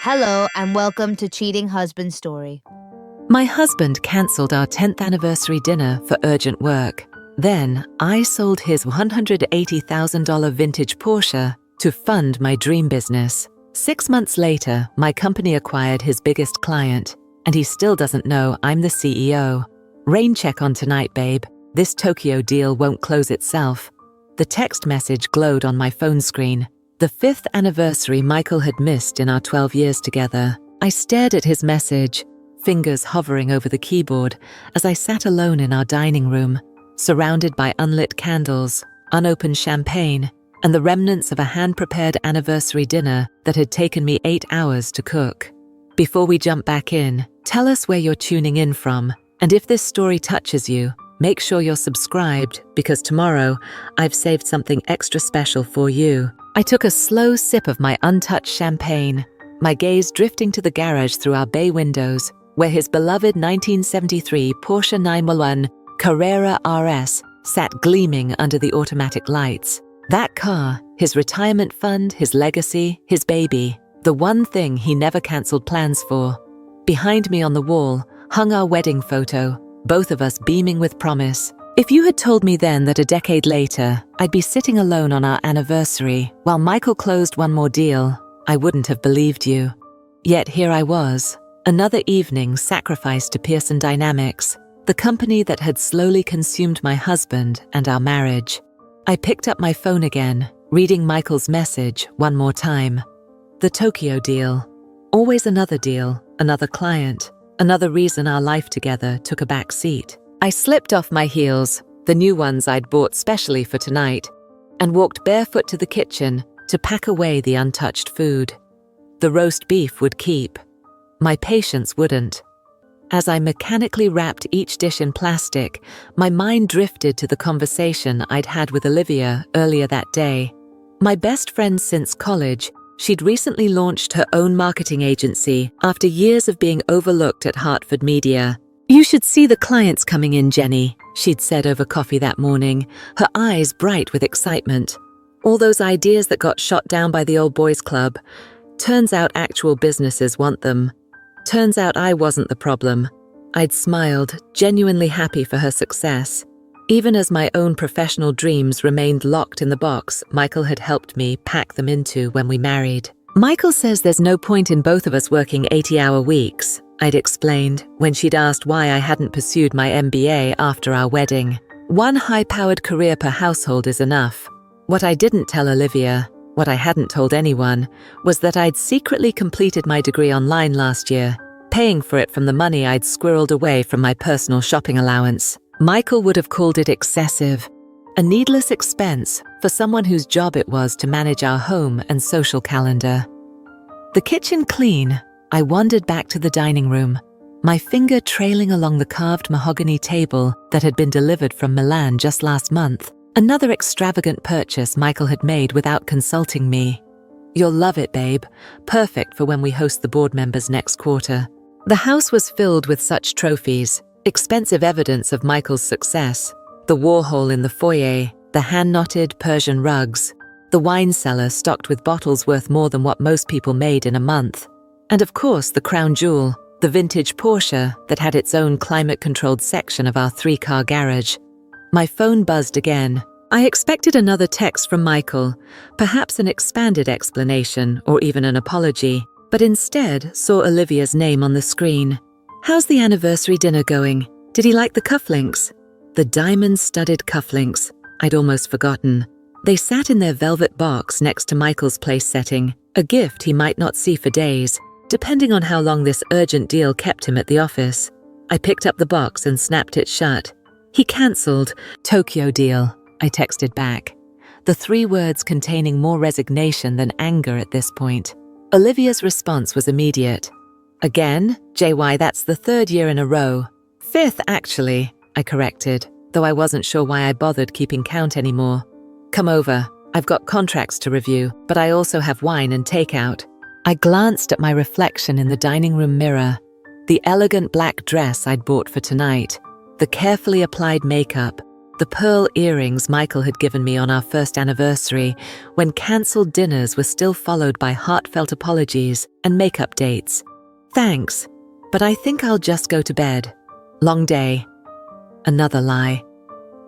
Hello and welcome to Cheating Husband Story. My husband cancelled our 10th anniversary dinner for urgent work. Then I sold his $180,000 vintage Porsche to fund my dream business. 6 months later, my company acquired his biggest client, and he still doesn't know I'm the CEO. Rain check on tonight, babe. This Tokyo deal won't close itself. The text message glowed on my phone screen. The 5th anniversary Michael had missed in our 12 years together. I stared at his message, fingers hovering over the keyboard as I sat alone in our dining room, surrounded by unlit candles, unopened champagne, and the remnants of a hand-prepared anniversary dinner that had taken me 8 hours to cook. Before we jump back in, tell us where you're tuning in from, and if this story touches you, make sure you're subscribed because tomorrow I've saved something extra special for you. I took a slow sip of my untouched champagne, my gaze drifting to the garage through our bay windows, where his beloved 1973 Porsche 911 Carrera RS sat gleaming under the automatic lights. That car, his retirement fund, his legacy, his baby, the one thing he never cancelled plans for. Behind me on the wall hung our wedding photo, both of us beaming with promise. If you had told me then that a decade later, I'd be sitting alone on our anniversary while Michael closed one more deal, I wouldn't have believed you. Yet here I was, another evening sacrificed to Pearson Dynamics, the company that had slowly consumed my husband and our marriage. I picked up my phone again, reading Michael's message one more time. The Tokyo deal. Always another deal, another client, another reason our life together took a back seat. I slipped off my heels, the new ones I'd bought specially for tonight, and walked barefoot to the kitchen to pack away the untouched food. The roast beef would keep. My patience wouldn't. As I mechanically wrapped each dish in plastic, my mind drifted to the conversation I'd had with Olivia earlier that day. My best friend since college, she'd recently launched her own marketing agency after years of being overlooked at Hartford Media. "You should see the clients coming in, Jenny," she'd said over coffee that morning, her eyes bright with excitement. All those ideas that got shot down by the old boys club. Turns out actual businesses want them. Turns out I wasn't the problem. I'd smiled, genuinely happy for her success. Even as my own professional dreams remained locked in the box Michael had helped me pack them into when we married. "Michael says there's no point in both of us working 80-hour weeks," I'd explained when she'd asked why I hadn't pursued my MBA after our wedding. "One high-powered career per household is enough." What I didn't tell Olivia, what I hadn't told anyone, was that I'd secretly completed my degree online last year, paying for it from the money I'd squirreled away from my personal shopping allowance. Michael would have called it excessive, a needless expense for someone whose job it was to manage our home and social calendar. The kitchen clean, I wandered back to the dining room, my finger trailing along the carved mahogany table that had been delivered from Milan just last month. Another extravagant purchase Michael had made without consulting me. "You'll love it, babe. Perfect for when we host the board members next quarter." The house was filled with such trophies, expensive evidence of Michael's success. The Warhol in the foyer, the hand-knotted Persian rugs, the wine cellar stocked with bottles worth more than what most people made in a month. And of course, the crown jewel, the vintage Porsche that had its own climate-controlled section of our 3-car garage. My phone buzzed again. I expected another text from Michael, perhaps an expanded explanation or even an apology, but instead saw Olivia's name on the screen. "How's the anniversary dinner going? Did he like the cufflinks?" The diamond-studded cufflinks, I'd almost forgotten. They sat in their velvet box next to Michael's place setting, a gift he might not see for days, depending on how long this urgent deal kept him at the office. I picked up the box and snapped it shut. "He cancelled. Tokyo deal," I texted back, the 3 words containing more resignation than anger at this point. Olivia's response was immediate. "Again? JY, that's the 3rd year in a row." "5th, actually," I corrected, though I wasn't sure why I bothered keeping count anymore. "Come over. I've got contracts to review, but I also have wine and takeout." I glanced at my reflection in the dining room mirror, the elegant black dress I'd bought for tonight, the carefully applied makeup, The pearl earrings Michael had given me on our first anniversary, when cancelled dinners were still followed by heartfelt apologies and makeup dates. Thanks, but I think I'll just go to bed. Long day. Another lie.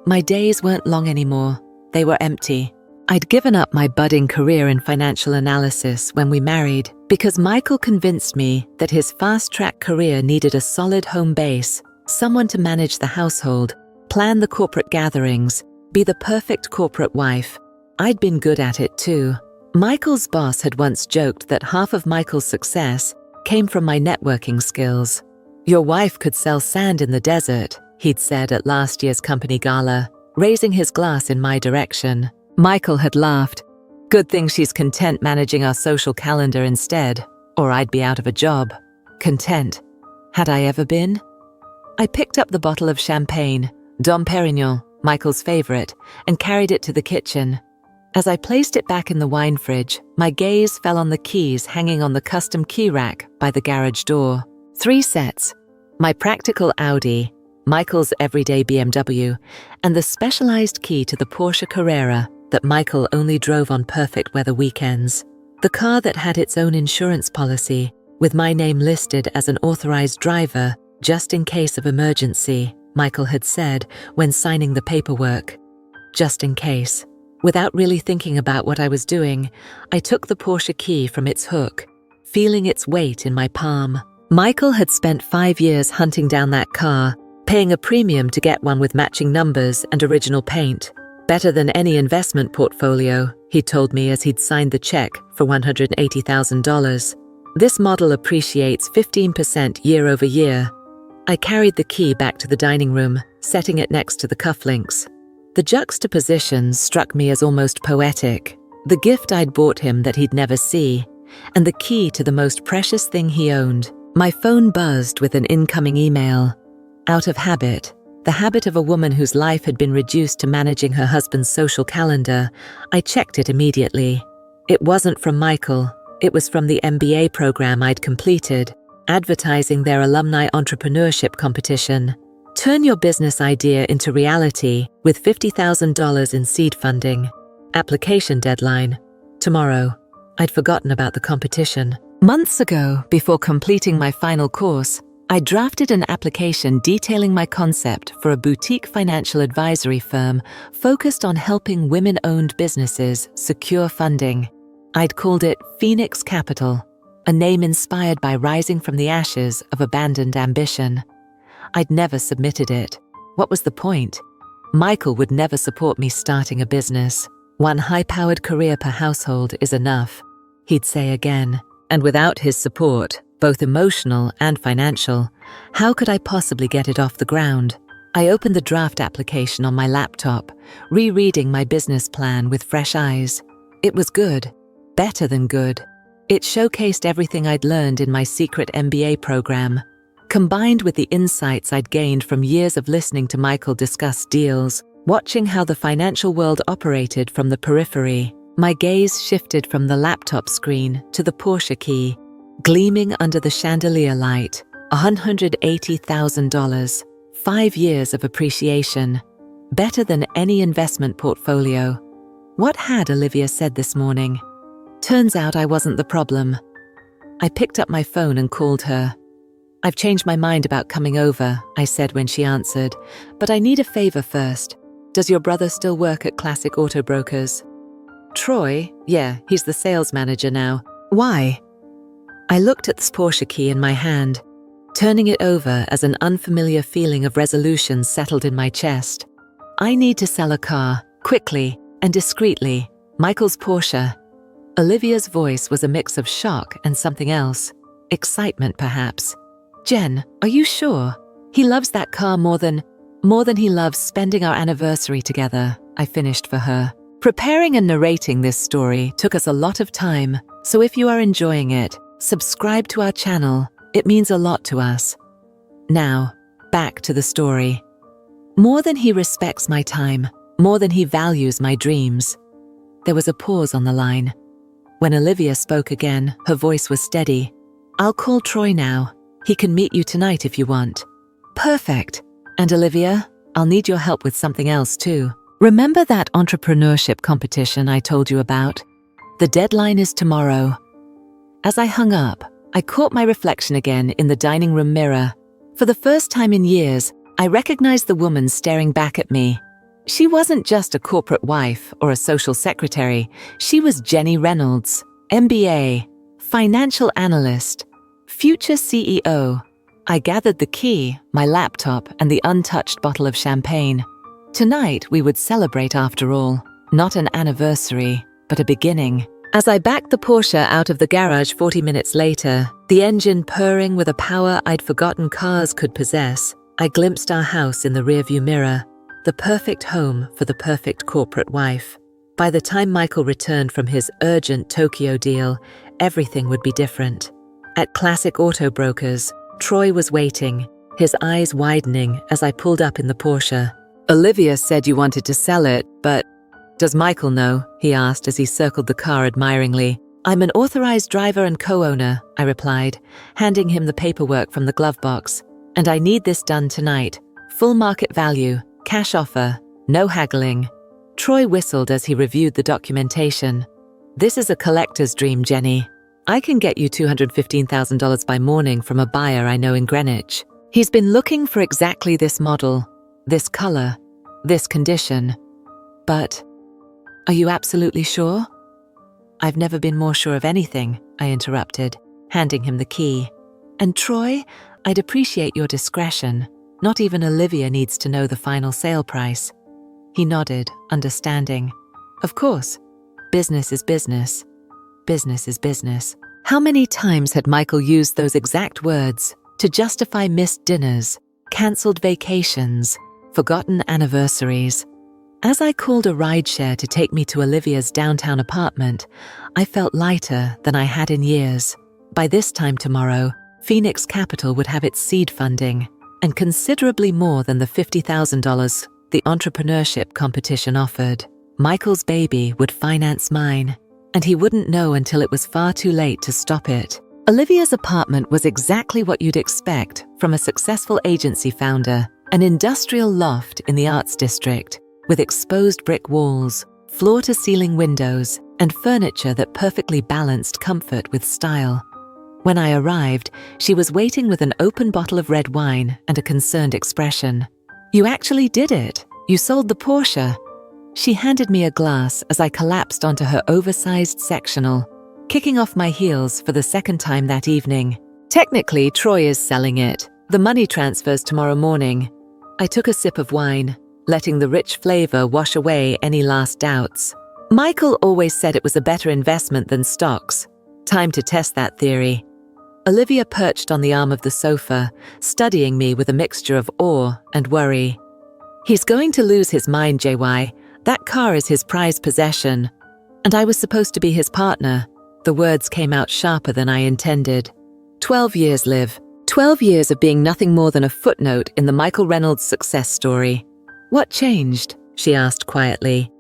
My days weren't long anymore. They were empty. I'd given up my budding career in financial analysis when we married because Michael convinced me that his fast-track career needed a solid home base, someone to manage the household, plan the corporate gatherings, be the perfect corporate wife. I'd been good at it too. Michael's boss had once joked that half of Michael's success came from my networking skills. Your wife could sell sand in the desert, he'd said at last year's company gala, raising his glass in my direction. Michael had laughed. Good thing she's content managing our social calendar instead, or I'd be out of a job. Content. Had I ever been? I picked up the bottle of champagne, Dom Perignon, Michael's favorite, and carried it to the kitchen. As I placed it back in the wine fridge, my gaze fell on the keys hanging on the custom key rack by the garage door. 3 sets. My practical Audi, Michael's everyday BMW, and the specialized key to the Porsche Carrera that Michael only drove on perfect weather weekends. The car that had its own insurance policy, with my name listed as an authorized driver just in case of emergency, Michael had said when signing the paperwork. Just in case. Without really thinking about what I was doing, I took the Porsche key from its hook, feeling its weight in my palm. Michael had spent 5 years hunting down that car, paying a premium to get one with matching numbers and original paint. Better than any investment portfolio, he told me as he'd signed the check for $180,000. This model appreciates 15% year over year. I carried the key back to the dining room, setting it next to the cufflinks. The juxtaposition struck me as almost poetic. The gift I'd bought him that he'd never see, and the key to the most precious thing he owned. My phone buzzed with an incoming email. Out of habit, the habit of a woman whose life had been reduced to managing her husband's social calendar, I checked it immediately. It wasn't from Michael. It was from the MBA program I'd completed, advertising their alumni entrepreneurship competition. Turn your business idea into reality with $50,000 in seed funding. Application deadline. Tomorrow. I'd forgotten about the competition. Months ago, before completing my final course, I drafted an application detailing my concept for a boutique financial advisory firm focused on helping women-owned businesses secure funding. I'd called it Phoenix Capital, a name inspired by rising from the ashes of abandoned ambition. I'd never submitted it. What was the point? Michael would never support me starting a business. One high-powered career per household is enough, he'd say again. And without his support, both emotional and financial, how could I possibly get it off the ground? I opened the draft application on my laptop, rereading my business plan with fresh eyes. It was good. Better than good. It showcased everything I'd learned in my secret MBA program, combined with the insights I'd gained from years of listening to Michael discuss deals, watching how the financial world operated from the periphery. My gaze shifted from the laptop screen to the Porsche key, gleaming under the chandelier light. $180,000. 5 years of appreciation. Better than any investment portfolio. What had Olivia said this morning? Turns out I wasn't the problem. I picked up my phone and called her. I've changed my mind about coming over, I said when she answered, but I need a favor first. Does your brother still work at Classic Auto Brokers? Troy? Yeah, he's the sales manager now. Why? I looked at the Porsche key in my hand, turning it over as an unfamiliar feeling of resolution settled in my chest. I need to sell a car, quickly and discreetly. Michael's Porsche. Olivia's voice was a mix of shock and something else. Excitement, perhaps. Jen, are you sure? He loves that car more than he loves spending our anniversary together, I finished for her. Preparing and narrating this story took us a lot of time, so if you are enjoying it, subscribe to our channel. It means a lot to us. Now, back to the story. More than he respects my time, more than he values my dreams. There was a pause on the line. When Olivia spoke again, her voice was steady. I'll call Troy now. He can meet you tonight if you want. Perfect. And Olivia, I'll need your help with something else too. Remember that entrepreneurship competition I told you about? The deadline is tomorrow." As I hung up, I caught my reflection again in the dining room mirror. For the first time in years, I recognized the woman staring back at me. She wasn't just a corporate wife or a social secretary. She was Jenny Reynolds, MBA, financial analyst, future CEO. I gathered the key, my laptop, and the untouched bottle of champagne. Tonight, we would celebrate after all. Not an anniversary, but a beginning. As I backed the Porsche out of the garage 40 minutes later, the engine purring with a power I'd forgotten cars could possess, I glimpsed our house in the rearview mirror, the perfect home for the perfect corporate wife. By the time Michael returned from his urgent Tokyo deal, everything would be different. At Classic Auto Brokers, Troy was waiting, his eyes widening as I pulled up in the Porsche. "Olivia said you wanted to sell it, but does Michael know?" he asked as he circled the car admiringly. "I'm an authorized driver and co-owner," I replied, handing him the paperwork from the glove box. "And I need this done tonight. Full market value, cash offer, no haggling." Troy whistled as he reviewed the documentation. "This is a collector's dream, Jenny. I can get you $215,000 by morning from a buyer I know in Greenwich. He's been looking for exactly this model, this color, this condition. But are you absolutely sure?" "I've never been more sure of anything," I interrupted, handing him the key. "And Troy, I'd appreciate your discretion. Not even Olivia needs to know the final sale price." He nodded, understanding. Of course, business is business. Business is business. How many times had Michael used those exact words to justify missed dinners, cancelled vacations, forgotten anniversaries? As I called a rideshare to take me to Olivia's downtown apartment, I felt lighter than I had in years. By this time tomorrow, Phoenix Capital would have its seed funding, and considerably more than the $50,000 the entrepreneurship competition offered. Michael's baby would finance mine, and he wouldn't know until it was far too late to stop it. Olivia's apartment was exactly what you'd expect from a successful agency founder, an industrial loft in the Arts District, with exposed brick walls, floor-to-ceiling windows, and furniture that perfectly balanced comfort with style. When I arrived, she was waiting with an open bottle of red wine and a concerned expression. "You actually did it. You sold the Porsche." She handed me a glass as I collapsed onto her oversized sectional, kicking off my heels for the second time that evening. "Technically, Troy is selling it. The money transfers tomorrow morning." I took a sip of wine, letting the rich flavor wash away any last doubts. Michael always said it was a better investment than stocks. Time to test that theory. Olivia perched on the arm of the sofa, studying me with a mixture of awe and worry. "He's going to lose his mind, JY. That car is his prized possession. And I was supposed to be his partner." The words came out sharper than I intended. 12 years, Liv. 12 years of being nothing more than a footnote in the Michael Reynolds success story. "What changed?" she asked quietly.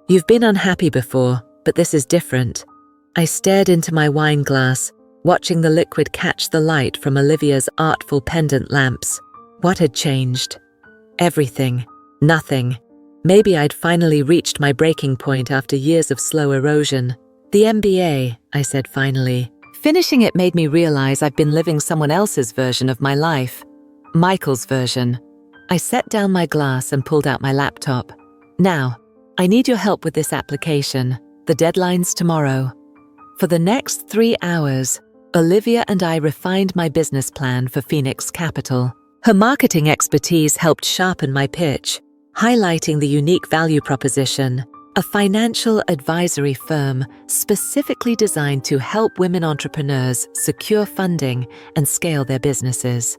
"You've been unhappy before, but this is different." I stared into my wine glass, watching the liquid catch the light from Olivia's artful pendant lamps. What had changed? Everything. Nothing. Maybe I'd finally reached my breaking point after years of slow erosion. "The MBA," I said finally. Finishing it made me realize I've been living someone else's version of my life. Michael's version. I set down my glass and pulled out my laptop. "Now, I need your help with this application. The deadline's tomorrow." For the next 3 hours, Olivia and I refined my business plan for Phoenix Capital. Her marketing expertise helped sharpen my pitch, highlighting the unique value proposition, a financial advisory firm specifically designed to help women entrepreneurs secure funding and scale their businesses.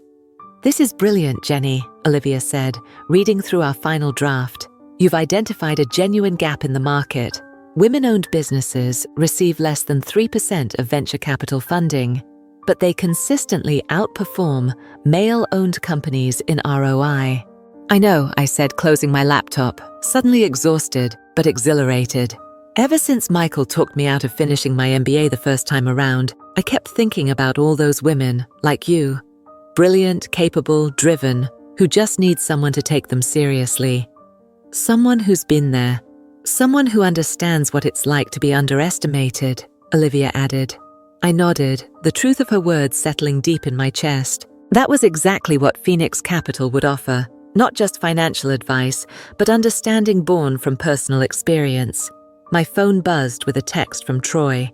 "This is brilliant, Jenny," Olivia said, reading through our final draft. "You've identified a genuine gap in the market. Women-owned businesses receive less than 3% of venture capital funding, but they consistently outperform male-owned companies in ROI. "I know," I said, closing my laptop, suddenly exhausted but exhilarated. Ever since Michael talked me out of finishing my MBA the first time around, I kept thinking about all those women, like you. Brilliant, capable, driven, who just need someone to take them seriously. Someone who's been there. Someone who understands what it's like to be underestimated, Olivia added. I nodded, the truth of her words settling deep in my chest. That was exactly what Phoenix Capital would offer. Not just financial advice, but understanding born from personal experience. My phone buzzed with a text from Troy.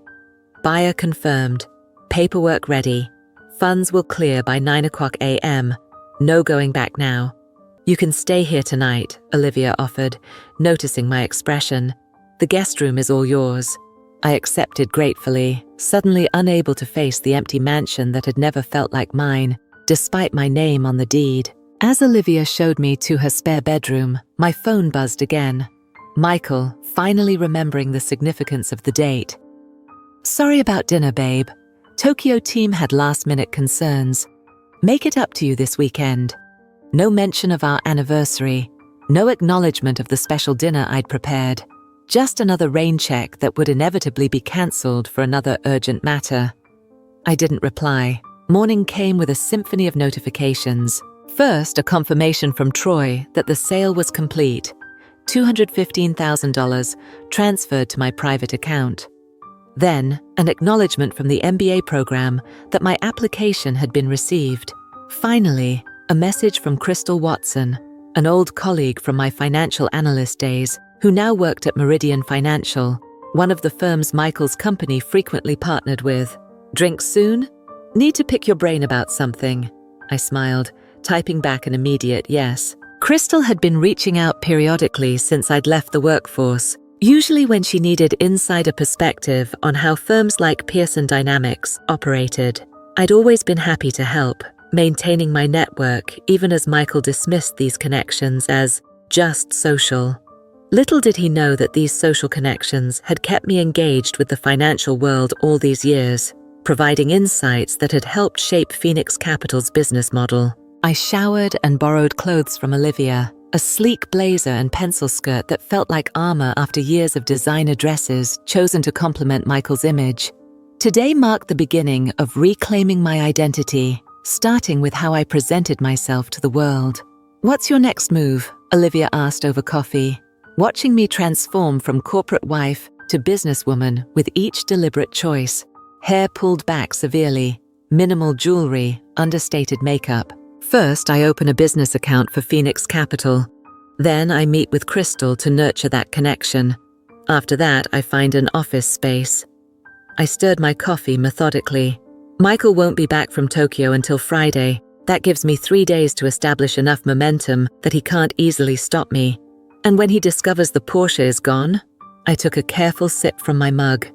Buyer confirmed. Paperwork ready. Funds will clear by 9:00 a.m. No going back now. You can stay here tonight, Olivia offered, noticing my expression. The guest room is all yours. I accepted gratefully, suddenly unable to face the empty mansion that had never felt like mine, despite my name on the deed. As Olivia showed me to her spare bedroom, my phone buzzed again. Michael, finally remembering the significance of the date. Sorry about dinner, babe. Tokyo team had last-minute concerns. Make it up to you this weekend. No mention of our anniversary. No acknowledgement of the special dinner I'd prepared. Just another rain check that would inevitably be cancelled for another urgent matter. I didn't reply. Morning came with a symphony of notifications. First, a confirmation from Troy that the sale was complete. $215,000 transferred to my private account. Then, an acknowledgement from the MBA program that my application had been received. Finally, a message from Crystal Watson, an old colleague from my financial analyst days, who now worked at Meridian Financial, one of the firms Michael's company frequently partnered with. Drink soon? Need to pick your brain about something. I smiled, typing back an immediate yes. Crystal had been reaching out periodically since I'd left the workforce, usually when she needed insider perspective on how firms like Pearson Dynamics operated. I'd always been happy to help, maintaining my network even as Michael dismissed these connections as just social. Little did he know that these social connections had kept me engaged with the financial world all these years, providing insights that had helped shape Phoenix Capital's business model. I showered and borrowed clothes from Olivia, a sleek blazer and pencil skirt that felt like armor after years of designer dresses chosen to complement Michael's image. Today marked the beginning of reclaiming my identity, starting with how I presented myself to the world. What's your next move? Olivia asked over coffee, watching me transform from corporate wife to businesswoman with each deliberate choice. Hair pulled back severely, minimal jewelry, understated makeup. First, I open a business account for Phoenix Capital. Then I meet with Crystal to nurture that connection. After that, I find an office space. I stirred my coffee methodically. Michael won't be back from Tokyo until Friday. That gives me 3 days to establish enough momentum that he can't easily stop me. And when he discovers the Porsche is gone, I took a careful sip from my mug.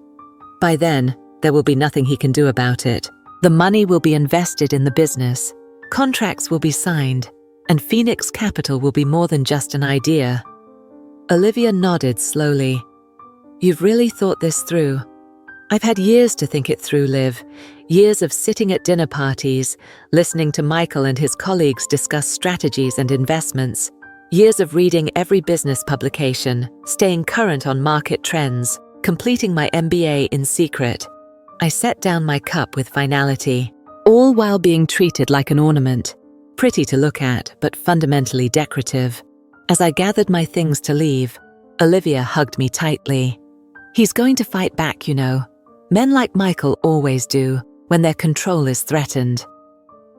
By then, there will be nothing he can do about it. The money will be invested in the business. Contracts will be signed, and Phoenix Capital will be more than just an idea. Olivia nodded slowly. You've really thought this through. I've had years to think it through, Liv. Years of sitting at dinner parties, listening to Michael and his colleagues discuss strategies and investments. Years of reading every business publication, staying current on market trends, completing my MBA in secret. I set down my cup with finality, all while being treated like an ornament, pretty to look at, but fundamentally decorative. As I gathered my things to leave, Olivia hugged me tightly. He's going to fight back, you know. Men like Michael always do, when their control is threatened.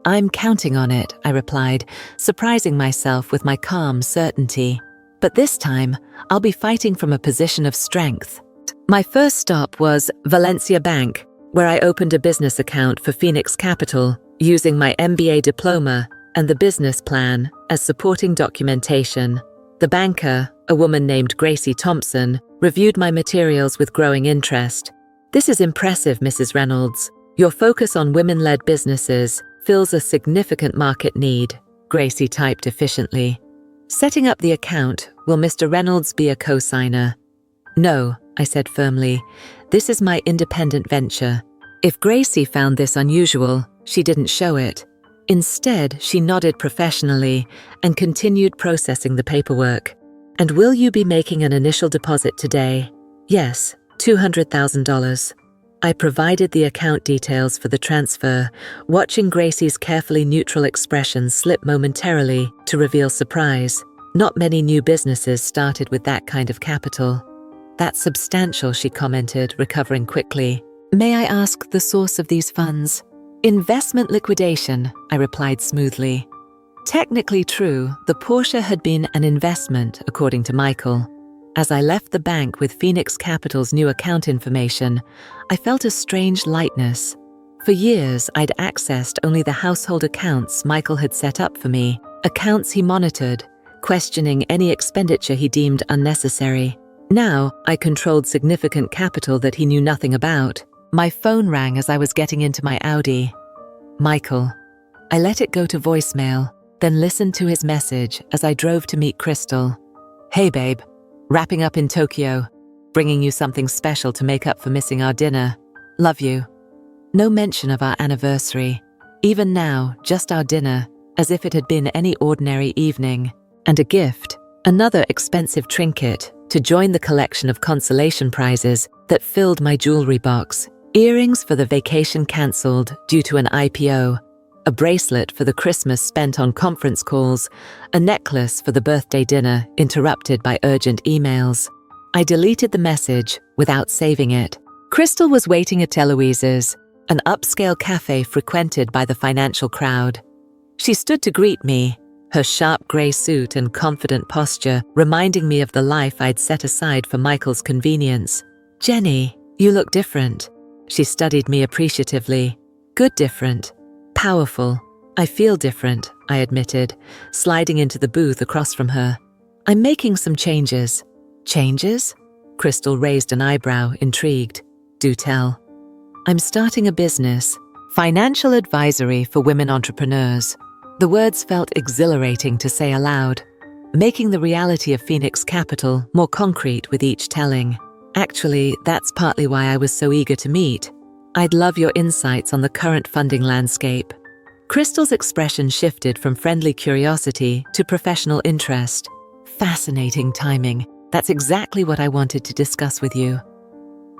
I'm counting on it, I replied, surprising myself with my calm certainty. But this time, I'll be fighting from a position of strength. My first stop was Valencia Bank, where I opened a business account for Phoenix Capital, using my MBA diploma and the business plan as supporting documentation. The banker, a woman named Gracie Thompson, reviewed my materials with growing interest. This is impressive, Mrs. Reynolds. Your focus on women-led businesses fills a significant market need, Gracie typed efficiently. Setting up the account, will Mr. Reynolds be a co-signer? No, I said firmly. This is my independent venture. If Gracie found this unusual, she didn't show it. Instead, she nodded professionally and continued processing the paperwork. And will you be making an initial deposit today? Yes, $200,000. I provided the account details for the transfer, watching Gracie's carefully neutral expression slip momentarily to reveal surprise. Not many new businesses started with that kind of capital. "That's substantial," she commented, recovering quickly. "May I ask the source of these funds?" "Investment liquidation," I replied smoothly. Technically true, the Porsche had been an investment, according to Michael. As I left the bank with Phoenix Capital's new account information, I felt a strange lightness. For years, I'd accessed only the household accounts Michael had set up for me, accounts he monitored, questioning any expenditure he deemed unnecessary. Now, I controlled significant capital that he knew nothing about. My phone rang as I was getting into my Audi. "Michael." I let it go to voicemail, then listened to his message as I drove to meet Crystal. "Hey babe, wrapping up in Tokyo, bringing you something special to make up for missing our dinner. Love you." No mention of our anniversary. Even now, just our dinner, as if it had been any ordinary evening. And a gift, another expensive trinket, to join the collection of consolation prizes that filled my jewelry box. Earrings for the vacation cancelled due to an IPO, a bracelet for the Christmas spent on conference calls, a necklace for the birthday dinner interrupted by urgent emails. I deleted the message without saving it. Crystal was waiting at Eloise's, an upscale cafe frequented by the financial crowd. She stood to greet me, her sharp grey suit and confident posture reminding me of the life I'd set aside for Michael's convenience. "Jenny, you look different." She studied me appreciatively. "Good different. Powerful. I feel different," I admitted, sliding into the booth across from her. "I'm making some changes." "Changes?" Crystal raised an eyebrow, intrigued. "Do tell." "I'm starting a business, financial advisory for women entrepreneurs." The words felt exhilarating to say aloud, making the reality of Phoenix Capital more concrete with each telling. "Actually, that's partly why I was so eager to meet. I'd love your insights on the current funding landscape." Crystal's expression shifted from friendly curiosity to professional interest. "Fascinating timing. That's exactly what I wanted to discuss with you."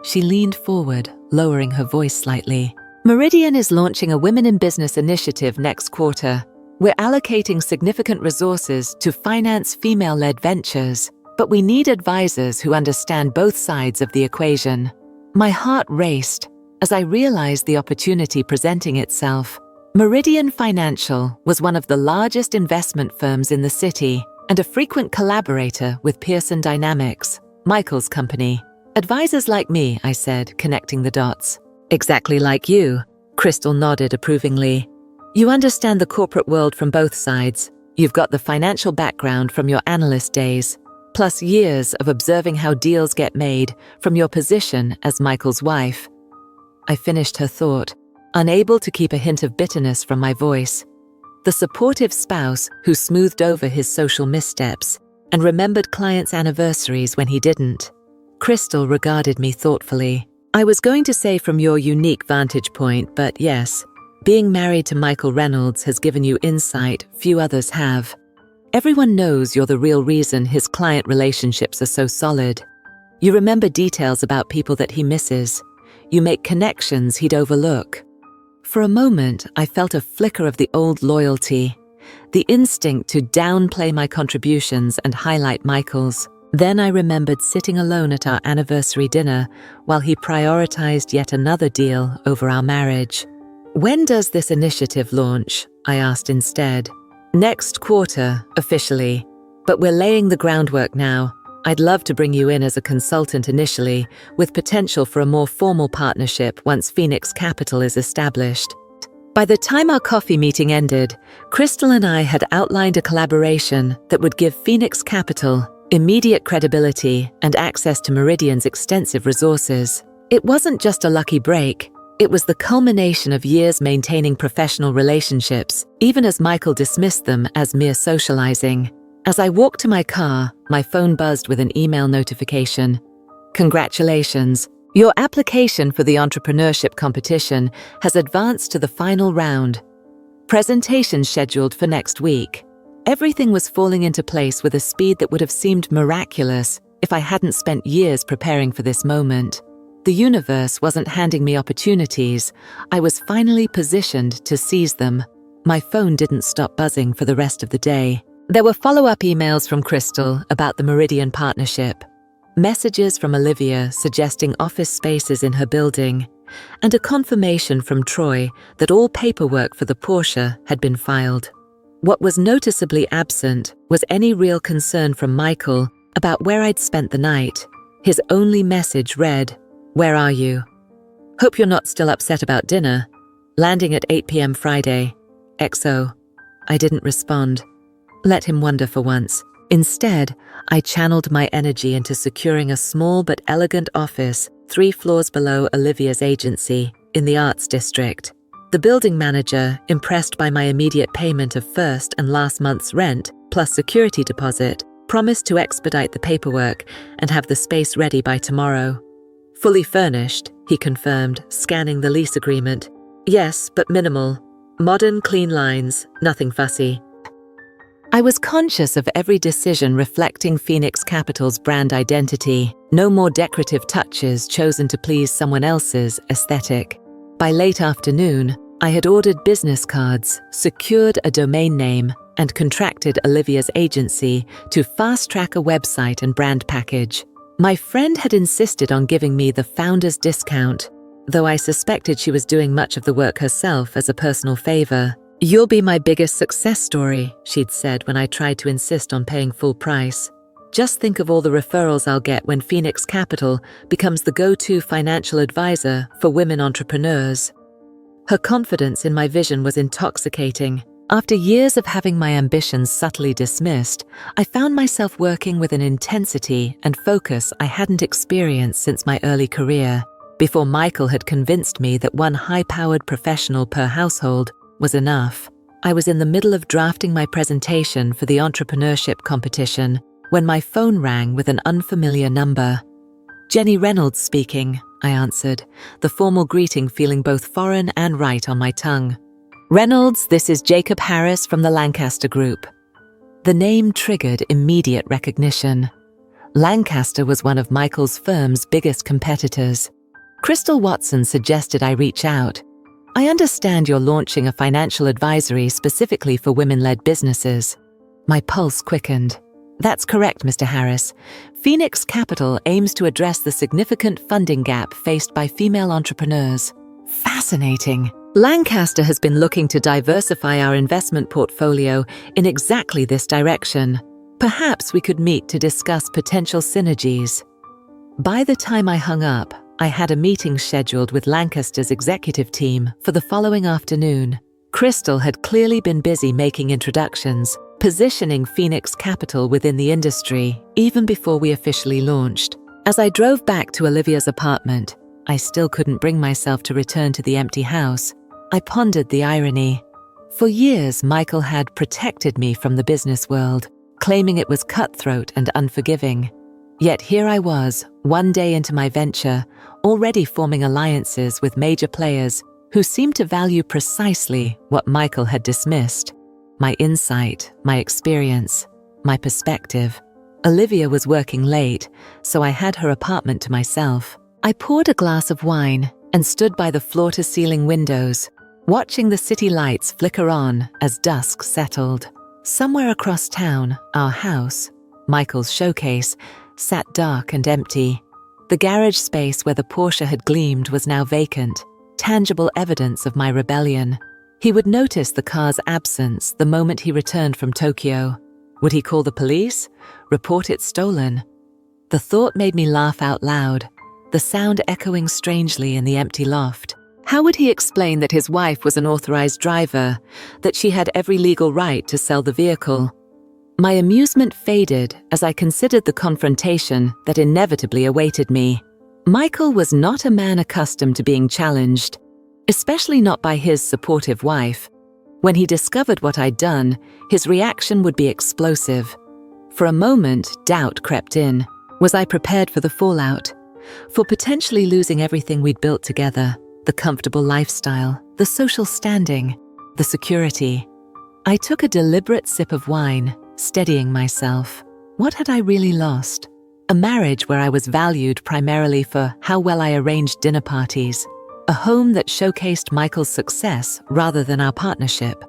She leaned forward, lowering her voice slightly. "Meridian is launching a Women in Business initiative next quarter. We're allocating significant resources to finance female-led ventures, but we need advisors who understand both sides of the equation." My heart raced as I realized the opportunity presenting itself. Meridian Financial was one of the largest investment firms in the city and a frequent collaborator with Pearson Dynamics, Michael's company. "Advisors like me," I said, connecting the dots. "Exactly like you," Crystal nodded approvingly. "You understand the corporate world from both sides. You've got the financial background from your analyst days, plus years of observing how deals get made from your position as Michael's wife." I finished her thought, unable to keep a hint of bitterness from my voice. The supportive spouse who smoothed over his social missteps and remembered clients' anniversaries when he didn't. Crystal regarded me thoughtfully. "I was going to say from your unique vantage point, but yes, being married to Michael Reynolds has given you insight few others have. Everyone knows you're the real reason his client relationships are so solid. You remember details about people that he misses. You make connections he'd overlook." For a moment, I felt a flicker of the old loyalty, the instinct to downplay my contributions and highlight Michael's. Then I remembered sitting alone at our anniversary dinner while he prioritized yet another deal over our marriage. "When does this initiative launch?" I asked instead. "Next quarter, officially, but we're laying the groundwork now. I'd love to bring you in as a consultant initially, with potential for a more formal partnership once Phoenix Capital is established." By the time our coffee meeting ended, Crystal and I had outlined a collaboration that would give Phoenix Capital immediate credibility and access to Meridian's extensive resources. It wasn't just a lucky break. It was the culmination of years maintaining professional relationships, even as Michael dismissed them as mere socializing. As I walked to my car, my phone buzzed with an email notification. "Congratulations. Your application for the entrepreneurship competition has advanced to the final round. Presentation scheduled for next week." Everything was falling into place with a speed that would have seemed miraculous if I hadn't spent years preparing for this moment. The universe wasn't handing me opportunities. I was finally positioned to seize them. My phone didn't stop buzzing for the rest of the day. There were follow-up emails from Crystal about the Meridian partnership, messages from Olivia suggesting office spaces in her building, and a confirmation from Troy that all paperwork for the Porsche had been filed. What was noticeably absent was any real concern from Michael about where I'd spent the night. His only message read, "Where are you? Hope you're not still upset about dinner. Landing at 8 p.m. Friday. XO." I didn't respond. Let him wonder for once. Instead, I channeled my energy into securing a small but elegant office 3 floors below Olivia's agency in the Arts District. The building manager, impressed by my immediate payment of first and last month's rent plus security deposit, promised to expedite the paperwork and have the space ready by tomorrow. "Fully furnished," he confirmed, scanning the lease agreement. "Yes, but minimal. Modern, clean lines, nothing fussy." I was conscious of every decision reflecting Phoenix Capital's brand identity. No more decorative touches chosen to please someone else's aesthetic. By late afternoon, I had ordered business cards, secured a domain name, and contracted Olivia's agency to fast-track a website and brand package. My friend had insisted on giving me the founder's discount, though I suspected she was doing much of the work herself as a personal favor. "You'll be my biggest success story," she'd said when I tried to insist on paying full price. "Just think of all the referrals I'll get when Phoenix Capital becomes the go-to financial advisor for women entrepreneurs." Her confidence in my vision was intoxicating. After years of having my ambitions subtly dismissed, I found myself working with an intensity and focus I hadn't experienced since my early career, before Michael had convinced me that one high-powered professional per household was enough. I was in the middle of drafting my presentation for the entrepreneurship competition when my phone rang with an unfamiliar number. "Jenny Reynolds speaking," I answered, the formal greeting feeling both foreign and right on my tongue. "Reynolds, this is Jacob Harris from the Lancaster Group." The name triggered immediate recognition. Lancaster was one of Michael's firm's biggest competitors. Crystal Watson suggested I reach out. "I understand you're launching a financial advisory specifically for women-led businesses." My pulse quickened. "That's correct, Mr. Harris. Phoenix Capital aims to address the significant funding gap faced by female entrepreneurs." Fascinating. Lancaster has been looking to diversify our investment portfolio in exactly this direction. Perhaps we could meet to discuss potential synergies. By the time I hung up, I had a meeting scheduled with Lancaster's executive team for the following afternoon. Crystal had clearly been busy making introductions, positioning Phoenix Capital within the industry even before we officially launched. As I drove back to Olivia's apartment, I still couldn't bring myself to return to the empty house. I pondered the irony. For years, Michael had protected me from the business world, claiming it was cutthroat and unforgiving. Yet here I was, one day into my venture, already forming alliances with major players who seemed to value precisely what Michael had dismissed: my insight, my experience, my perspective. Olivia was working late, so I had her apartment to myself. I poured a glass of wine and stood by the floor-to-ceiling windows, watching the city lights flicker on as dusk settled. Somewhere across town, our house, Michael's showcase, sat dark and empty. The garage space where the Porsche had gleamed was now vacant, tangible evidence of my rebellion. He would notice the car's absence the moment he returned from Tokyo. Would he call the police? Report it stolen? The thought made me laugh out loud, the sound echoing strangely in the empty loft. How would he explain that his wife was an authorized driver, that she had every legal right to sell the vehicle? My amusement faded as I considered the confrontation that inevitably awaited me. Michael was not a man accustomed to being challenged, especially not by his supportive wife. When he discovered what I'd done, his reaction would be explosive. For a moment, doubt crept in. Was I prepared for the fallout? For potentially losing everything we'd built together? The comfortable lifestyle, the social standing, the security. I took a deliberate sip of wine, steadying myself. What had I really lost? A marriage where I was valued primarily for how well I arranged dinner parties. A home that showcased Michael's success rather than our partnership.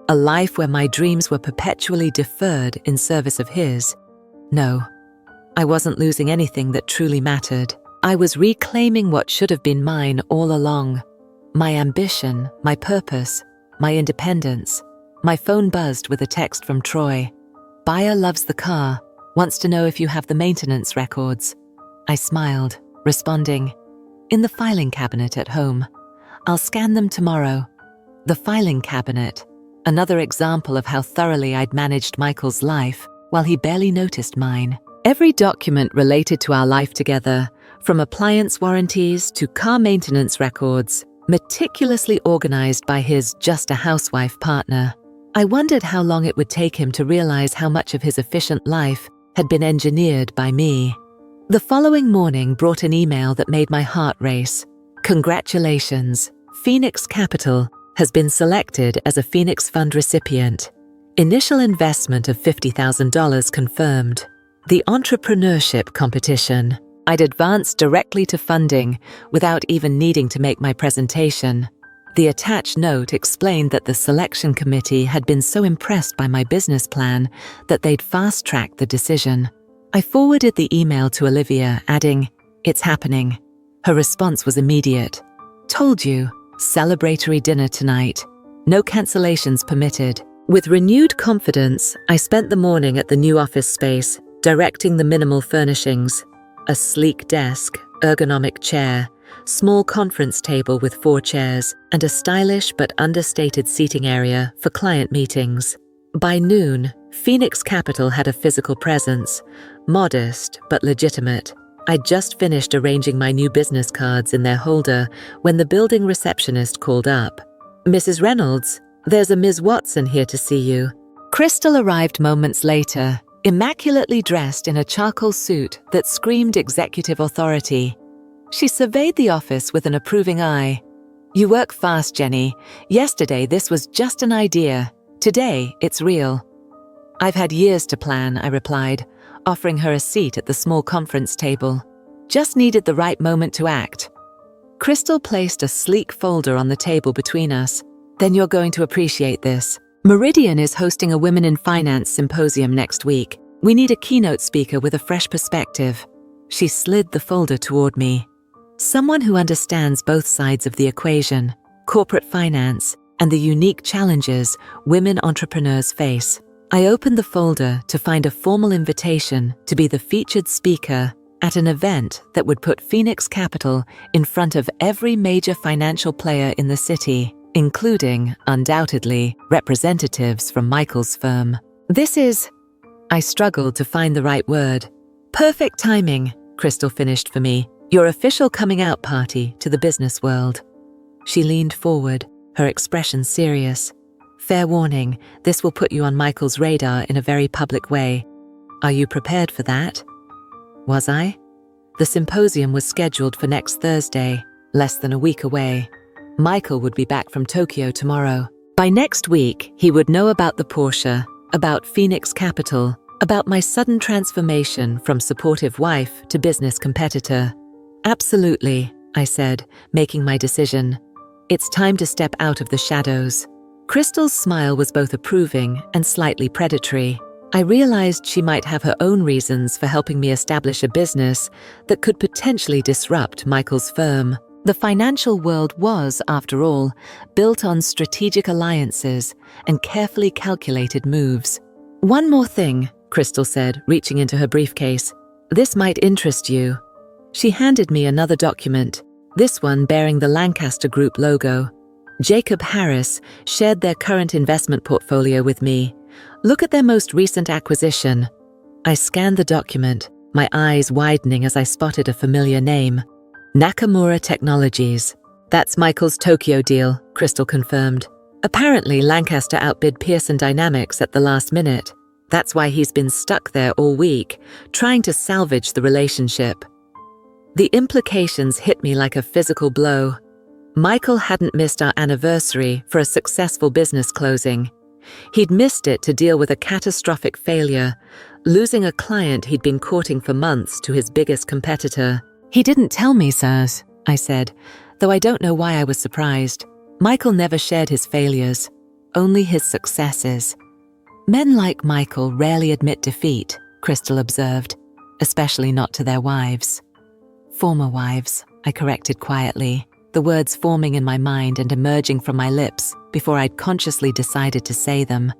A life where my dreams were perpetually deferred in service of his. No, I wasn't losing anything that truly mattered. I was reclaiming what should have been mine all along. My ambition, my purpose, my independence. My phone buzzed with a text from Troy. Buyer loves the car, wants to know if you have the maintenance records. I smiled, responding, in the filing cabinet at home. I'll scan them tomorrow. The filing cabinet, another example of how thoroughly I'd managed Michael's life while he barely noticed mine. Every document related to our life together, from appliance warranties to car maintenance records, meticulously organized by his just-a-housewife partner. I wondered how long it would take him to realize how much of his efficient life had been engineered by me. The following morning brought an email that made my heart race. Congratulations, Phoenix Capital has been selected as a Phoenix Fund recipient. Initial investment of $50,000 confirmed. The entrepreneurship competition. I'd advanced directly to funding without even needing to make my presentation. The attached note explained that the selection committee had been so impressed by my business plan that they'd fast-tracked the decision. I forwarded the email to Olivia, adding, "It's happening." Her response was immediate. "Told you, celebratory dinner tonight. No cancellations permitted." With renewed confidence, I spent the morning at the new office space, directing the minimal furnishings. A sleek desk, ergonomic chair, small conference table with 4 chairs, and a stylish but understated seating area for client meetings. By noon, Phoenix Capital had a physical presence, modest but legitimate. I'd just finished arranging my new business cards in their holder when the building receptionist called up. "Mrs. Reynolds, there's a Ms. Watson here to see you." Crystal arrived moments later, immaculately dressed in a charcoal suit that screamed executive authority. She surveyed the office with an approving eye. "You work fast, Jenny. Yesterday this was just an idea. Today it's real." "I've had years to plan," I replied, offering her a seat at the small conference table. "Just needed the right moment to act." Crystal placed a sleek folder on the table between us. "Then you're going to appreciate this. Meridian is hosting a Women in Finance symposium next week. We need a keynote speaker with a fresh perspective." She slid the folder toward me. "Someone who understands both sides of the equation, corporate finance, and the unique challenges women entrepreneurs face." I opened the folder to find a formal invitation to be the featured speaker at an event that would put Phoenix Capital in front of every major financial player in the city, including, undoubtedly, representatives from Michael's firm. "This is..." I struggled to find the right word. "Perfect timing," Crystal finished for me. "Your official coming out party to the business world." She leaned forward, her expression serious. "Fair warning, this will put you on Michael's radar in a very public way. Are you prepared for that?" Was I? The symposium was scheduled for next Thursday, less than a week away. Michael would be back from Tokyo tomorrow. By next week, he would know about the Porsche, about Phoenix Capital, about my sudden transformation from supportive wife to business competitor. "Absolutely," I said, making my decision. "It's time to step out of the shadows." Crystal's smile was both approving and slightly predatory. I realized she might have her own reasons for helping me establish a business that could potentially disrupt Michael's firm. The financial world was, after all, built on strategic alliances and carefully calculated moves. "One more thing," Crystal said, reaching into her briefcase. "This might interest you." She handed me another document, this one bearing the Lancaster Group logo. Jacob Harris shared their current investment portfolio with me. "Look at their most recent acquisition." I scanned the document, my eyes widening as I spotted a familiar name. Nakamura Technologies. "That's Michael's Tokyo deal," Crystal confirmed. "Apparently, Lancaster outbid Pearson Dynamics at the last minute. That's why he's been stuck there all week, trying to salvage the relationship." The implications hit me like a physical blow. Michael hadn't missed our anniversary for a successful business closing. He'd missed it to deal with a catastrophic failure, losing a client he'd been courting for months to his biggest competitor. "He didn't tell me, sirs," I said, though I don't know why I was surprised. Michael never shared his failures, only his successes. "Men like Michael rarely admit defeat," Crystal observed, "especially not to their wives." "Former wives," I corrected quietly, the words forming in my mind and emerging from my lips before I'd consciously decided to say them.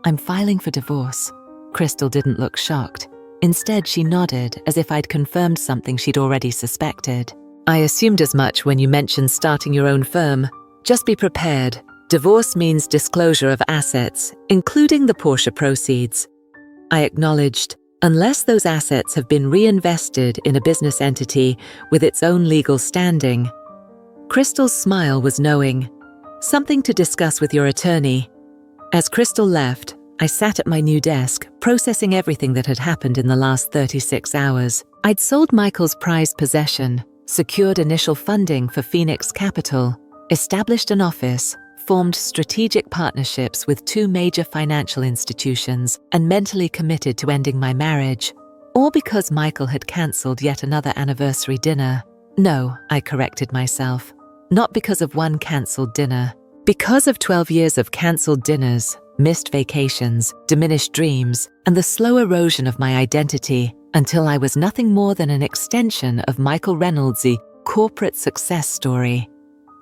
"I'm filing for divorce." Crystal didn't look shocked. Instead, she nodded as if I'd confirmed something she'd already suspected. "I assumed as much when you mentioned starting your own firm. Just be prepared. Divorce means disclosure of assets, including the Porsche proceeds." I acknowledged, unless those assets have been reinvested in a business entity with its own legal standing. Crystal's smile was knowing. "Something to discuss with your attorney." As Crystal left, I sat at my new desk, processing everything that had happened in the last 36 hours. I'd sold Michael's prized possession, secured initial funding for Phoenix Capital, established an office, formed strategic partnerships with 2 major financial institutions, and mentally committed to ending my marriage. All because Michael had cancelled yet another anniversary dinner. No, I corrected myself. Not because of one cancelled dinner. Because of 12 years of cancelled dinners, missed vacations, diminished dreams, and the slow erosion of my identity until I was nothing more than an extension of Michael Reynolds' corporate success story.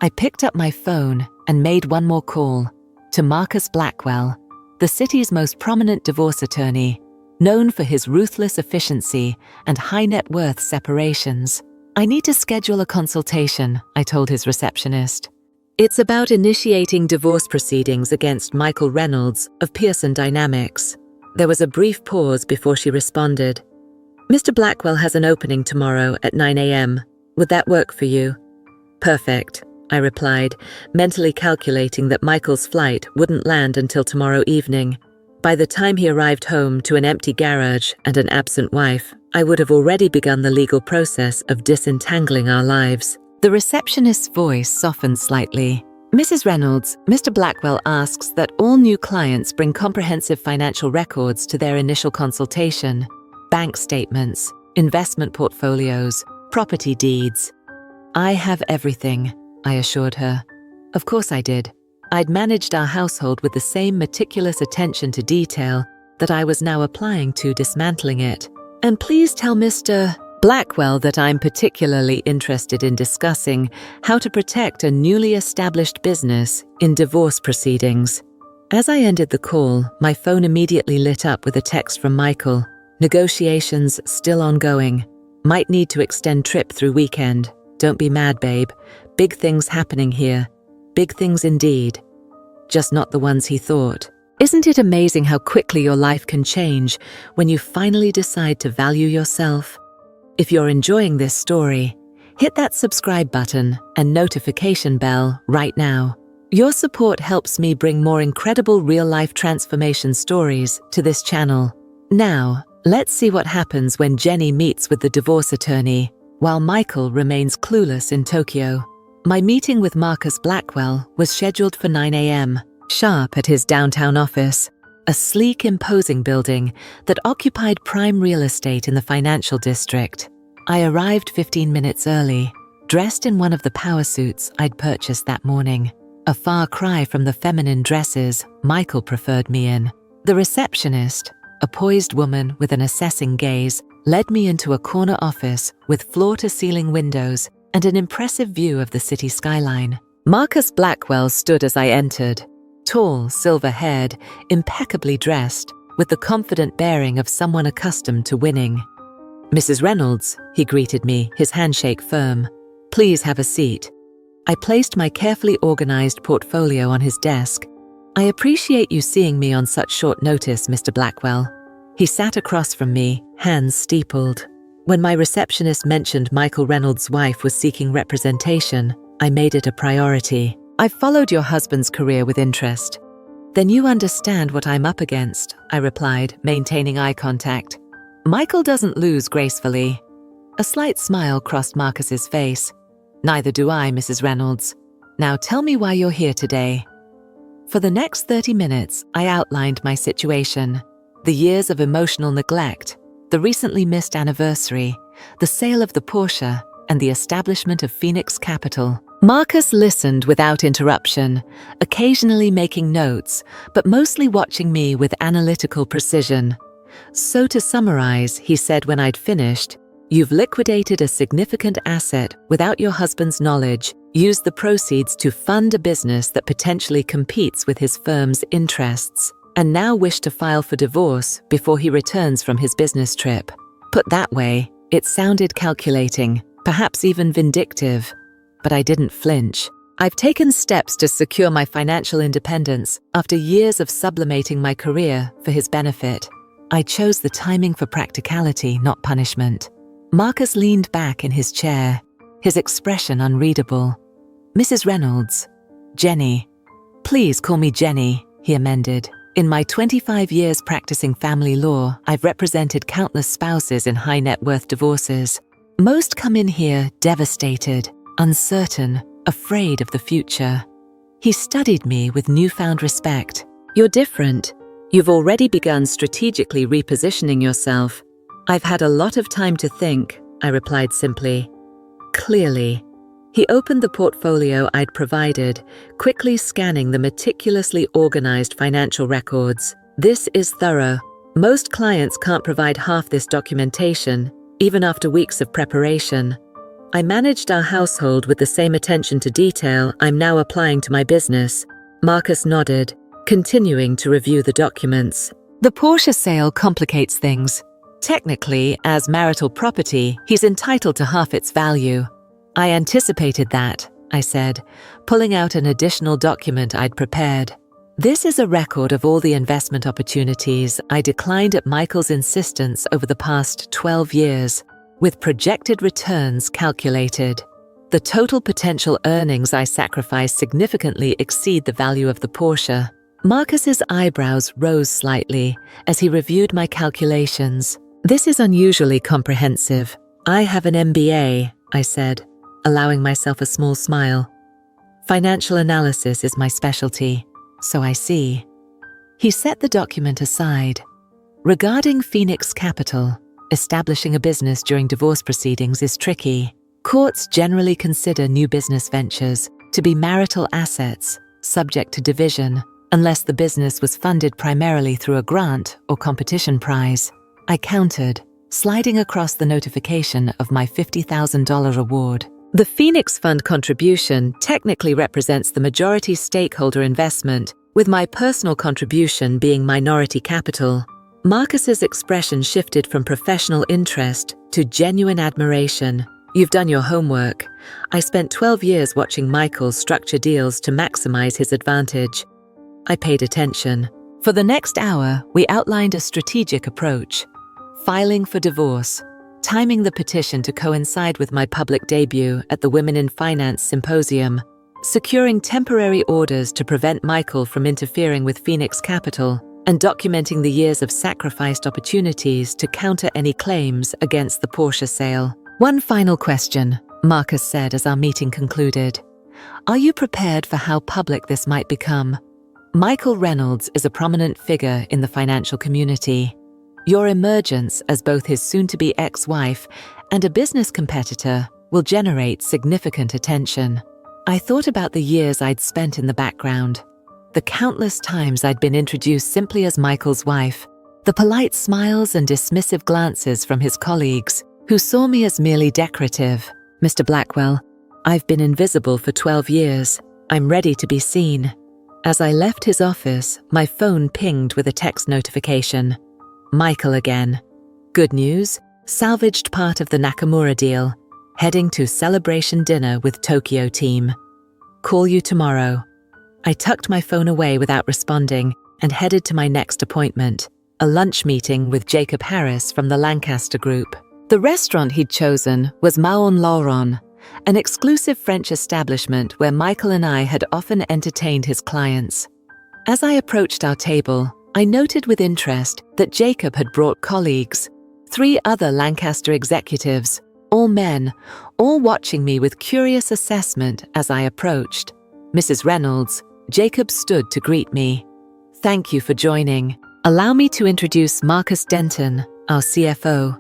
I picked up my phone and made one more call to Marcus Blackwell, the city's most prominent divorce attorney, known for his ruthless efficiency and high net worth separations. "I need to schedule a consultation," I told his receptionist. "It's about initiating divorce proceedings against Michael Reynolds of Pearson Dynamics." There was a brief pause before she responded. "Mr. Blackwell has an opening tomorrow at 9 a.m. Would that work for you?" "Perfect," I replied, mentally calculating that Michael's flight wouldn't land until tomorrow evening. By the time he arrived home to an empty garage and an absent wife, I would have already begun the legal process of disentangling our lives. The receptionist's voice softened slightly. "Mrs. Reynolds, Mr. Blackwell asks that all new clients bring comprehensive financial records to their initial consultation. Bank statements, investment portfolios, property deeds." "I have everything," I assured her. Of course I did. I'd managed our household with the same meticulous attention to detail that I was now applying to dismantling it. "And please tell Mr. Blackwell that I'm particularly interested in discussing how to protect a newly established business in divorce proceedings." As I ended the call, my phone immediately lit up with a text from Michael. "Negotiations still ongoing. Might need to extend trip through weekend. Don't be mad, babe. Big things happening here. Big things indeed. Just not the ones he thought." Isn't it amazing how quickly your life can change when you finally decide to value yourself? If you're enjoying this story, hit that subscribe button and notification bell right now. Your support helps me bring more incredible real-life transformation stories to this channel. Now, let's see what happens when Jenny meets with the divorce attorney, while Michael remains clueless in Tokyo. My meeting with Marcus Blackwell was scheduled for 9 a.m. sharp at his downtown office, a sleek, imposing building that occupied prime real estate in the financial district. I arrived 15 minutes early, dressed in one of the power suits I'd purchased that morning, a far cry from the feminine dresses Michael preferred me in. The receptionist, a poised woman with an assessing gaze, led me into a corner office with floor-to-ceiling windows and an impressive view of the city skyline. Marcus Blackwell stood as I entered, tall, silver-haired, impeccably dressed, with the confident bearing of someone accustomed to winning. "Mrs. Reynolds," he greeted me, his handshake firm. "Please have a seat." I placed my carefully organized portfolio on his desk. "I appreciate you seeing me on such short notice, Mr. Blackwell." He sat across from me, hands steepled. When my receptionist mentioned Michael Reynolds' wife was seeking representation, I made it a priority. "I've followed your husband's career with interest." "Then you understand what I'm up against," I replied, maintaining eye contact. "Michael doesn't lose gracefully." A slight smile crossed Marcus's face. "Neither do I, Mrs. Reynolds. Now tell me why you're here today." For the next 30 minutes, I outlined my situation: the years of emotional neglect, the recently missed anniversary, the sale of the Porsche, and the establishment of Phoenix Capital. Marcus listened without interruption, occasionally making notes, but mostly watching me with analytical precision. "So to summarize," he said when I'd finished, "you've liquidated a significant asset without your husband's knowledge, used the proceeds to fund a business that potentially competes with his firm's interests, and now wish to file for divorce before he returns from his business trip." Put that way, it sounded calculating, perhaps even vindictive. But I didn't flinch. I've taken steps to secure my financial independence after years of sublimating my career for his benefit. I chose the timing for practicality, not punishment. Marcus leaned back in his chair, his expression unreadable. "Mrs. Reynolds." "Jenny." "Please call me Jenny," he amended. "In my 25 years practicing family law, I've represented countless spouses in high-net-worth divorces. Most come in here devastated, uncertain, afraid of the future." He studied me with newfound respect. "You're different. You've already begun strategically repositioning yourself." "I've had a lot of time to think," I replied simply. "Clearly." He opened the portfolio I'd provided, quickly scanning the meticulously organized financial records. "This is thorough. Most clients can't provide half this documentation, even after weeks of preparation. I managed our household with the same attention to detail I'm now applying to my business." Marcus nodded, continuing to review the documents. "The Porsche sale complicates things. Technically, as marital property, he's entitled to half its value." "I anticipated that," I said, pulling out an additional document I'd prepared. "This is a record of all the investment opportunities I declined at Michael's insistence over the past 12 years, with projected returns calculated. The total potential earnings I sacrificed significantly exceed the value of the Porsche." Marcus's eyebrows rose slightly as he reviewed my calculations. "This is unusually comprehensive. I have an MBA," I said, allowing myself a small smile. "Financial analysis is my specialty, so I see." He set the document aside. "Regarding Phoenix Capital, establishing a business during divorce proceedings is tricky. Courts generally consider new business ventures to be marital assets, subject to division, unless the business was funded primarily through a grant or competition prize." I countered, sliding across the notification of my $50,000 award. "The Phoenix Fund contribution technically represents the majority stakeholder investment, with my personal contribution being minority capital." Marcus's expression shifted from professional interest to genuine admiration. "You've done your homework. I spent 12 years watching Michael structure deals to maximize his advantage." I paid attention. For the next hour, we outlined a strategic approach: filing for divorce, timing the petition to coincide with my public debut at the Women in Finance Symposium, securing temporary orders to prevent Michael from interfering with Phoenix Capital, and documenting the years of sacrificed opportunities to counter any claims against the Porsche sale. "One final question," Marcus said as our meeting concluded. "Are you prepared for how public this might become? Michael Reynolds is a prominent figure in the financial community. Your emergence as both his soon-to-be ex-wife and a business competitor will generate significant attention." I thought about the years I'd spent in the background, the countless times I'd been introduced simply as Michael's wife, the polite smiles and dismissive glances from his colleagues, who saw me as merely decorative. "Mr. Blackwell, I've been invisible for 12 years. I'm ready to be seen." As I left his office, my phone pinged with a text notification. Michael again. "Good news, salvaged part of the Nakamura deal. Heading to celebration dinner with Tokyo team. Call you tomorrow." I tucked my phone away without responding and headed to my next appointment, a lunch meeting with Jacob Harris from the Lancaster Group. The restaurant he'd chosen was Maon Laurent, an exclusive French establishment where Michael and I had often entertained his clients. As I approached our table, I noted with interest that Jacob had brought colleagues, 3 other Lancaster executives, all men, all watching me with curious assessment as I approached. Mrs. Reynolds, Jacob stood to greet me. Thank you for joining. Allow me to introduce Marcus Denton, our CFO,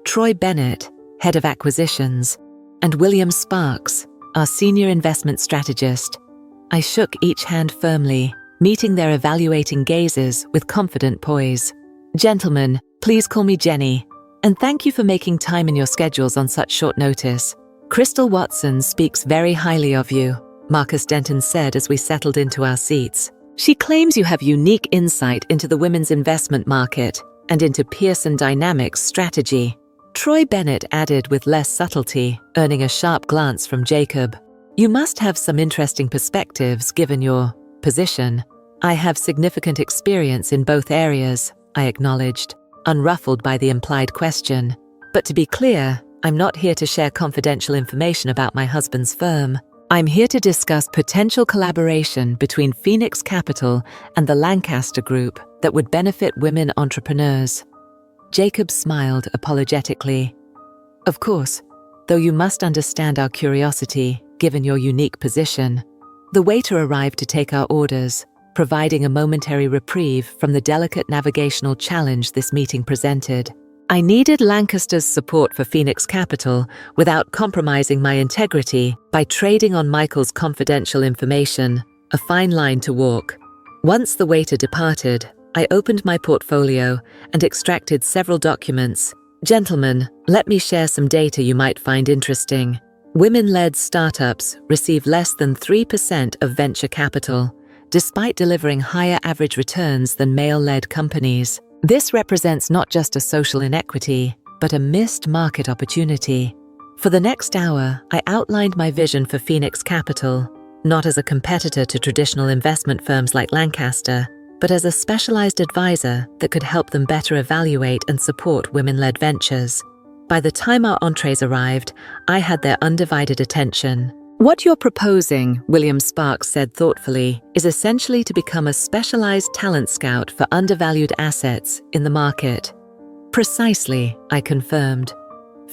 Troy Bennett, Head of Acquisitions, and William Sparks, our Senior Investment Strategist. I shook each hand firmly, meeting their evaluating gazes with confident poise. Gentlemen, please call me Jenny, and thank you for making time in your schedules on such short notice. Crystal Watson speaks very highly of you, Marcus Denton said as we settled into our seats. She claims you have unique insight into the women's investment market and into Pearson Dynamics strategy. Troy Bennett added with less subtlety, earning a sharp glance from Jacob. You must have some interesting perspectives given your position. I have significant experience in both areas, I acknowledged, unruffled by the implied question. But to be clear, I'm not here to share confidential information about my husband's firm. I'm here to discuss potential collaboration between Phoenix Capital and the Lancaster Group that would benefit women entrepreneurs. Jacob smiled apologetically. Of course, though you must understand our curiosity, given your unique position. The waiter arrived to take our orders, providing a momentary reprieve from the delicate navigational challenge this meeting presented. I needed Lancaster's support for Phoenix Capital without compromising my integrity by trading on Michael's confidential information, a fine line to walk. Once the waiter departed, I opened my portfolio and extracted several documents. Gentlemen, let me share some data you might find interesting. Women-led startups receive less than 3% of venture capital, despite delivering higher average returns than male-led companies. This represents not just a social inequity, but a missed market opportunity. For the next hour, I outlined my vision for Phoenix Capital, not as a competitor to traditional investment firms like Lancaster, but as a specialized advisor that could help them better evaluate and support women-led ventures. By the time our entrees arrived, I had their undivided attention. What you're proposing, William Sparks said thoughtfully, is essentially to become a specialized talent scout for undervalued assets in the market. Precisely, I confirmed.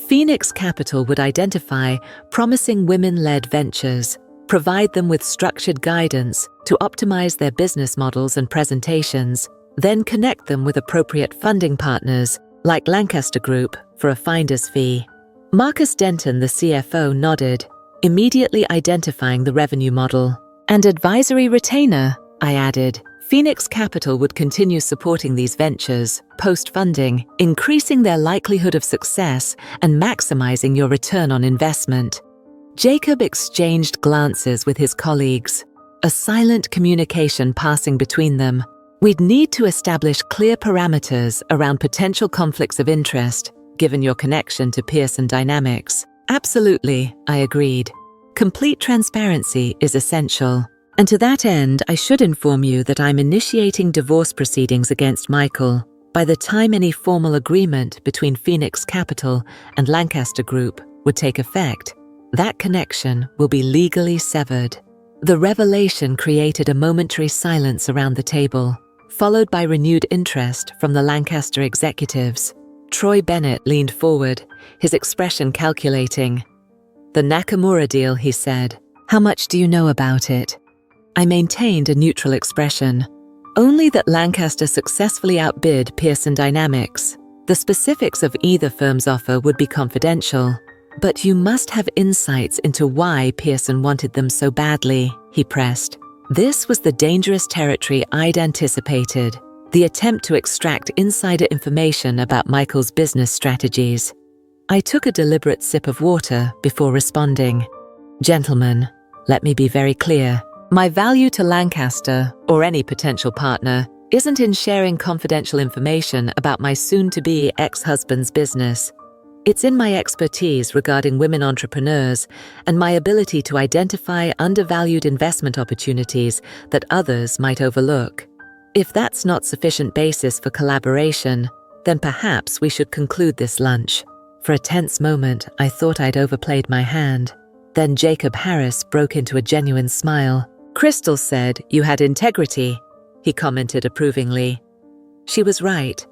Phoenix Capital would identify promising women-led ventures, provide them with structured guidance to optimize their business models and presentations, then connect them with appropriate funding partners, like Lancaster Group, for a finder's fee. Marcus Denton, the CFO, nodded, immediately identifying the revenue model. And advisory retainer, I added. Phoenix Capital would continue supporting these ventures, post-funding, increasing their likelihood of success and maximizing your return on investment. Jacob exchanged glances with his colleagues, a silent communication passing between them. We'd need to establish clear parameters around potential conflicts of interest, given your connection to Pearson Dynamics. Absolutely, I agreed. Complete transparency is essential. And to that end, I should inform you that I'm initiating divorce proceedings against Michael. By the time any formal agreement between Phoenix Capital and Lancaster Group would take effect, that connection will be legally severed. The revelation created a momentary silence around the table, followed by renewed interest from the Lancaster executives. Troy Bennett leaned forward, his expression calculating. The Nakamura deal, he said. How much do you know about it? I maintained a neutral expression. Only that Lancaster successfully outbid Pearson Dynamics. The specifics of either firm's offer would be confidential. But you must have insights into why Pearson wanted them so badly, he pressed. This was the dangerous territory I'd anticipated. The attempt to extract insider information about Michael's business strategies. I took a deliberate sip of water before responding. Gentlemen, let me be very clear. My value to Lancaster, or any potential partner, isn't in sharing confidential information about my soon-to-be ex-husband's business. It's in my expertise regarding women entrepreneurs and my ability to identify undervalued investment opportunities that others might overlook. If that's not sufficient basis for collaboration, then perhaps we should conclude this lunch. For a tense moment, I thought I'd overplayed my hand. Then Jacob Harris broke into a genuine smile. Crystal said you had integrity, he commented approvingly. She was right.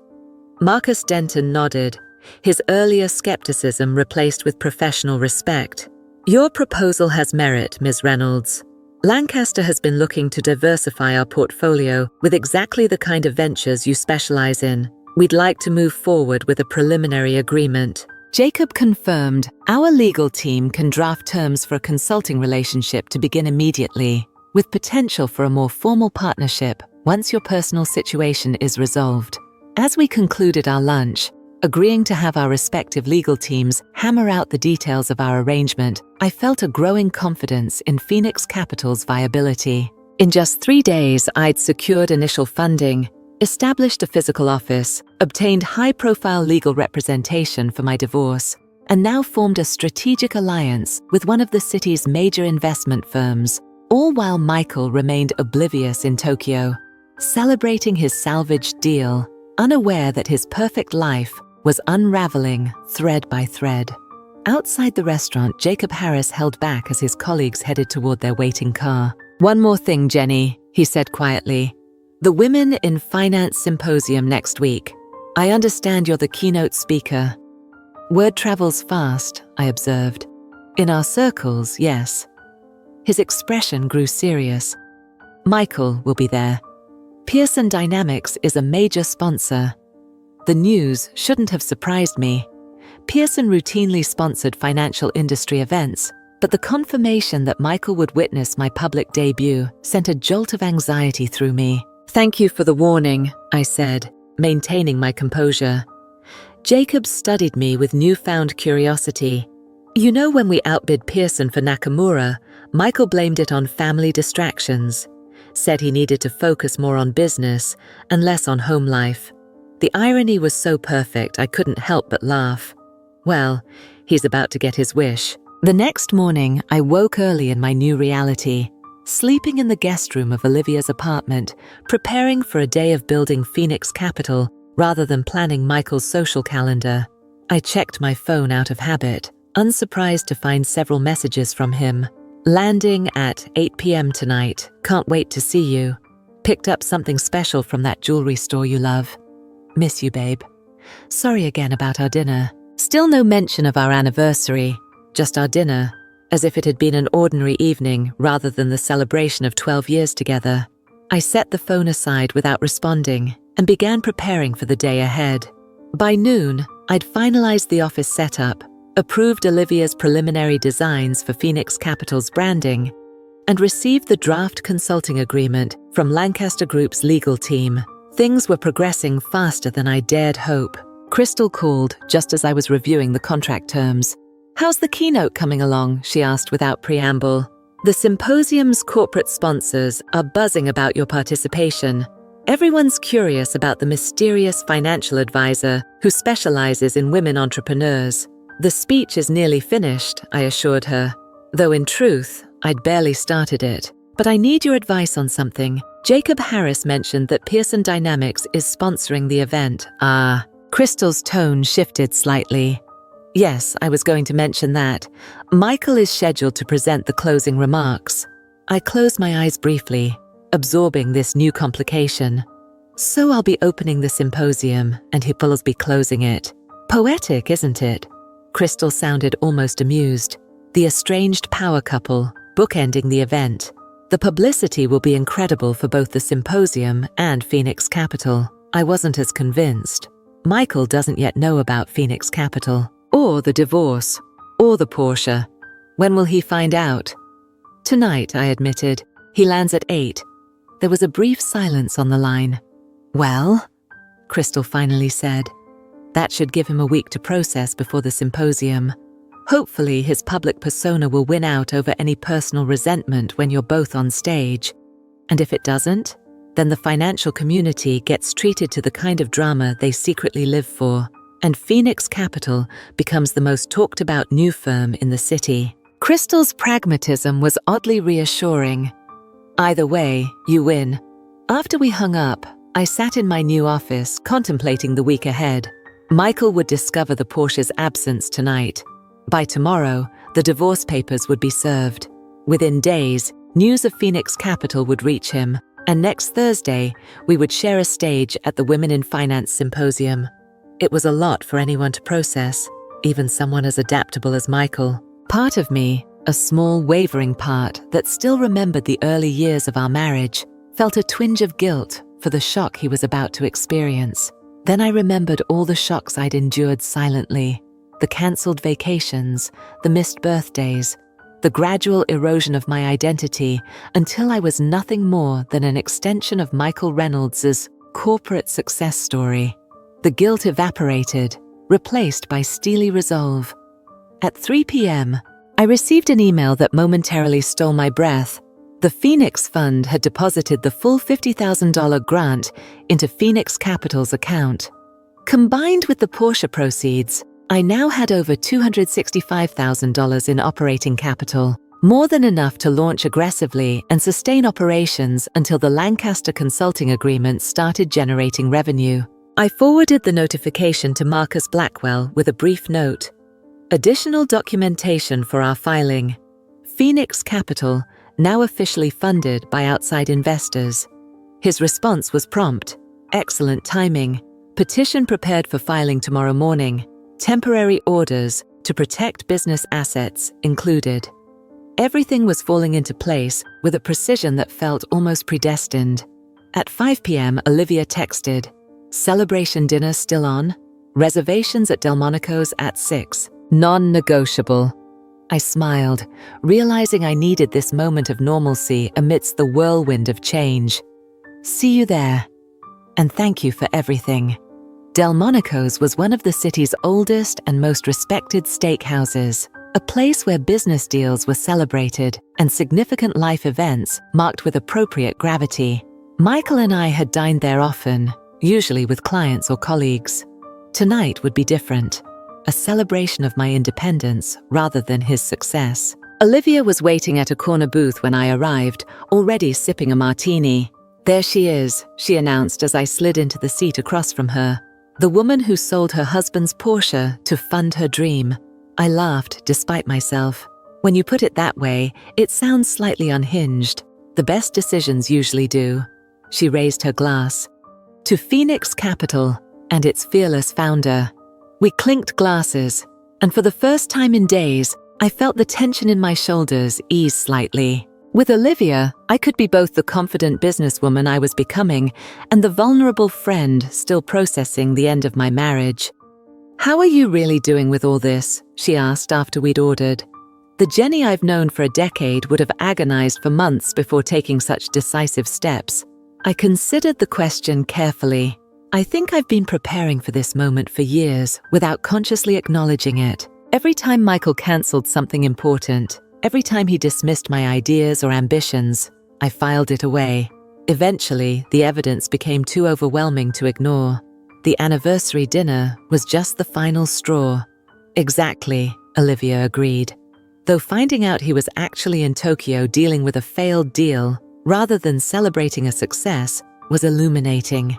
Marcus Denton nodded, his earlier skepticism replaced with professional respect. Your proposal has merit, Ms. Reynolds. Lancaster has been looking to diversify our portfolio with exactly the kind of ventures you specialize in. We'd like to move forward with a preliminary agreement. Jacob confirmed our legal team can draft terms for a consulting relationship to begin immediately, with potential for a more formal partnership once your personal situation is resolved. As we concluded our lunch, agreeing to have our respective legal teams hammer out the details of our arrangement, I felt a growing confidence in Phoenix Capital's viability. In just 3 days, I'd secured initial funding, established a physical office, obtained high-profile legal representation for my divorce, and now formed a strategic alliance with one of the city's major investment firms, all while Michael remained oblivious in Tokyo, celebrating his salvaged deal, unaware that his perfect life was unraveling thread by thread. Outside the restaurant, Jacob Harris held back as his colleagues headed toward their waiting car. "One more thing, Jenny," he said quietly. "The Women in Finance Symposium next week. I understand you're the keynote speaker." "Word travels fast," I observed. "In our circles, yes." His expression grew serious. "Michael will be there. Pearson Dynamics is a major sponsor." The news shouldn't have surprised me. Pearson routinely sponsored financial industry events, but the confirmation that Michael would witness my public debut sent a jolt of anxiety through me. "Thank you for the warning," I said, maintaining my composure. Jacob studied me with newfound curiosity. "You know, when we outbid Pearson for Nakamura, Michael blamed it on family distractions, said he needed to focus more on business and less on home life. The irony was so perfect I couldn't help but laugh. Well, he's about to get his wish." The next morning, I woke early in my new reality, sleeping in the guest room of Olivia's apartment, preparing for a day of building Phoenix Capital rather than planning Michael's social calendar. I checked my phone out of habit, unsurprised to find several messages from him. "Landing at 8 p.m. tonight. Can't wait to see you. Picked up something special from that jewelry store you love. Miss you, babe. Sorry again about our dinner." Still no mention of our anniversary, just our dinner, as if it had been an ordinary evening rather than the celebration of 12 years together. I set the phone aside without responding and began preparing for the day ahead. By noon, I'd finalized the office setup, approved Olivia's preliminary designs for Phoenix Capital's branding, and received the draft consulting agreement from Lancaster Group's legal team. Things were progressing faster than I dared hope. Crystal called just as I was reviewing the contract terms. "How's the keynote coming along?" she asked without preamble. "The symposium's corporate sponsors are buzzing about your participation. Everyone's curious about the mysterious financial advisor who specializes in women entrepreneurs. The speech is nearly finished," I assured her, though in truth, I'd barely started it. "But I need your advice on something. Jacob Harris mentioned that Pearson Dynamics is sponsoring the event." "Ah." Crystal's tone shifted slightly. "Yes, I was going to mention that. Michael is scheduled to present the closing remarks." I closed my eyes briefly, absorbing this new complication. "So I'll be opening the symposium, and he will be closing it. Poetic, isn't it?" Crystal sounded almost amused. The estranged power couple, bookending the event. The publicity will be incredible for both the symposium and Phoenix Capital. I wasn't as convinced. Michael doesn't yet know about Phoenix Capital, or the divorce, or the Porsche. When will he find out? "Tonight," I admitted. "He lands at 8. There was a brief silence on the line. "Well?" Crystal finally said. "That should give him a week to process before the symposium. Hopefully his public persona will win out over any personal resentment when you're both on stage. And if it doesn't, then the financial community gets treated to the kind of drama they secretly live for, and Phoenix Capital becomes the most talked about new firm in the city." Crystal's pragmatism was oddly reassuring. "Either way, you win." After we hung up, I sat in my new office contemplating the week ahead. Michael would discover the Porsche's absence tonight. By tomorrow, the divorce papers would be served. Within days, news of Phoenix Capital would reach him, and next Thursday, we would share a stage at the Women in Finance Symposium. It was a lot for anyone to process, even someone as adaptable as Michael. Part of me, A small, wavering part that still remembered the early years of our marriage felt a twinge of guilt for the shock he was about to experience. Then I remembered all the shocks I'd endured silently, the cancelled vacations, the missed birthdays, the gradual erosion of my identity until I was nothing more than an extension of Michael Reynolds's corporate success story. The guilt evaporated, replaced by steely resolve. At 3 p.m., I received an email that momentarily stole my breath. The Phoenix Fund had deposited the full $50,000 grant into Phoenix Capital's account. Combined with the Porsche proceeds, I now had over $265,000 in operating capital, more than enough to launch aggressively and sustain operations until the Lancaster consulting agreement started generating revenue. I forwarded the notification to Marcus Blackwell with a brief note. Additional documentation for our filing. Phoenix Capital, now officially funded by outside investors. His response was prompt. Excellent timing. Petition prepared for filing tomorrow morning. Temporary orders to protect business assets included. Everything was falling into place with a precision that felt almost predestined. At 5 p.m., Olivia texted, "Celebration dinner still on? Reservations at Delmonico's at 6. Non-negotiable." I smiled, realizing I needed this moment of normalcy amidst the whirlwind of change. "See you there. And thank you for everything." Delmonico's was one of the city's oldest and most respected steakhouses, a place where business deals were celebrated and significant life events marked with appropriate gravity. Michael and I had dined there often, usually with clients or colleagues. Tonight would be different. A celebration of my independence rather than his success. Olivia was waiting at a corner booth when I arrived, already sipping a martini. "There she is," she announced as I slid into the seat across from her. "The woman who sold her husband's Porsche to fund her dream." I laughed despite myself. When you put it that way, it sounds slightly unhinged. The best decisions usually do. She raised her glass. "To Phoenix Capital and its fearless founder." We clinked glasses, and for the first time in days, I felt the tension in my shoulders ease slightly. With Olivia, I could be both the confident businesswoman I was becoming and the vulnerable friend still processing the end of my marriage. "How are you really doing with all this?" she asked after we'd ordered. The Jenny I've known for a decade would have agonized for months before taking such decisive steps. I considered the question carefully. I think I've been preparing for this moment for years without consciously acknowledging it. Every time Michael cancelled something important, every time he dismissed my ideas or ambitions, I filed it away. Eventually, the evidence became too overwhelming to ignore. The anniversary dinner was just the final straw. "Exactly," Olivia agreed. Though finding out he was actually in Tokyo dealing with a failed deal, rather than celebrating a success, was illuminating.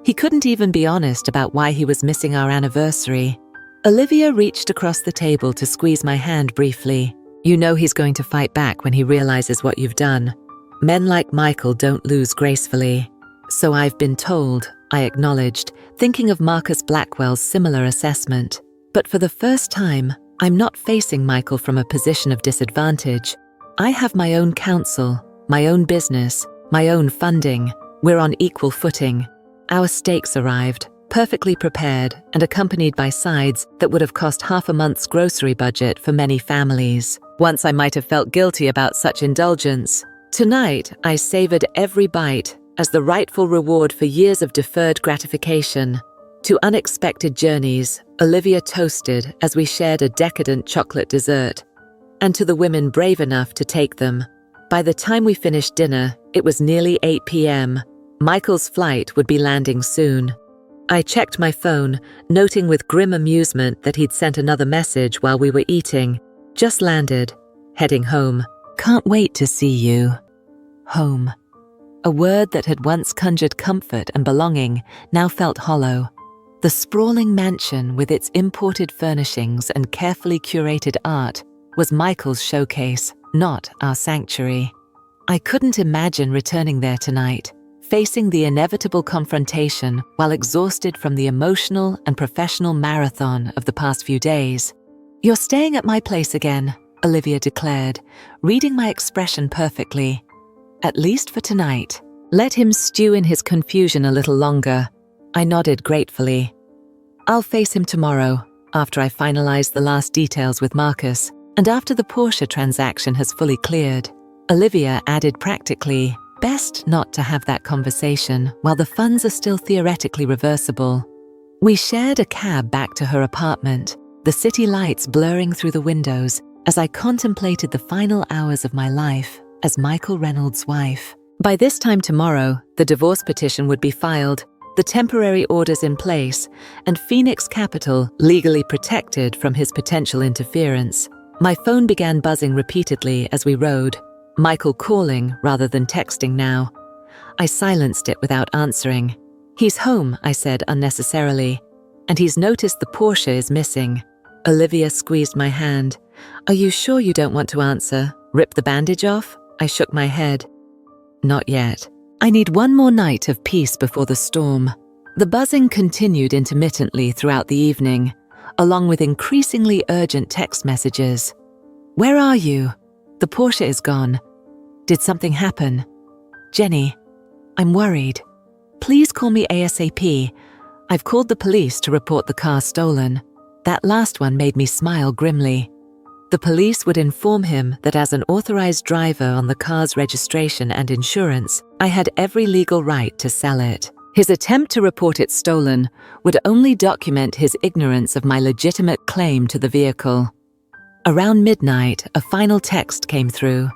He couldn't even be honest about why he was missing our anniversary. Olivia reached across the table to squeeze my hand briefly. "You know he's going to fight back when he realizes what you've done. Men like Michael don't lose gracefully." "So I've been told," I acknowledged, thinking of Marcus Blackwell's similar assessment. But for the first time, I'm not facing Michael from a position of disadvantage. I have my own counsel, my own business, my own funding. We're on equal footing. Our steaks arrived, perfectly prepared and accompanied by sides that would have cost half a month's grocery budget for many families. Once I might have felt guilty about such indulgence. Tonight, I savored every bite as the rightful reward for years of deferred gratification. To unexpected journeys, Olivia toasted as we shared a decadent chocolate dessert. And to the women brave enough to take them. By the time we finished dinner, it was nearly 8 p.m. Michael's flight would be landing soon. I checked my phone, noting with grim amusement that he'd sent another message while we were eating. "Just landed. Heading home. Can't wait to see you." Home. A word that had once conjured comfort and belonging now felt hollow. The sprawling mansion with its imported furnishings and carefully curated art was Michael's showcase, not our sanctuary. I couldn't imagine returning there tonight, facing the inevitable confrontation while exhausted from the emotional and professional marathon of the past few days. "You're staying at my place again," Olivia declared, reading my expression perfectly. At least for tonight. Let him stew in his confusion a little longer. I nodded gratefully. I'll face him tomorrow, after I finalize the last details with Marcus, and after the Porsche transaction has fully cleared. Olivia added practically, best not to have that conversation while the funds are still theoretically reversible. We shared a cab back to her apartment, the city lights blurring through the windows as I contemplated the final hours of my life as Michael Reynolds' wife. By this time tomorrow, the divorce petition would be filed, the temporary orders in place, and Phoenix Capital legally protected from his potential interference. My phone began buzzing repeatedly as we rode, Michael calling rather than texting now. I silenced it without answering. He's home, I said unnecessarily, and he's noticed the Porsche is missing. Olivia squeezed my hand. Are you sure you don't want to answer? Rip the bandage off? I shook my head. Not yet. I need one more night of peace before the storm. The buzzing continued intermittently throughout the evening, along with increasingly urgent text messages. Where are you? The Porsche is gone. Did something happen? Jenny, I'm worried. Please call me ASAP. I've called the police to report the car stolen. That last one made me smile grimly. The police would inform him that as an authorized driver on the car's registration and insurance, I had every legal right to sell it. His attempt to report it stolen would only document his ignorance of my legitimate claim to the vehicle. Around midnight, a final text came through.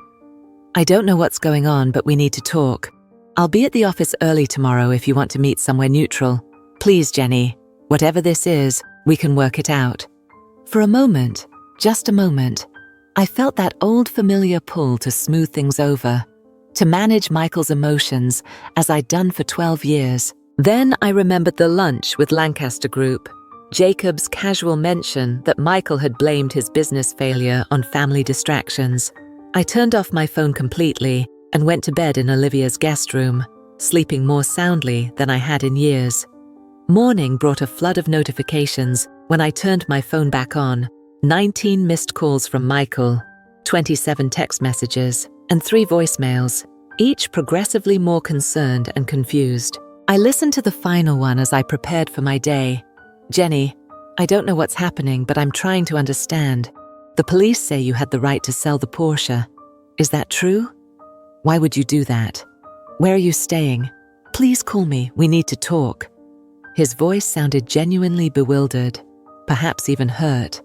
I don't know what's going on, but we need to talk. I'll be at the office early tomorrow if you want to meet somewhere neutral. Please, Jenny, whatever this is, we can work it out. For a moment, just a moment, I felt that old familiar pull to smooth things over, to manage Michael's emotions as I'd done for 12 years. Then I remembered the lunch with Lancaster Group, Jacob's casual mention that Michael had blamed his business failure on family distractions. I turned off my phone completely and went to bed in Olivia's guest room, sleeping more soundly than I had in years. Morning brought a flood of notifications when I turned my phone back on. 19 missed calls from Michael, 27 text messages, and 3 voicemails, each progressively more concerned and confused. I listened to the final one as I prepared for my day. Jenny, I don't know what's happening, but I'm trying to understand. The police say you had the right to sell the Porsche. Is that true? Why would you do that? Where are you staying? Please call me, we need to talk. His voice sounded genuinely bewildered, perhaps even hurt.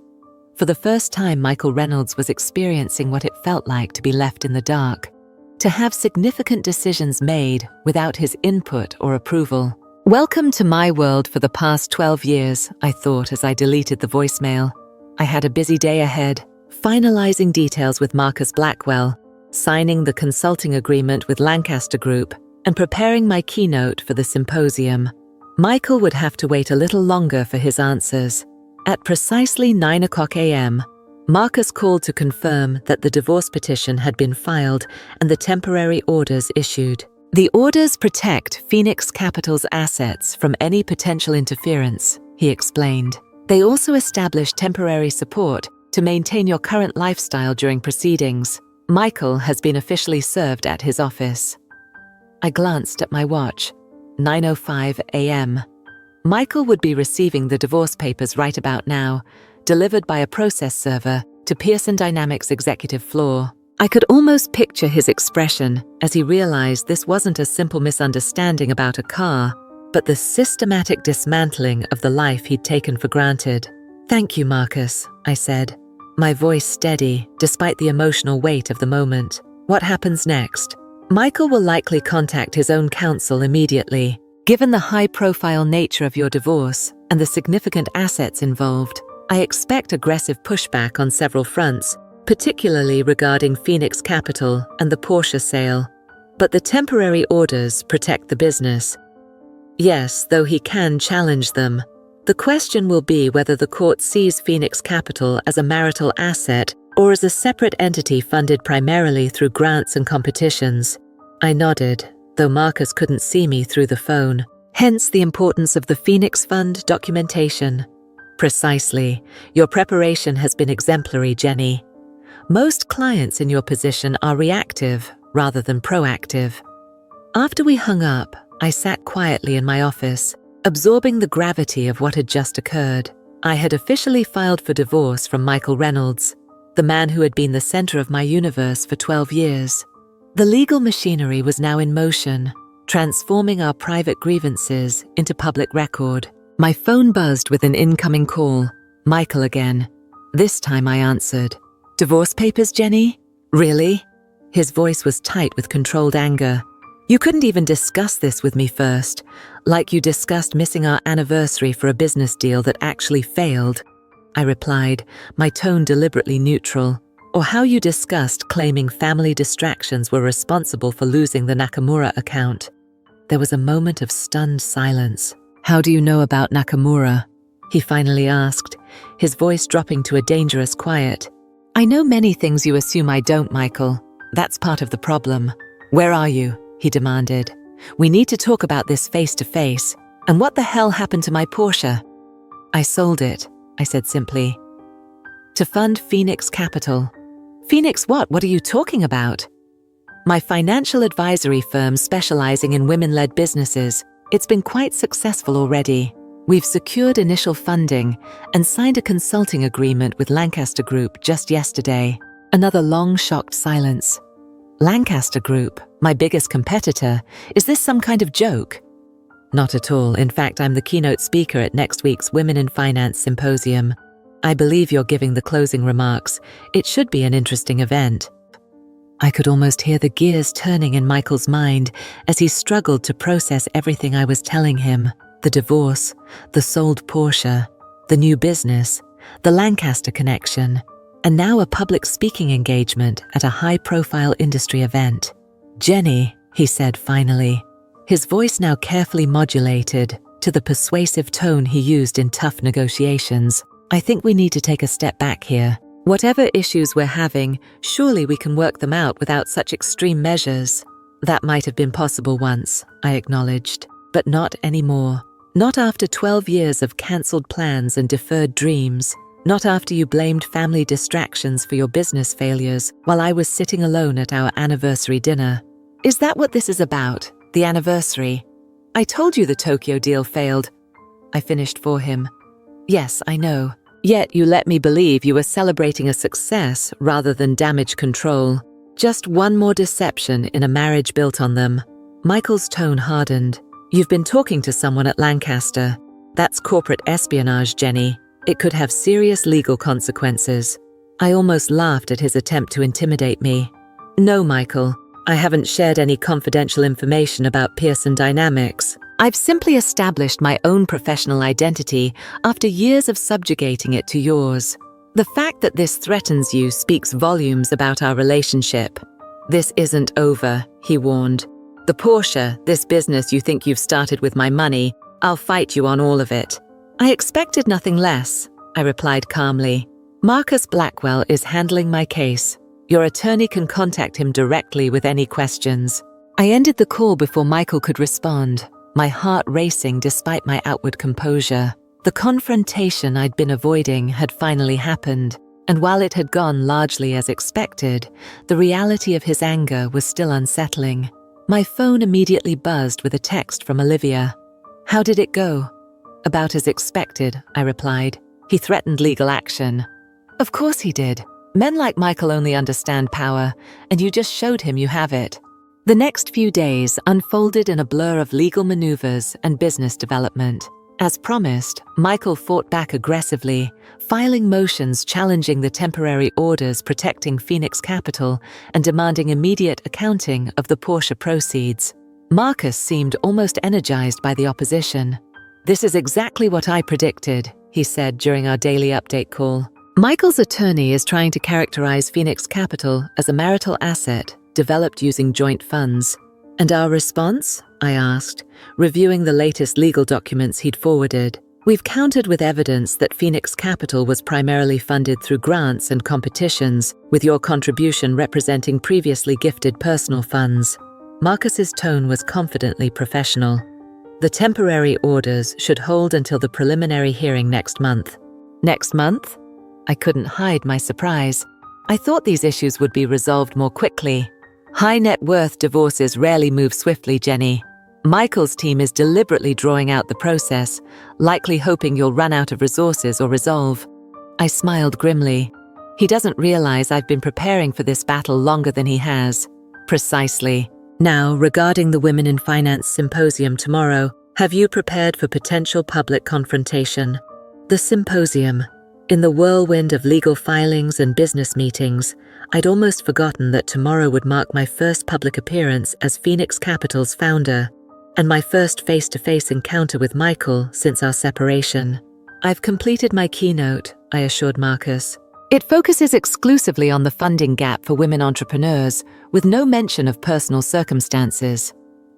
For the first time, Michael Reynolds was experiencing what it felt like to be left in the dark, to have significant decisions made without his input or approval. Welcome to my world for the past 12 years, I thought as I deleted the voicemail. I had a busy day ahead, finalizing details with Marcus Blackwell, signing the consulting agreement with Lancaster Group, and preparing my keynote for the symposium. Michael would have to wait a little longer for his answers. At precisely 9:00 a.m., Marcus called to confirm that the divorce petition had been filed and the temporary orders issued. The orders protect Phoenix Capital's assets from any potential interference, he explained. They also establish temporary support to maintain your current lifestyle during proceedings. Michael has been officially served at his office. I glanced at my watch. 9:05 a.m. Michael would be receiving the divorce papers right about now, delivered by a process server to Pearson Dynamics' executive floor. I could almost picture his expression as he realized this wasn't a simple misunderstanding about a car, but the systematic dismantling of the life he'd taken for granted. Thank you, Marcus, I said, my voice steady despite the emotional weight of the moment. What happens next? Michael will likely contact his own counsel immediately. Given the high-profile nature of your divorce and the significant assets involved, I expect aggressive pushback on several fronts, particularly regarding Phoenix Capital and the Porsche sale. But the temporary orders protect the business. Yes, though he can challenge them. The question will be whether the court sees Phoenix Capital as a marital asset or as a separate entity funded primarily through grants and competitions. I nodded, though Marcus couldn't see me through the phone. Hence the importance of the Phoenix Fund documentation. Precisely. Your preparation has been exemplary, Jenny. Most clients in your position are reactive rather than proactive. After we hung up, I sat quietly in my office, absorbing the gravity of what had just occurred. I had officially filed for divorce from Michael Reynolds, the man who had been the center of my universe for 12 years. The legal machinery was now in motion, transforming our private grievances into public record. My phone buzzed with an incoming call. Michael again. This time I answered. "Divorce papers, Jenny? Really?" His voice was tight with controlled anger. "You couldn't even discuss this with me first, like you discussed missing our anniversary for a business deal that actually failed," I replied, my tone deliberately neutral. "Or how you discussed claiming family distractions were responsible for losing the Nakamura account." There was a moment of stunned silence. "How do you know about Nakamura?" he finally asked, his voice dropping to a dangerous quiet. "I know many things you assume I don't, Michael. That's part of the problem. Where are you?" he demanded. "We need to talk about this face to face. And what the hell happened to my Porsche?" "I sold it," I said simply. "To fund Phoenix Capital." "Phoenix what? What are you talking about?" "My financial advisory firm specializing in women-led businesses. It's been quite successful already. We've secured initial funding and signed a consulting agreement with Lancaster Group just yesterday." Another long, shocked silence. "Lancaster Group, my biggest competitor. Is this some kind of joke?" "Not at all. In fact, I'm the keynote speaker at next week's Women in Finance Symposium. I believe you're giving the closing remarks. It should be an interesting event." I could almost hear the gears turning in Michael's mind as he struggled to process everything I was telling him. The divorce, the sold Porsche, the new business, the Lancaster connection, and now a public speaking engagement at a high-profile industry event. "Jenny," he said finally, his voice now carefully modulated to the persuasive tone he used in tough negotiations. "I think we need to take a step back here. Whatever issues we're having, surely we can work them out without such extreme measures." "That might have been possible once," I acknowledged, "but not anymore. Not after 12 years of cancelled plans and deferred dreams. Not after you blamed family distractions for your business failures while I was sitting alone at our anniversary dinner." "Is that what this is about? The anniversary? I told you the Tokyo deal failed." I finished for him. "Yes, I know. Yet you let me believe you were celebrating a success rather than damage control. Just one more deception in a marriage built on them." Michael's tone hardened. "You've been talking to someone at Lancaster. That's corporate espionage, Jenny. It could have serious legal consequences." I almost laughed at his attempt to intimidate me. "No, Michael. I haven't shared any confidential information about Pearson Dynamics. I've simply established my own professional identity after years of subjugating it to yours. The fact that this threatens you speaks volumes about our relationship." "This isn't over," he warned. "The Porsche, this business you think you've started with my money, I'll fight you on all of it." "I expected nothing less," I replied calmly. "Marcus Blackwell is handling my case. Your attorney can contact him directly with any questions." I ended the call before Michael could respond, my heart racing despite my outward composure. The confrontation I'd been avoiding had finally happened, and while it had gone largely as expected, the reality of his anger was still unsettling. My phone immediately buzzed with a text from Olivia. "How did it go?" "About as expected," I replied. "He threatened legal action." "Of course he did. Men like Michael only understand power, and you just showed him you have it." The next few days unfolded in a blur of legal maneuvers and business development. As promised, Michael fought back aggressively, filing motions challenging the temporary orders protecting Phoenix Capital and demanding immediate accounting of the Porsche proceeds. Marcus seemed almost energized by the opposition. "This is exactly what I predicted," he said during our daily update call. "Michael's attorney is trying to characterize Phoenix Capital as a marital asset developed using joint funds." "And our response?" I asked, reviewing the latest legal documents he'd forwarded. "We've countered with evidence that Phoenix Capital was primarily funded through grants and competitions, with your contribution representing previously gifted personal funds." Marcus's tone was confidently professional. "The temporary orders should hold until the preliminary hearing next month." "Next month?" I couldn't hide my surprise. I thought these issues would be resolved more quickly. High net worth divorces rarely move swiftly, Jenny. Michael's team is deliberately drawing out the process, likely hoping you'll run out of resources or resolve. I smiled grimly. He doesn't realize I've been preparing for this battle longer than he has. Precisely. Now, regarding the Women in Finance Symposium tomorrow, have you prepared for potential public confrontation? The symposium. In the whirlwind of legal filings and business meetings, I'd almost forgotten that tomorrow would mark my first public appearance as Phoenix Capital's founder, and my first face-to-face encounter with Michael since our separation. I've completed my keynote, I assured Marcus. It focuses exclusively on the funding gap for women entrepreneurs, with no mention of personal circumstances.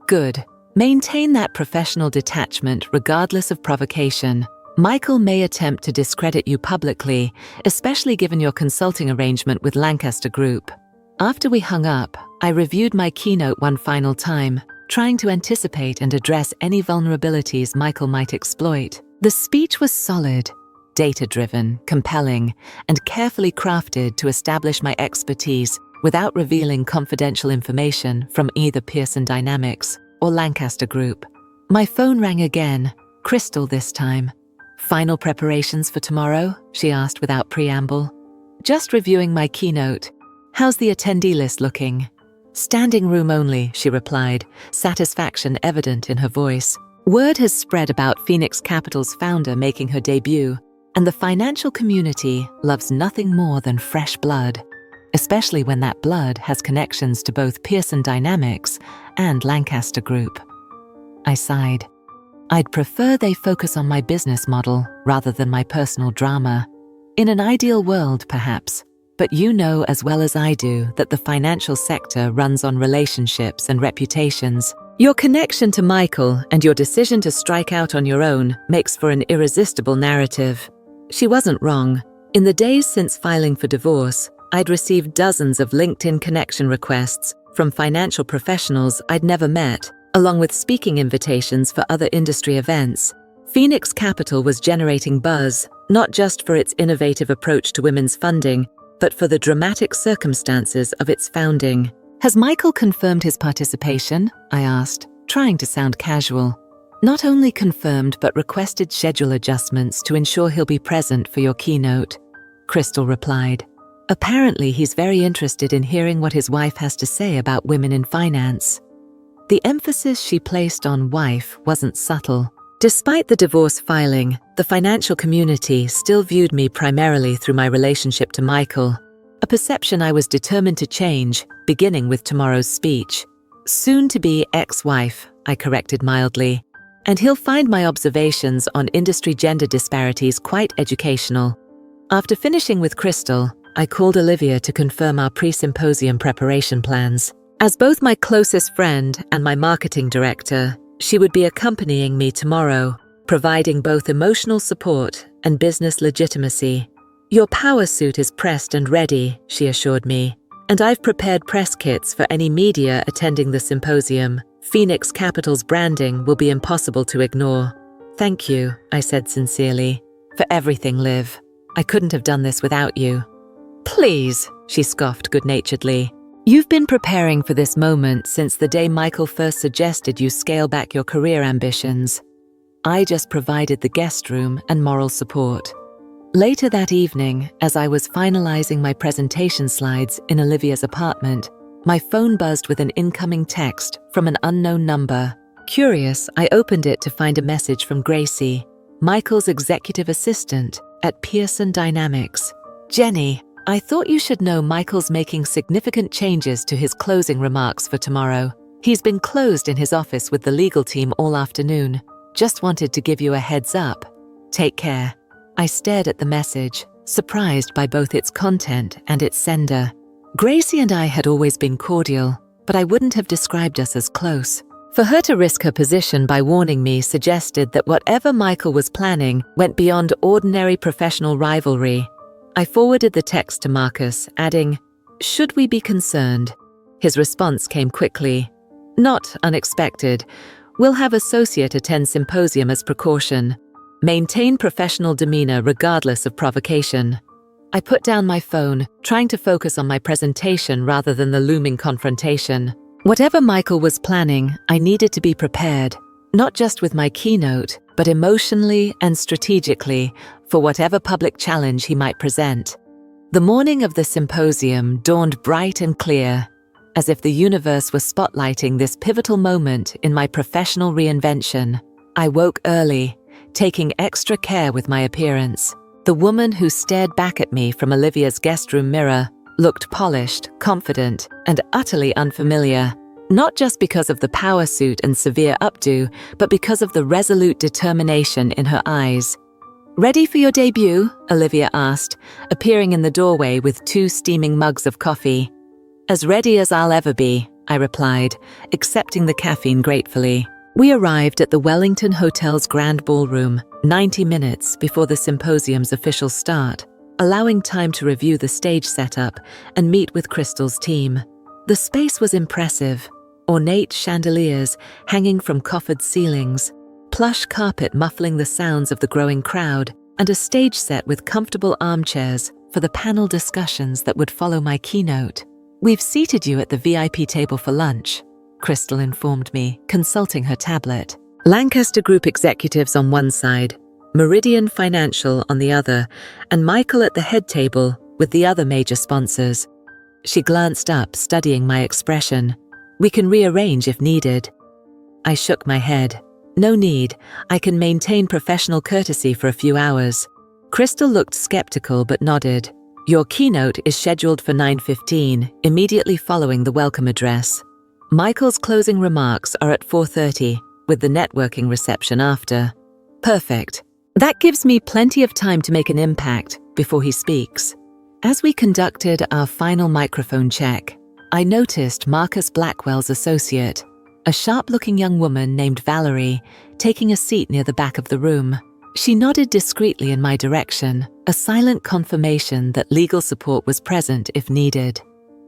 Good. Maintain that professional detachment regardless of provocation. Michael may attempt to discredit you publicly, especially given your consulting arrangement with Lancaster Group. After we hung up, I reviewed my keynote one final time, trying to anticipate and address any vulnerabilities Michael might exploit. The speech was solid, data-driven, compelling, and carefully crafted to establish my expertise without revealing confidential information from either Pearson Dynamics or Lancaster Group. My phone rang again, Crystal this time. Final preparations for tomorrow? She asked without preamble. Just reviewing my keynote. How's the attendee list looking? Standing room only, she replied, satisfaction evident in her voice. Word has spread about Phoenix Capital's founder making her debut, and the financial community loves nothing more than fresh blood, especially when that blood has connections to both Pearson Dynamics and Lancaster Group. I sighed. I'd prefer they focus on my business model rather than my personal drama. In an ideal world, perhaps, but you know as well as I do that the financial sector runs on relationships and reputations. Your connection to Michael and your decision to strike out on your own makes for an irresistible narrative. She wasn't wrong. In the days since filing for divorce, I'd received dozens of LinkedIn connection requests from financial professionals I'd never met, along with speaking invitations for other industry events. Phoenix Capital was generating buzz, not just for its innovative approach to women's funding, but for the dramatic circumstances of its founding. Has Michael confirmed his participation? I asked, trying to sound casual. Not only confirmed, but requested schedule adjustments to ensure he'll be present for your keynote, Crystal replied. Apparently, he's very interested in hearing what his wife has to say about women in finance. The emphasis she placed on wife wasn't subtle. Despite the divorce filing, the financial community still viewed me primarily through my relationship to Michael, a perception I was determined to change, beginning with tomorrow's speech. Soon-to-be ex-wife, I corrected mildly, and he'll find my observations on industry gender disparities quite educational. After finishing with Crystal, I called Olivia to confirm our pre-symposium preparation plans. As both my closest friend and my marketing director, she would be accompanying me tomorrow, providing both emotional support and business legitimacy. Your power suit is pressed and ready, she assured me, and I've prepared press kits for any media attending the symposium. Phoenix Capital's branding will be impossible to ignore. Thank you, I said sincerely, for everything, Liv. I couldn't have done this without you. Please, she scoffed good-naturedly. You've been preparing for this moment since the day Michael first suggested you scale back your career ambitions. I just provided the guest room and moral support. Later that evening, as I was finalizing my presentation slides in Olivia's apartment, my phone buzzed with an incoming text from an unknown number. Curious, I opened it to find a message from Gracie, Michael's executive assistant at Pearson Dynamics. Jenny, I thought you should know Michael's making significant changes to his closing remarks for tomorrow. He's been closed in his office with the legal team all afternoon. Just wanted to give you a heads up. Take care. I stared at the message, surprised by both its content and its sender. Gracie and I had always been cordial, but I wouldn't have described us as close. For her to risk her position by warning me suggested that whatever Michael was planning went beyond ordinary professional rivalry. I forwarded the text to Marcus, adding, "Should we be concerned?" His response came quickly. "Not unexpected. We'll have associate attend symposium as precaution. Maintain professional demeanor regardless of provocation." I put down my phone, trying to focus on my presentation rather than the looming confrontation. Whatever Michael was planning, I needed to be prepared, not just with my keynote, but emotionally and strategically for whatever public challenge he might present. The morning of the symposium dawned bright and clear, as if the universe were spotlighting this pivotal moment in my professional reinvention. I woke early, taking extra care with my appearance. The woman who stared back at me from Olivia's guest room mirror looked polished, confident, and utterly unfamiliar, not just because of the power suit and severe updo, but because of the resolute determination in her eyes. "Ready for your debut?" Olivia asked, appearing in the doorway with 2 steaming mugs of coffee. "As ready as I'll ever be," I replied, accepting the caffeine gratefully. We arrived at the Wellington Hotel's Grand Ballroom 90 minutes before the symposium's official start, allowing time to review the stage setup and meet with Crystal's team. The space was impressive: ornate chandeliers hanging from coffered ceilings, plush carpet muffling the sounds of the growing crowd, and a stage set with comfortable armchairs for the panel discussions that would follow my keynote. "We've seated you at the VIP table for lunch," Crystal informed me, consulting her tablet. Lancaster Group executives on one side, Meridian Financial on the other, and Michael at the head table with the other major sponsors. She glanced up, studying my expression. "We can rearrange if needed." I shook my head. "No need. I can maintain professional courtesy for a few hours." Crystal looked skeptical but nodded. "Your keynote is scheduled for 9:15, immediately following the welcome address. Michael's closing remarks are at 4:30, with the networking reception after." "Perfect. That gives me plenty of time to make an impact before he speaks." As we conducted our final microphone check, I noticed Marcus Blackwell's associate, a sharp-looking young woman named Valerie, taking a seat near the back of the room. She nodded discreetly in my direction, a silent confirmation that legal support was present if needed.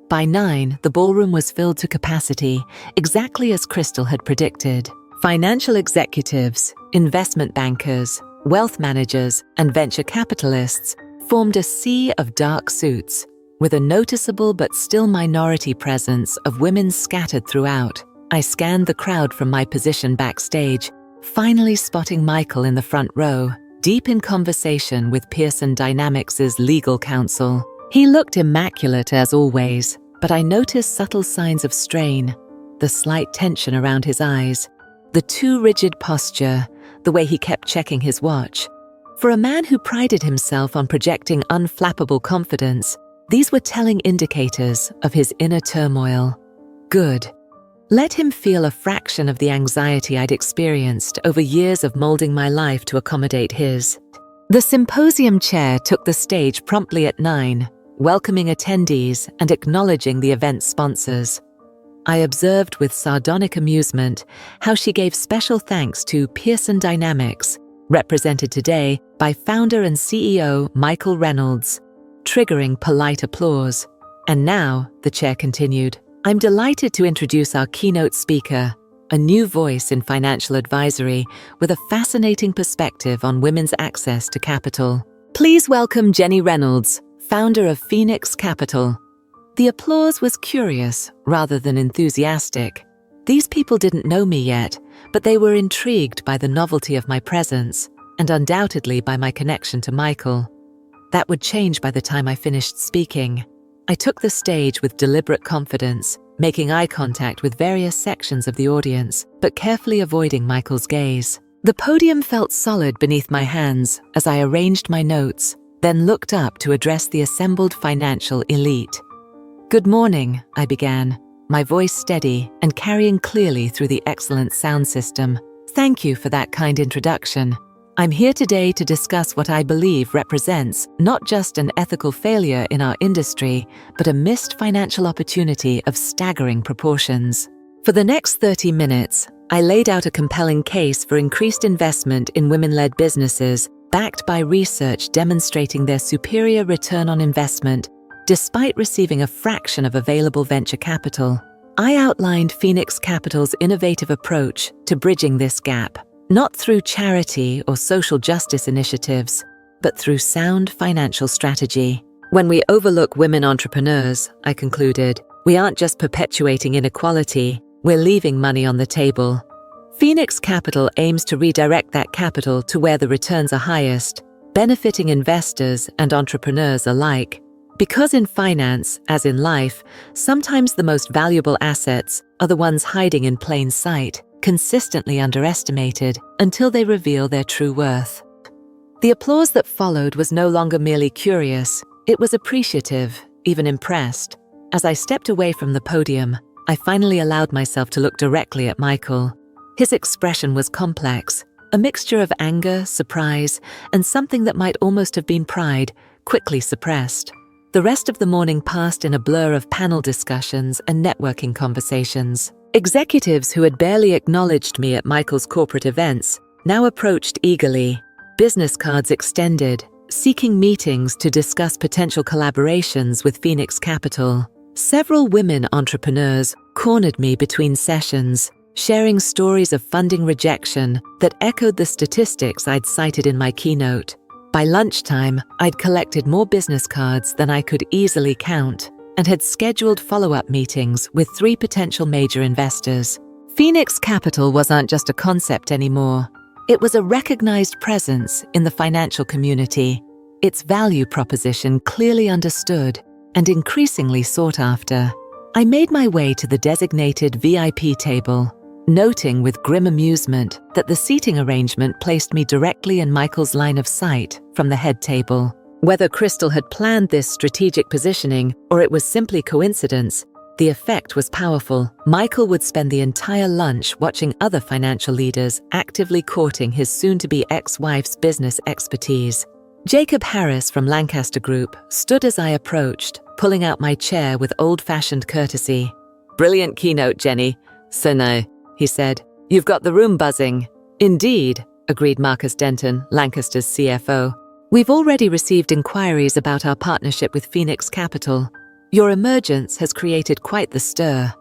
By 9, the ballroom was filled to capacity, exactly as Crystal had predicted. Financial executives, investment bankers, wealth managers, and venture capitalists formed a sea of dark suits, with a noticeable but still minority presence of women scattered throughout. I scanned the crowd from my position backstage, finally spotting Michael in the front row, deep in conversation with Pearson Dynamics' legal counsel. He looked immaculate as always, but I noticed subtle signs of strain, the slight tension around his eyes, the too rigid posture, the way he kept checking his watch. For a man who prided himself on projecting unflappable confidence, these were telling indicators of his inner turmoil. Good. Let him feel a fraction of the anxiety I'd experienced over years of molding my life to accommodate his. The symposium chair took the stage promptly at 9, welcoming attendees and acknowledging the event's sponsors. I observed with sardonic amusement how she gave special thanks to Pearson Dynamics, represented today by founder and CEO Michael Reynolds, triggering polite applause. "And now," the chair continued, "I'm delighted to introduce our keynote speaker, a new voice in financial advisory with a fascinating perspective on women's access to capital. Please welcome Jenny Reynolds, founder of Phoenix Capital." The applause was curious rather than enthusiastic. These people didn't know me yet, but they were intrigued by the novelty of my presence and undoubtedly by my connection to Michael. That would change by the time I finished speaking. I took the stage with deliberate confidence, making eye contact with various sections of the audience, but carefully avoiding Michael's gaze. The podium felt solid beneath my hands as I arranged my notes, then looked up to address the assembled financial elite. "Good morning," I began, my voice steady and carrying clearly through the excellent sound system. "Thank you for that kind introduction. I'm here today to discuss what I believe represents not just an ethical failure in our industry, but a missed financial opportunity of staggering proportions." For the next 30 minutes, I laid out a compelling case for increased investment in women-led businesses, backed by research demonstrating their superior return on investment, despite receiving a fraction of available venture capital. I outlined Phoenix Capital's innovative approach to bridging this gap, not through charity or social justice initiatives, but through sound financial strategy. When we overlook women entrepreneurs, I concluded, we aren't just perpetuating inequality, we're leaving money on the table. Phoenix Capital aims to redirect that capital to where the returns are highest, benefiting investors and entrepreneurs alike. Because in finance, as in life, sometimes the most valuable assets are the ones hiding in plain sight, consistently underestimated until they reveal their true worth. The applause that followed was no longer merely curious, it was appreciative, even impressed. As I stepped away from the podium, I finally allowed myself to look directly at Michael. His expression was complex, a mixture of anger, surprise, and something that might almost have been pride, quickly suppressed. The rest of the morning passed in a blur of panel discussions and networking conversations. Executives who had barely acknowledged me at Michael's corporate events now approached eagerly, business cards extended, seeking meetings to discuss potential collaborations with Phoenix Capital. Several women entrepreneurs cornered me between sessions, sharing stories of funding rejection that echoed the statistics I'd cited in my keynote. By lunchtime, I'd collected more business cards than I could easily count and had scheduled follow-up meetings with 3 potential major investors. Phoenix Capital wasn't just a concept anymore. It was a recognized presence in the financial community, its value proposition clearly understood and increasingly sought after. I made my way to the designated VIP table, noting with grim amusement that the seating arrangement placed me directly in Michael's line of sight from the head table. Whether Crystal had planned this strategic positioning or it was simply coincidence, the effect was powerful. Michael would spend the entire lunch watching other financial leaders actively courting his soon-to-be ex-wife's business expertise. Jacob Harris from Lancaster Group stood as I approached, pulling out my chair with old-fashioned courtesy. "Brilliant keynote, Jenny. So now," he said, "you've got the room buzzing." "Indeed," agreed Marcus Denton, Lancaster's CFO. "We've already received inquiries about our partnership with Phoenix Capital. Your emergence has created quite the stir."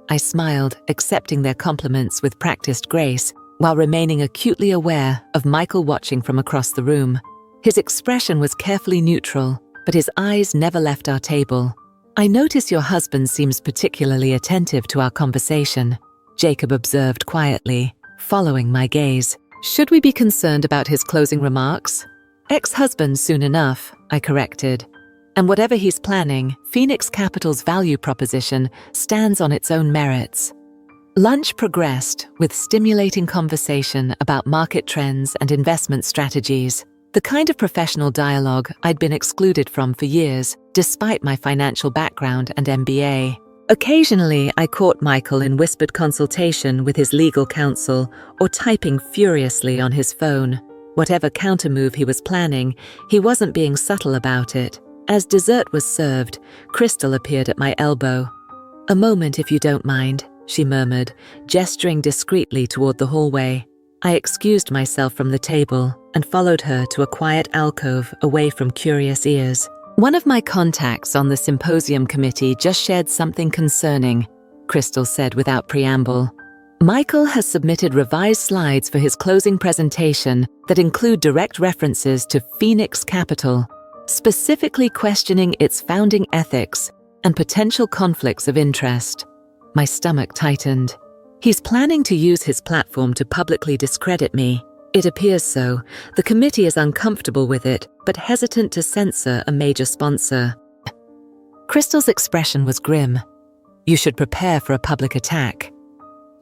I smiled, accepting their compliments with practiced grace, while remaining acutely aware of Michael watching from across the room. His expression was carefully neutral, but his eyes never left our table. "I notice your husband seems particularly attentive to our conversation," Jacob observed quietly, following my gaze. "Should we be concerned about his closing remarks?" "Ex-husband soon enough," I corrected. "And whatever he's planning, Phoenix Capital's value proposition stands on its own merits." Lunch progressed with stimulating conversation about market trends and investment strategies, the kind of professional dialogue I'd been excluded from for years, despite my financial background and MBA. Occasionally, I caught Michael in whispered consultation with his legal counsel or typing furiously on his phone. Whatever countermove he was planning, he wasn't being subtle about it. As dessert was served, Crystal appeared at my elbow. "A moment, if you don't mind," she murmured, gesturing discreetly toward the hallway. I excused myself from the table and followed her to a quiet alcove away from curious ears. "One of my contacts on the symposium committee just shared something concerning," Crystal said without preamble. "Michael has submitted revised slides for his closing presentation that include direct references to Phoenix Capital, specifically questioning its founding ethics and potential conflicts of interest." My stomach tightened. He's planning to use his platform to publicly discredit me. It appears so. The committee is uncomfortable with it, but hesitant to censor a major sponsor. Crystal's expression was grim. "You should prepare for a public attack."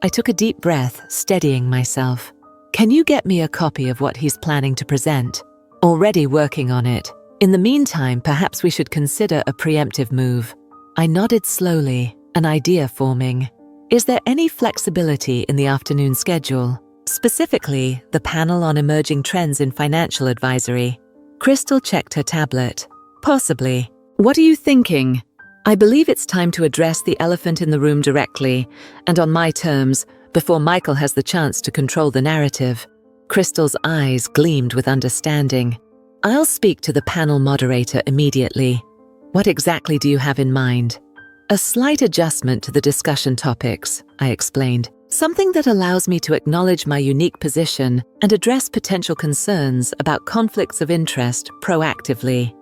I took a deep breath, steadying myself. "Can you get me a copy of what he's planning to present?" "Already working on it. In the meantime, perhaps we should consider a preemptive move." I nodded slowly, an idea forming. "Is there any flexibility in the afternoon schedule? Specifically, the panel on emerging trends in financial advisory?" Crystal checked her tablet. "Possibly. What are you thinking?" "I believe it's time to address the elephant in the room directly, and on my terms, before Michael has the chance to control the narrative." Crystal's eyes gleamed with understanding. "I'll speak to the panel moderator immediately. What exactly do you have in mind?" "A slight adjustment to the discussion topics," I explained. "Something that allows me to acknowledge my unique position and address potential concerns about conflicts of interest proactively."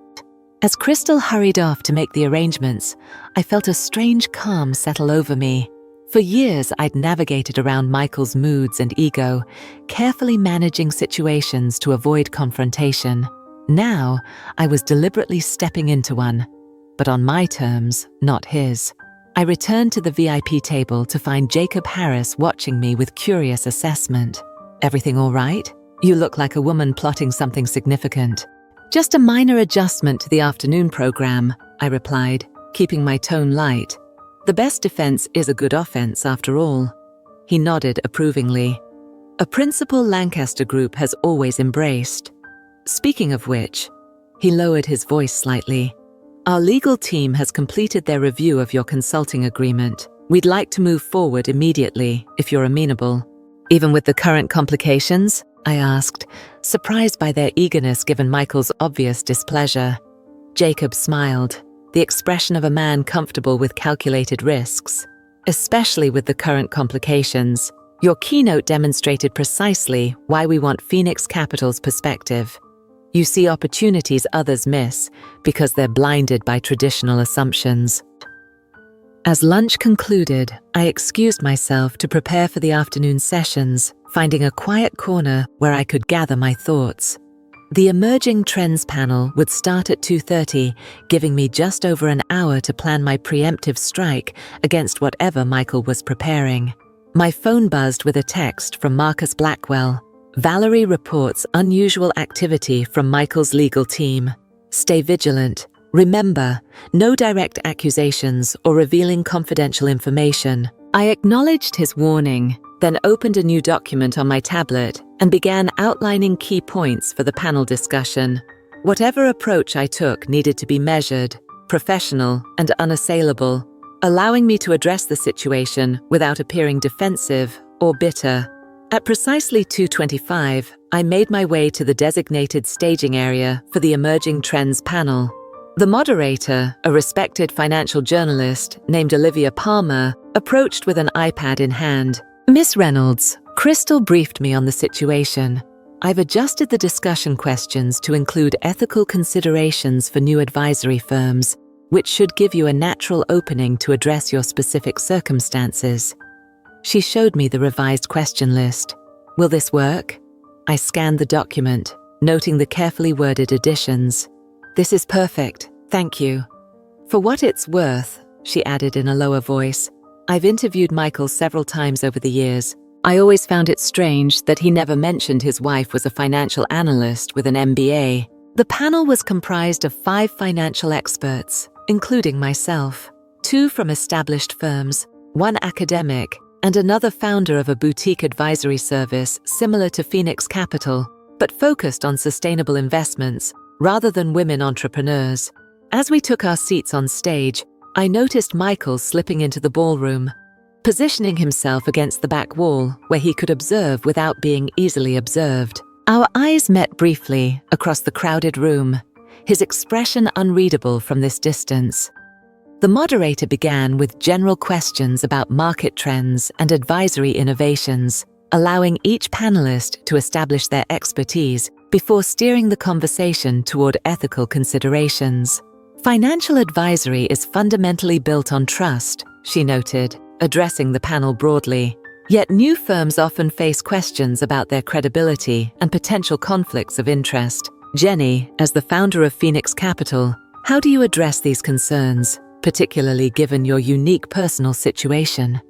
As Crystal hurried off to make the arrangements, I felt a strange calm settle over me. For years, I'd navigated around Michael's moods and ego, carefully managing situations to avoid confrontation. Now, I was deliberately stepping into one, but on my terms, not his. I returned to the VIP table to find Jacob Harris watching me with curious assessment. "Everything all right? You look like a woman plotting something significant." "Just a minor adjustment to the afternoon program," I replied, keeping my tone light. "The best defense is a good offense, after all." He nodded approvingly. "A principle Lancaster Group has always embraced. Speaking of which," he lowered his voice slightly, "our legal team has completed their review of your consulting agreement. We'd like to move forward immediately, if you're amenable." "Even with the current complications?" I asked, surprised by their eagerness given Michael's obvious displeasure. Jacob smiled, the expression of a man comfortable with calculated risks. "Especially with the current complications. Your keynote demonstrated precisely why we want Phoenix Capital's perspective. You see opportunities others miss because they're blinded by traditional assumptions." As lunch concluded, I excused myself to prepare for the afternoon sessions, finding a quiet corner where I could gather my thoughts. The Emerging Trends panel would start at 2:30, giving me just over an hour to plan my preemptive strike against whatever Michael was preparing. My phone buzzed with a text from Marcus Blackwell. "Valerie reports unusual activity from Michael's legal team. Stay vigilant. Remember, no direct accusations or revealing confidential information." I acknowledged his warning, then opened a new document on my tablet and began outlining key points for the panel discussion. Whatever approach I took needed to be measured, professional, and unassailable, allowing me to address the situation without appearing defensive or bitter. At precisely 2:25, I made my way to the designated staging area for the Emerging Trends panel. The moderator, a respected financial journalist named Olivia Palmer, approached with an iPad in hand. "Miss Reynolds, Crystal briefed me on the situation. I've adjusted the discussion questions to include ethical considerations for new advisory firms, which should give you a natural opening to address your specific circumstances." She showed me the revised question list. "Will this work?" I scanned the document, noting the carefully worded additions. "This is perfect, thank you." "For what it's worth," she added in a lower voice, "I've interviewed Michael several times over the years. I always found it strange that he never mentioned his wife was a financial analyst with an MBA." The panel was comprised of 5 financial experts, including myself, 2 from established firms, 1 academic, and another founder of a boutique advisory service similar to Phoenix Capital, but focused on sustainable investments rather than women entrepreneurs. As we took our seats on stage, I noticed Michael slipping into the ballroom, positioning himself against the back wall where he could observe without being easily observed. Our eyes met briefly across the crowded room, his expression unreadable from this distance. The moderator began with general questions about market trends and advisory innovations, allowing each panelist to establish their expertise before steering the conversation toward ethical considerations. "Financial advisory is fundamentally built on trust," she noted, addressing the panel broadly. "Yet new firms often face questions about their credibility and potential conflicts of interest. Jenny, as the founder of Phoenix Capital, how do you address these concerns, particularly given your unique personal situation?"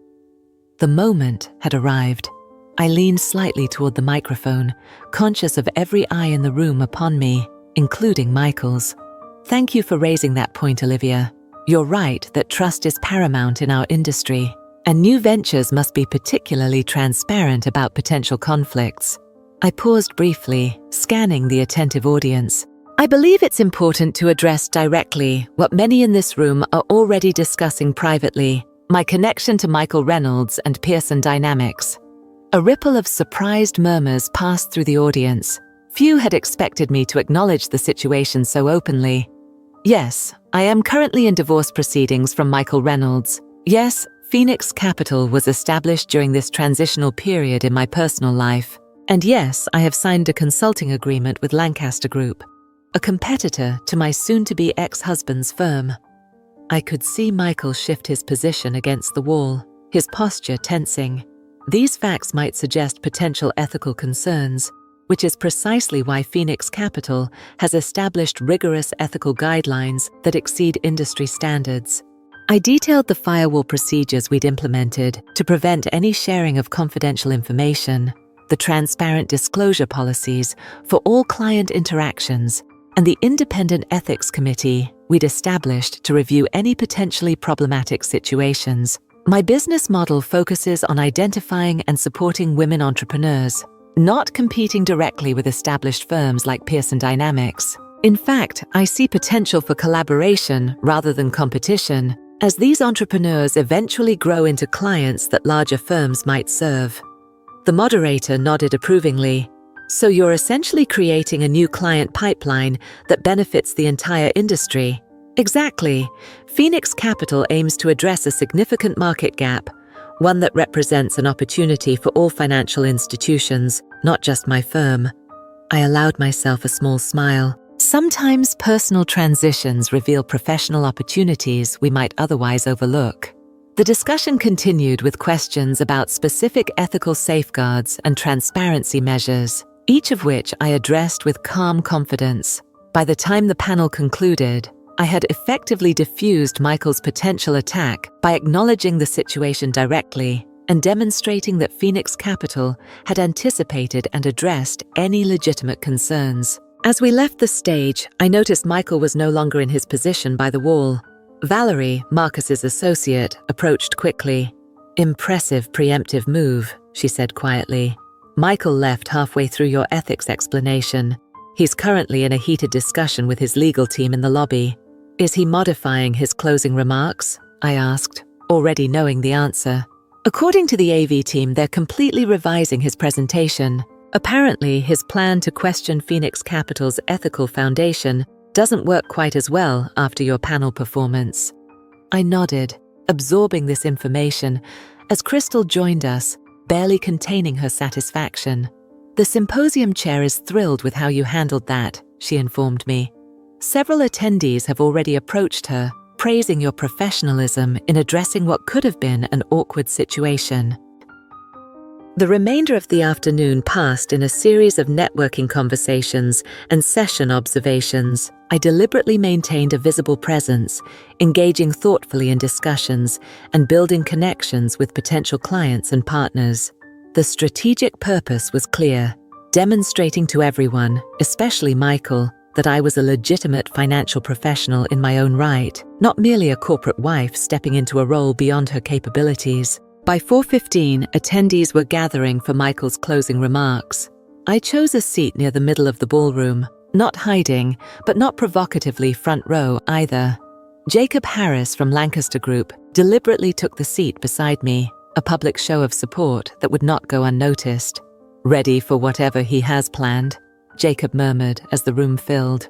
The moment had arrived. I leaned slightly toward the microphone, conscious of every eye in the room upon me, including Michael's. "Thank you for raising that point, Olivia. You're right that trust is paramount in our industry, and new ventures must be particularly transparent about potential conflicts." I paused briefly, scanning the attentive audience. "I believe it's important to address directly what many in this room are already discussing privately, my connection to Michael Reynolds and Pearson Dynamics." A ripple of surprised murmurs passed through the audience. Few had expected me to acknowledge the situation so openly. "Yes, I am currently in divorce proceedings from Michael Reynolds. Yes, Phoenix Capital was established during this transitional period in my personal life. And yes, I have signed a consulting agreement with Lancaster Group." a competitor to my soon-to-be ex-husband's firm. I could see Michael shift his position against the wall, his posture tensing. These facts might suggest potential ethical concerns, which is precisely why Phoenix Capital has established rigorous ethical guidelines that exceed industry standards. I detailed the firewall procedures we'd implemented to prevent any sharing of confidential information, the transparent disclosure policies for all client interactions, and the independent ethics committee we'd established to review any potentially problematic situations. My business model focuses on identifying and supporting women entrepreneurs, not competing directly with established firms like Pearson Dynamics. In fact, I see potential for collaboration rather than competition, as these entrepreneurs eventually grow into clients that larger firms might serve. The moderator nodded approvingly. So you're essentially creating a new client pipeline that benefits the entire industry. Exactly. Phoenix Capital aims to address a significant market gap, one that represents an opportunity for all financial institutions, not just my firm. I allowed myself a small smile. Sometimes personal transitions reveal professional opportunities we might otherwise overlook. The discussion continued with questions about specific ethical safeguards and transparency measures, each of which I addressed with calm confidence. By the time the panel concluded, I had effectively diffused Michael's potential attack by acknowledging the situation directly and demonstrating that Phoenix Capital had anticipated and addressed any legitimate concerns. As we left the stage, I noticed Michael was no longer in his position by the wall. Valerie, Marcus's associate, approached quickly. "Impressive preemptive move," she said quietly. "Michael left halfway through your ethics explanation. He's currently in a heated discussion with his legal team in the lobby. Is he modifying his closing remarks?" I asked, already knowing the answer. According to the AV team, they're completely revising his presentation. Apparently, his plan to question Phoenix Capital's ethical foundation doesn't work quite as well after your panel performance. I nodded, absorbing this information, as Crystal joined us, barely containing her satisfaction. "The symposium chair is thrilled with how you handled that," she informed me. "Several attendees have already approached her, praising your professionalism in addressing what could have been an awkward situation." The remainder of the afternoon passed in a series of networking conversations and session observations. I deliberately maintained a visible presence, engaging thoughtfully in discussions and building connections with potential clients and partners. The strategic purpose was clear, demonstrating to everyone, especially Michael, that I was a legitimate financial professional in my own right, not merely a corporate wife stepping into a role beyond her capabilities. By 4:15, attendees were gathering for Michael's closing remarks. I chose a seat near the middle of the ballroom, not hiding, but not provocatively front row either. Jacob Harris from Lancaster Group deliberately took the seat beside me, a public show of support that would not go unnoticed. "Ready for whatever he has planned?" Jacob murmured as the room filled.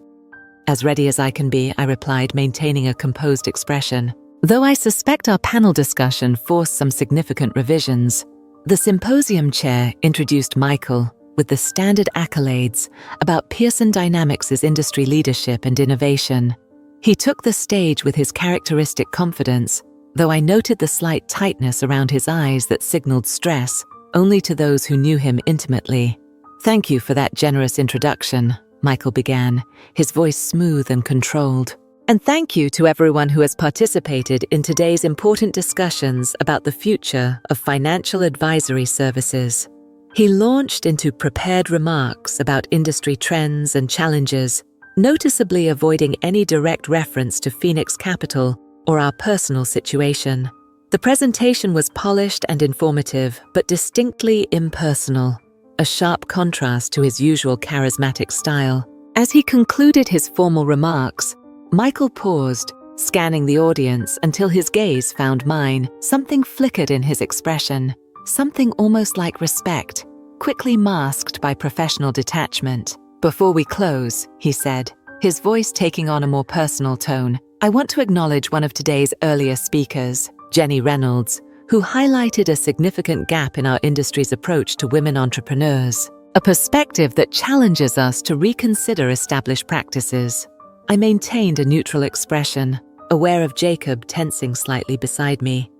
"As ready as I can be," I replied, maintaining a composed expression. Though I suspect our panel discussion forced some significant revisions, the symposium chair introduced Michael with the standard accolades about Pearson Dynamics' industry leadership and innovation. He took the stage with his characteristic confidence, though I noted the slight tightness around his eyes that signaled stress only to those who knew him intimately. "Thank you for that generous introduction," Michael began, his voice smooth and controlled. "And thank you to everyone who has participated in today's important discussions about the future of financial advisory services." He launched into prepared remarks about industry trends and challenges, noticeably avoiding any direct reference to Phoenix Capital or our personal situation. The presentation was polished and informative, but distinctly impersonal, a sharp contrast to his usual charismatic style. As he concluded his formal remarks, Michael paused, scanning the audience until his gaze found mine. Something flickered in his expression, something almost like respect, quickly masked by professional detachment. "Before we close," he said, his voice taking on a more personal tone, "I want to acknowledge one of today's earlier speakers, Jenny Reynolds, who highlighted a significant gap in our industry's approach to women entrepreneurs. a perspective that challenges us to reconsider established practices. I maintained a neutral expression, aware of Jacob tensing slightly beside me.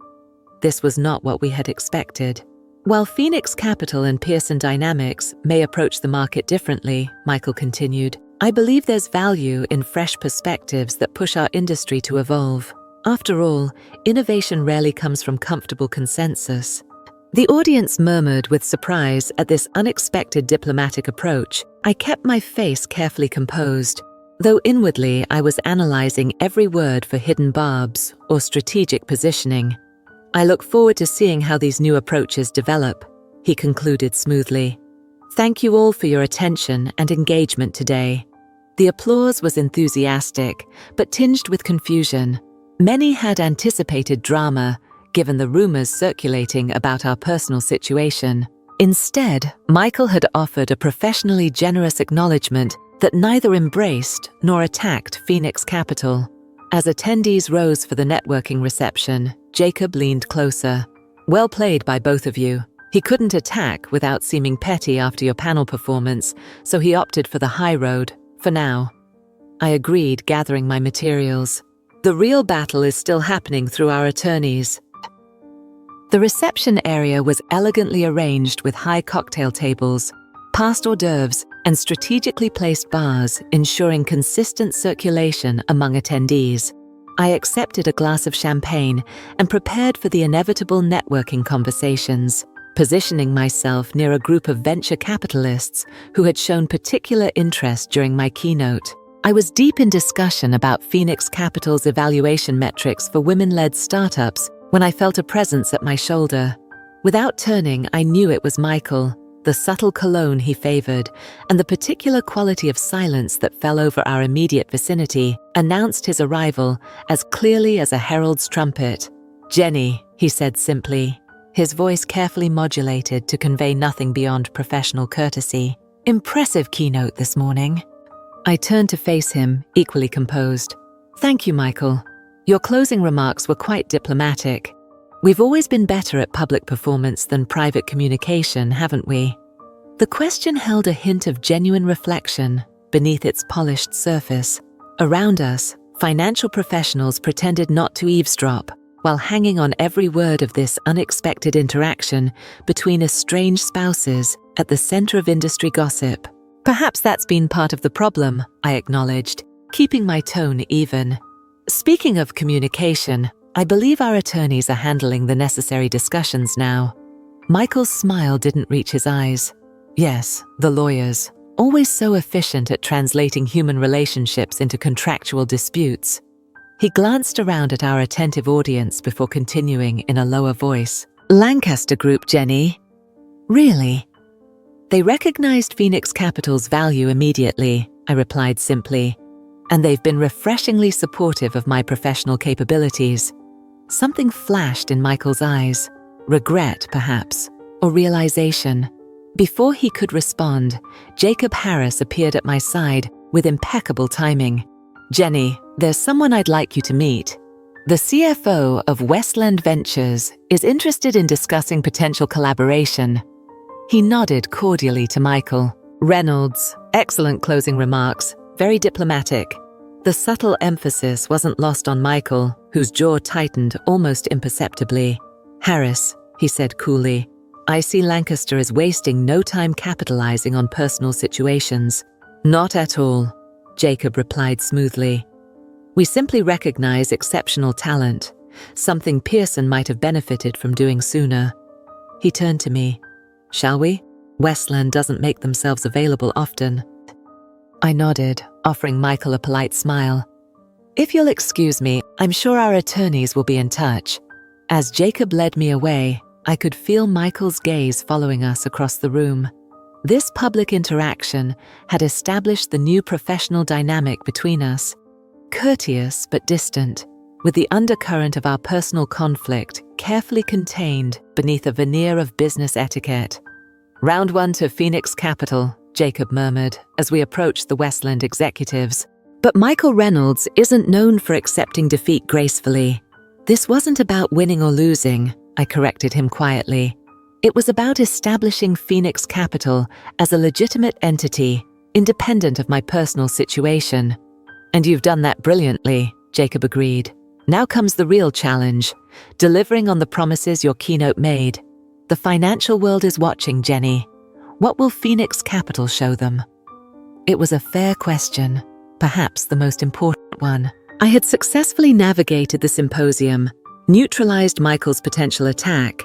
This was not what we had expected. While Phoenix Capital and Pearson Dynamics may approach the market differently, Michael continued, I believe there's value in fresh perspectives that push our industry to evolve. After all, innovation rarely comes from comfortable consensus. The audience murmured with surprise at this unexpected diplomatic approach. I kept my face carefully composed, though inwardly I was analyzing every word for hidden barbs or strategic positioning. I look forward to seeing how these new approaches develop, he concluded smoothly. Thank you all for your attention and engagement today. The applause was enthusiastic, but tinged with confusion. Many had anticipated drama, given the rumors circulating about our personal situation. Instead, Michael had offered a professionally generous acknowledgement that neither embraced nor attacked Phoenix Capital. As attendees rose for the networking reception, Jacob leaned closer. Well played by both of you. He couldn't attack without seeming petty after your panel performance, so he opted for the high road, for now. I agreed, gathering my materials. The real battle is still happening through our attorneys. The reception area was elegantly arranged with high cocktail tables, past hors d'oeuvres, and strategically placed bars, ensuring consistent circulation among attendees. I accepted a glass of champagne and prepared for the inevitable networking conversations, positioning myself near a group of venture capitalists who had shown particular interest during my keynote. I was deep in discussion about Phoenix Capital's evaluation metrics for women-led startups when I felt a presence at my shoulder. Without turning, I knew it was Michael. The subtle cologne he favored, and the particular quality of silence that fell over our immediate vicinity, announced his arrival as clearly as a herald's trumpet. Jenny, he said simply, his voice carefully modulated to convey nothing beyond professional courtesy. Impressive keynote this morning. I turned to face him, equally composed. Thank you, Michael. Your closing remarks were quite diplomatic. We've always been better at public performance than private communication, haven't we? The question held a hint of genuine reflection beneath its polished surface. Around us, financial professionals pretended not to eavesdrop, while hanging on every word of this unexpected interaction between estranged spouses at the center of industry gossip. Perhaps that's been part of the problem, I acknowledged, keeping my tone even. Speaking of communication, I believe our attorneys are handling the necessary discussions now. Michael's smile didn't reach his eyes. Yes, the lawyers, always so efficient at translating human relationships into contractual disputes. He glanced around at our attentive audience before continuing in a lower voice. Lancaster Group, Jenny. Really? They recognized Phoenix Capital's value immediately, I replied simply, and they've been refreshingly supportive of my professional capabilities. Something flashed in Michael's eyes, regret perhaps, or realization. Before he could respond, Jacob Harris appeared at my side with impeccable timing. Jenny, there's someone I'd like you to meet. The CFO of Westland Ventures is interested in discussing potential collaboration. He nodded cordially to Michael. Reynolds, excellent closing remarks, very diplomatic. The subtle emphasis wasn't lost on Michael, whose jaw tightened almost imperceptibly. Harris, he said coolly, I see Lancaster as wasting no time capitalizing on personal situations. Not at all, Jacob replied smoothly. We simply recognize exceptional talent, something Pearson might have benefited from doing sooner. He turned to me. Shall we? Westland doesn't make themselves available often. I nodded, offering Michael a polite smile. If you'll excuse me, I'm sure our attorneys will be in touch. As Jacob led me away, I could feel Michael's gaze following us across the room. This public interaction had established the new professional dynamic between us, courteous but distant, with the undercurrent of our personal conflict carefully contained beneath a veneer of business etiquette. Round one to Phoenix Capital, Jacob murmured as we approached the Westland executives. But Michael Reynolds isn't known for accepting defeat gracefully. This wasn't about winning or losing, I corrected him quietly. It was about establishing Phoenix Capital as a legitimate entity, independent of my personal situation. "And you've done that brilliantly," Jacob agreed. "Now comes the real challenge, delivering on the promises your keynote made. The financial world is watching, Jenny. What will Phoenix Capital show them?" It was a fair question, perhaps the most important one. I had successfully navigated the symposium, neutralized Michael's potential attack,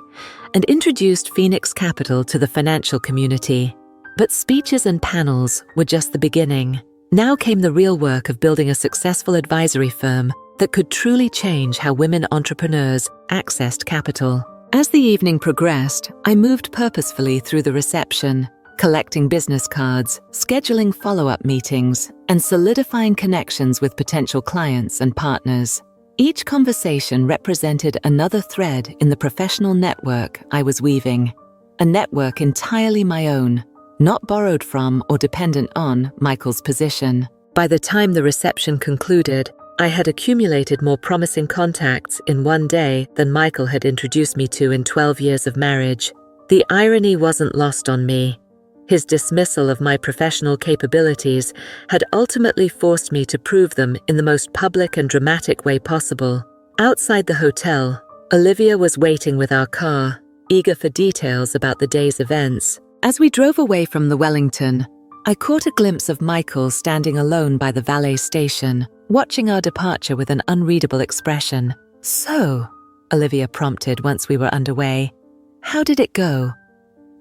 and introduced Phoenix Capital to the financial community. But speeches and panels were just the beginning. Now came the real work of building a successful advisory firm that could truly change how women entrepreneurs accessed capital. As the evening progressed, I moved purposefully through the reception, collecting business cards, scheduling follow-up meetings, and solidifying connections with potential clients and partners. Each conversation represented another thread in the professional network I was weaving, a network entirely my own, not borrowed from or dependent on Michael's position. By the time the reception concluded, I had accumulated more promising contacts in one day than Michael had introduced me to in 12 years of marriage. The irony wasn't lost on me. His dismissal of my professional capabilities had ultimately forced me to prove them in the most public and dramatic way possible. Outside the hotel, Olivia was waiting with our car, eager for details about the day's events. As we drove away from the Wellington, I caught a glimpse of Michael standing alone by the valet station, watching our departure with an unreadable expression. "So," Olivia prompted once we were underway, "how did it go?"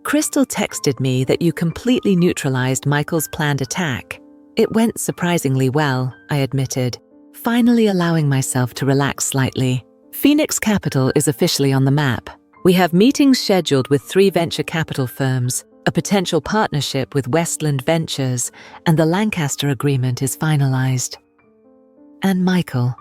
"Crystal texted me that you completely neutralized Michael's planned attack." "It went surprisingly well," I admitted, finally allowing myself to relax slightly. "Phoenix Capital is officially on the map. We have meetings scheduled with 3 venture capital firms, a potential partnership with Westland Ventures, and the Lancaster agreement is finalized." "And Michael?"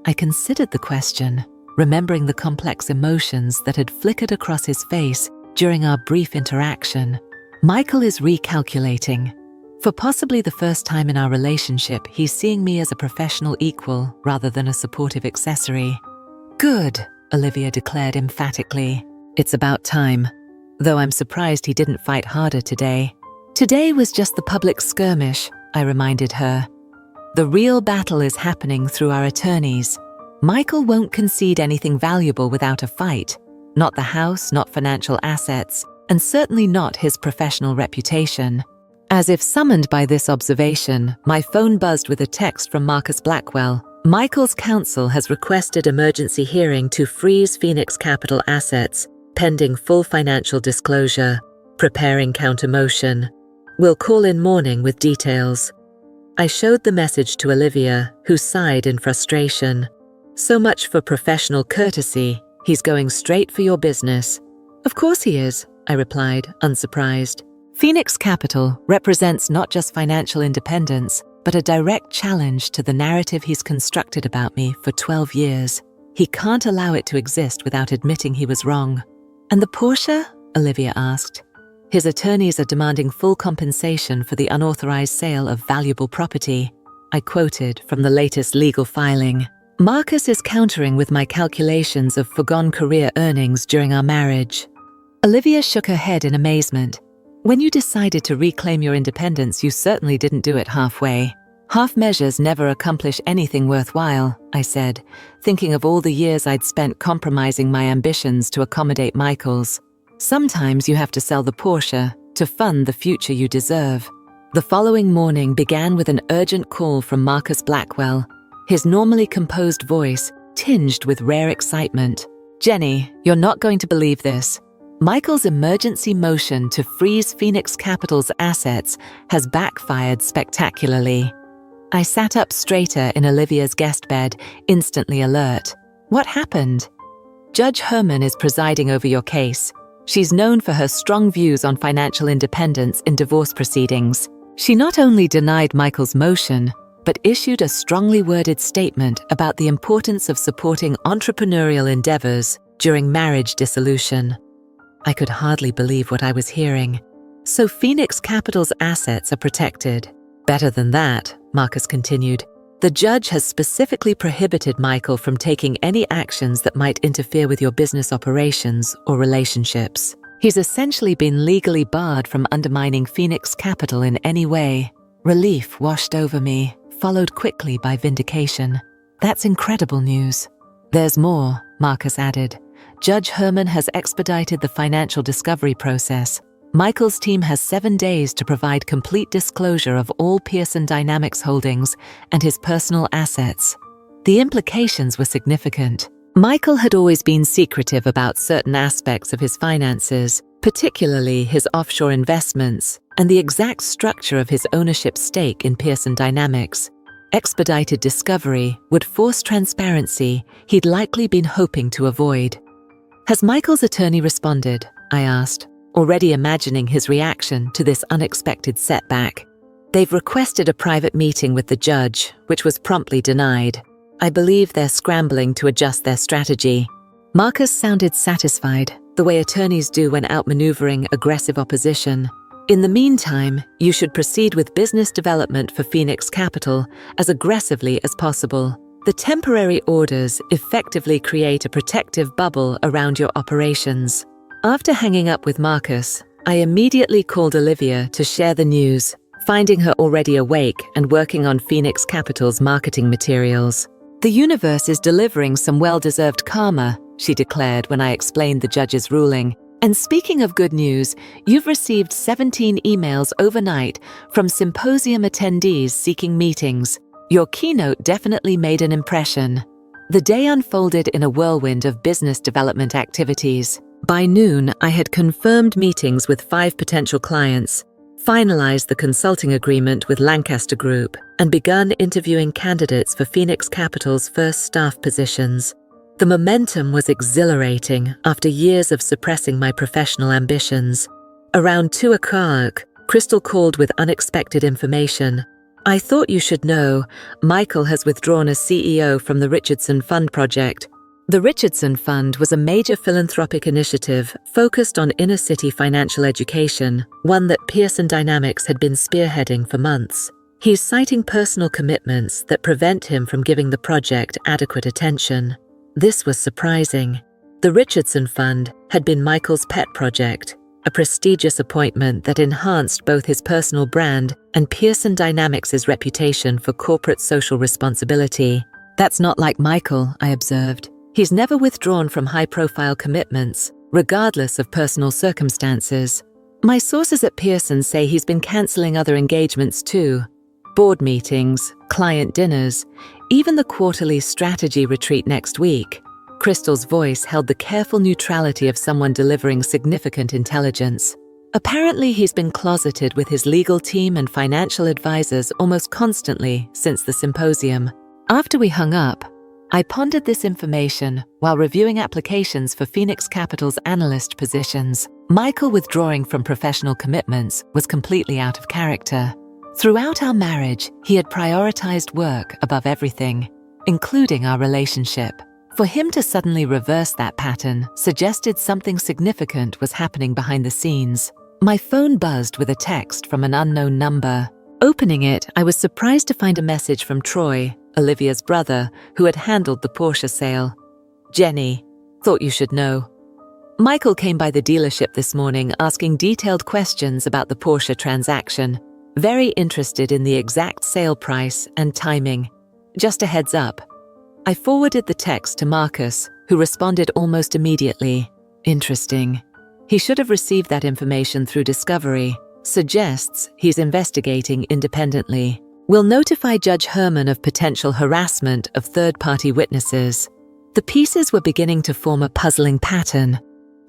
I considered the question, remembering the complex emotions that had flickered across his face during our brief interaction. "Michael is recalculating. For possibly the first time in our relationship, he's seeing me as a professional equal rather than a supportive accessory." "Good," Olivia declared emphatically. "It's about time. Though I'm surprised he didn't fight harder today." "Today was just the public skirmish," I reminded her. "The real battle is happening through our attorneys. Michael won't concede anything valuable without a fight. Not the house, not financial assets, and certainly not his professional reputation." As if summoned by this observation, my phone buzzed with a text from Marcus Blackwell. "Michael's counsel has requested emergency hearing to freeze Phoenix Capital assets, pending full financial disclosure. Preparing counter-motion. Will call in morning with details." I showed the message to Olivia, who sighed in frustration. "So much for professional courtesy. He's going straight for your business." "Of course he is," I replied, unsurprised. "Phoenix Capital represents not just financial independence, but a direct challenge to the narrative he's constructed about me for 12 years. He can't allow it to exist without admitting he was wrong." "And the Porsche?" Olivia asked. "His attorneys are demanding full compensation for the unauthorized sale of valuable property," I quoted from the latest legal filing. "Marcus is countering with my calculations of foregone career earnings during our marriage." Olivia shook her head in amazement. "When you decided to reclaim your independence, you certainly didn't do it halfway." "Half measures never accomplish anything worthwhile," I said, thinking of all the years I'd spent compromising my ambitions to accommodate Michael's. "Sometimes you have to sell the Porsche to fund the future you deserve." The following morning began with an urgent call from Marcus Blackwell, his normally composed voice tinged with rare excitement. "Jenny, you're not going to believe this. Michael's emergency motion to freeze Phoenix Capital's assets has backfired spectacularly." I sat up straighter in Olivia's guest bed, instantly alert. "What happened?" "Judge Herman is presiding over your case. She's known for her strong views on financial independence in divorce proceedings. She not only denied Michael's motion, but issued a strongly worded statement about the importance of supporting entrepreneurial endeavors during marriage dissolution." I could hardly believe what I was hearing. "So Phoenix Capital's assets are protected." "Better than that," Marcus continued. "The judge has specifically prohibited Michael from taking any actions that might interfere with your business operations or relationships. He's essentially been legally barred from undermining Phoenix Capital in any way. Relief washed over me, followed quickly by vindication. That's incredible news. There's more, Marcus added. Judge Herman has expedited the financial discovery process. Michael's team has 7 days to provide complete disclosure of all Pearson Dynamics holdings and his personal assets. The implications were significant. Michael had always been secretive about certain aspects of his finances, particularly his offshore investments and the exact structure of his ownership stake in Pearson Dynamics. Expedited discovery would force transparency he'd likely been hoping to avoid. Has Michael's attorney responded? I asked, already imagining his reaction to this unexpected setback. They've requested a private meeting with the judge, which was promptly denied. I believe they're scrambling to adjust their strategy. Marcus sounded satisfied, the way attorneys do when outmaneuvering aggressive opposition. In the meantime, you should proceed with business development for Phoenix Capital as aggressively as possible. The temporary orders effectively create a protective bubble around your operations. After hanging up with Marcus, I immediately called Olivia to share the news, finding her already awake and working on Phoenix Capital's marketing materials. The universe is delivering some well-deserved karma, she declared when I explained the judge's ruling. And speaking of good news, you've received 17 emails overnight from symposium attendees seeking meetings. Your keynote definitely made an impression. The day unfolded in a whirlwind of business development activities. By noon, I had confirmed meetings with 5 potential clients, finalized the consulting agreement with Lancaster Group, and begun interviewing candidates for Phoenix Capital's first staff positions. The momentum was exhilarating after years of suppressing my professional ambitions. Around 2 o'clock, Crystal called with unexpected information. I thought you should know, Michael has withdrawn as CEO from the Richardson Fund project. The Richardson Fund was a major philanthropic initiative focused on inner-city financial education, one that Pearson Dynamics had been spearheading for months. He's citing personal commitments that prevent him from giving the project adequate attention. This was surprising. The Richardson Fund had been Michael's pet project, a prestigious appointment that enhanced both his personal brand and Pearson Dynamics' reputation for corporate social responsibility. That's not like Michael, I observed. He's never withdrawn from high-profile commitments, regardless of personal circumstances. My sources at Pearson say he's been canceling other engagements too. Board meetings, client dinners, even the quarterly strategy retreat next week. Crystal's voice held the careful neutrality of someone delivering significant intelligence. Apparently, he's been closeted with his legal team and financial advisors almost constantly since the symposium. After we hung up, I pondered this information while reviewing applications for Phoenix Capital's analyst positions. Michael withdrawing from professional commitments was completely out of character. Throughout our marriage, he had prioritized work above everything, including our relationship. For him to suddenly reverse that pattern suggested something significant was happening behind the scenes. My phone buzzed with a text from an unknown number. Opening it, I was surprised to find a message from Troy, Olivia's brother, who had handled the Porsche sale. Jenny, thought you should know. Michael came by the dealership this morning asking detailed questions about the Porsche transaction, very interested in the exact sale price and timing. Just a heads up. I forwarded the text to Marcus, who responded almost immediately. Interesting. He should have received that information through discovery. Suggests he's investigating independently. Will notify Judge Herman of potential harassment of third-party witnesses. The pieces were beginning to form a puzzling pattern.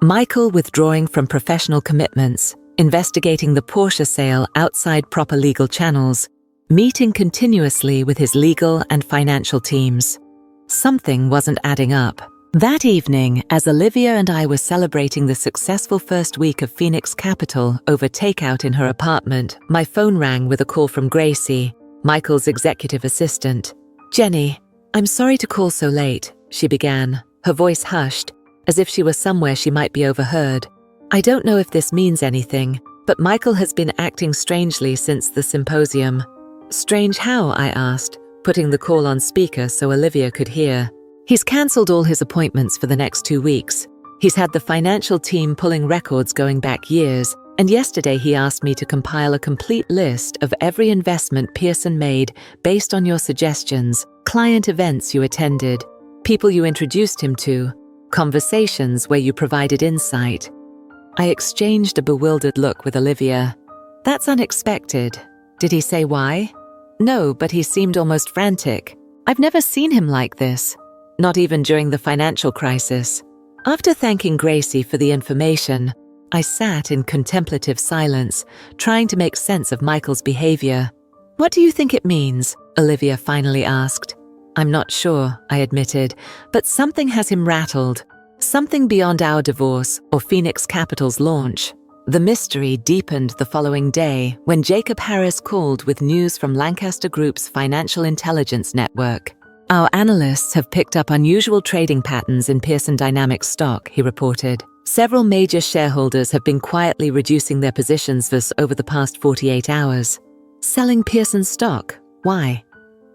Michael withdrawing from professional commitments, investigating the Porsche sale outside proper legal channels, meeting continuously with his legal and financial teams. Something wasn't adding up. That evening, as Olivia and I were celebrating the successful first week of Phoenix Capital over takeout in her apartment, my phone rang with a call from Gracie, Michael's executive assistant. Jenny, I'm sorry to call so late, she began, her voice hushed, as if she were somewhere she might be overheard. I don't know if this means anything, but Michael has been acting strangely since the symposium. Strange how? I asked, putting the call on speaker so Olivia could hear. He's cancelled all his appointments for the next 2 weeks. He's had the financial team pulling records going back years, and yesterday he asked me to compile a complete list of every investment Pearson made based on your suggestions, client events you attended, people you introduced him to, conversations where you provided insight. I exchanged a bewildered look with Olivia. That's unexpected. Did he say why? No, but he seemed almost frantic. I've never seen him like this, not even during the financial crisis. After thanking Gracie for the information, I sat in contemplative silence, trying to make sense of Michael's behavior. What do you think it means? Olivia finally asked. I'm not sure, I admitted, but something has him rattled. Something beyond our divorce or Phoenix Capital's launch. The mystery deepened the following day when Jacob Harris called with news from Lancaster Group's financial intelligence network. Our analysts have picked up unusual trading patterns in Pearson Dynamics stock, he reported. Several major shareholders have been quietly reducing their positions over the past 48 hours. Selling Pearson stock? Why?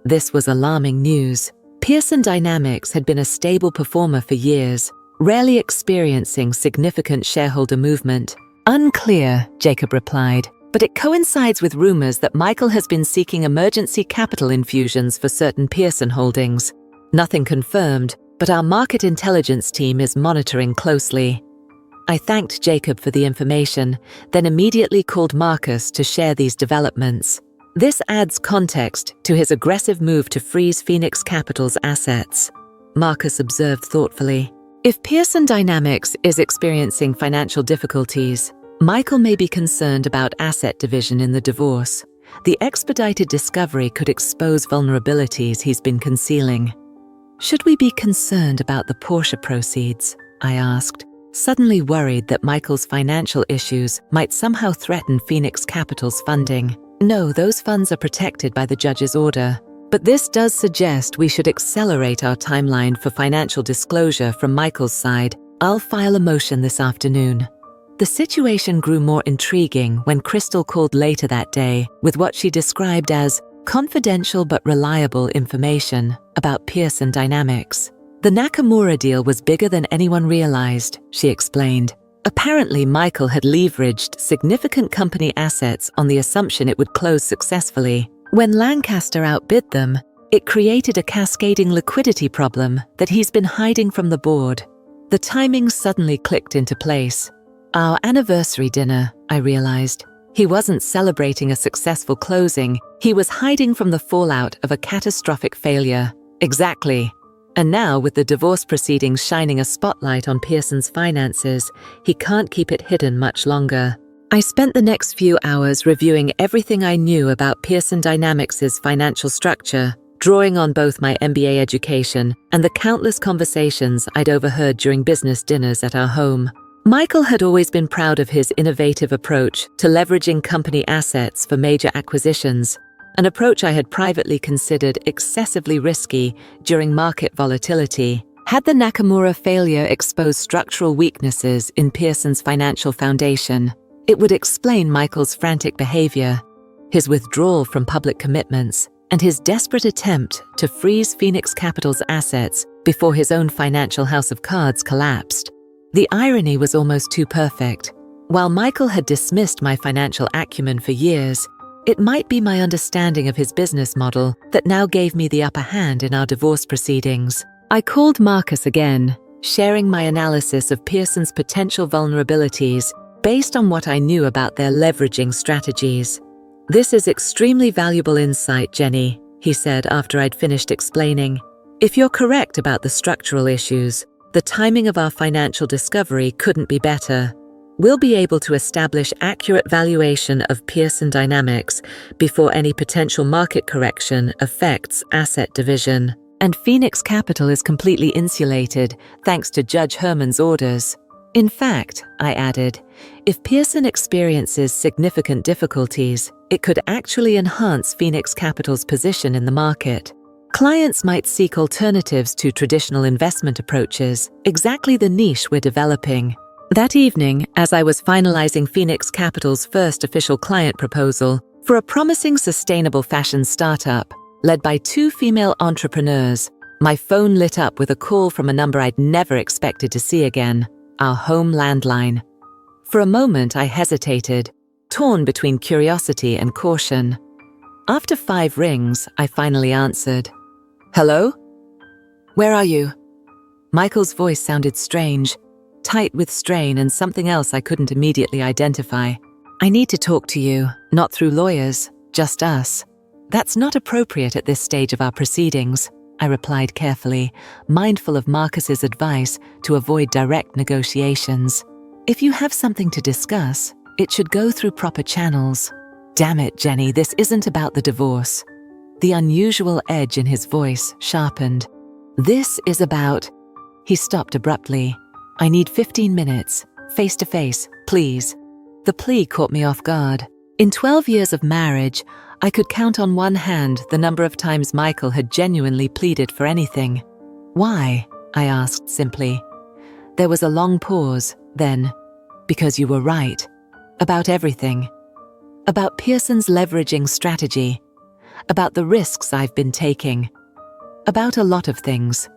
This was alarming news. Pearson Dynamics had been a stable performer for years, rarely experiencing significant shareholder movement. Unclear, Jacob replied, but it coincides with rumors that Michael has been seeking emergency capital infusions for certain Pearson holdings. Nothing confirmed, but our market intelligence team is monitoring closely. I thanked Jacob for the information, then immediately called Marcus to share these developments. This adds context to his aggressive move to freeze Phoenix Capital's assets. Marcus observed thoughtfully. If Pearson Dynamics is experiencing financial difficulties, Michael may be concerned about asset division in the divorce. The expedited discovery could expose vulnerabilities he's been concealing. Should we be concerned about the Porsche proceeds? I asked, suddenly worried that Michael's financial issues might somehow threaten Phoenix Capital's funding. No, those funds are protected by the judge's order. But this does suggest we should accelerate our timeline for financial disclosure from Michael's side. I'll file a motion this afternoon. The situation grew more intriguing when Crystal called later that day with what she described as confidential but reliable information about Pearson Dynamics. The Nakamura deal was bigger than anyone realized, she explained. Apparently, Michael had leveraged significant company assets on the assumption it would close successfully. When Lancaster outbid them, it created a cascading liquidity problem that he's been hiding from the board. The timing suddenly clicked into place. Our anniversary dinner, I realized. He wasn't celebrating a successful closing, he was hiding from the fallout of a catastrophic failure. Exactly. And now, with the divorce proceedings shining a spotlight on Pearson's finances, he can't keep it hidden much longer. I spent the next few hours reviewing everything I knew about Pearson Dynamics' financial structure, drawing on both my MBA education and the countless conversations I'd overheard during business dinners at our home. Michael had always been proud of his innovative approach to leveraging company assets for major acquisitions, an approach I had privately considered excessively risky during market volatility. Had the Nakamura failure exposed structural weaknesses in Pearson's financial foundation, it would explain Michael's frantic behavior, his withdrawal from public commitments, and his desperate attempt to freeze Phoenix Capital's assets before his own financial house of cards collapsed. The irony was almost too perfect. While Michael had dismissed my financial acumen for years, it might be my understanding of his business model that now gave me the upper hand in our divorce proceedings. I called Marcus again, sharing my analysis of Pearson's potential vulnerabilities based on what I knew about their leveraging strategies. This is extremely valuable insight, Jenny, he said after I'd finished explaining. If you're correct about the structural issues, the timing of our financial discovery couldn't be better. We'll be able to establish accurate valuation of Pearson Dynamics before any potential market correction affects asset division. And Phoenix Capital is completely insulated thanks to Judge Herman's orders. In fact, I added, if Pearson experiences significant difficulties, it could actually enhance Phoenix Capital's position in the market. Clients might seek alternatives to traditional investment approaches, exactly the niche we're developing. That evening, as I was finalizing Phoenix Capital's first official client proposal for a promising sustainable fashion startup led by two female entrepreneurs, my phone lit up with a call from a number I'd never expected to see again. our home landline. For a moment, I hesitated, torn between curiosity and caution. After 5 rings, I finally answered. "Hello? Where are you?" Michael's voice sounded strange, tight with strain and something else I couldn't immediately identify. "I need to talk to you, not through lawyers, just us." "That's not appropriate at this stage of our proceedings," I replied carefully, mindful of Marcus's advice to avoid direct negotiations. "If you have something to discuss, it should go through proper channels." "Damn it, Jenny, this isn't about the divorce." The unusual edge in his voice sharpened. "This is about—" He stopped abruptly. "I need 15 minutes, face to face, please." The plea caught me off guard. In 12 years of marriage, I could count on one hand the number of times Michael had genuinely pleaded for anything. "Why?" I asked simply. There was a long pause, then, "Because you were right. About everything. About Pearson's leveraging strategy. About the risks I've been taking. About a lot of things."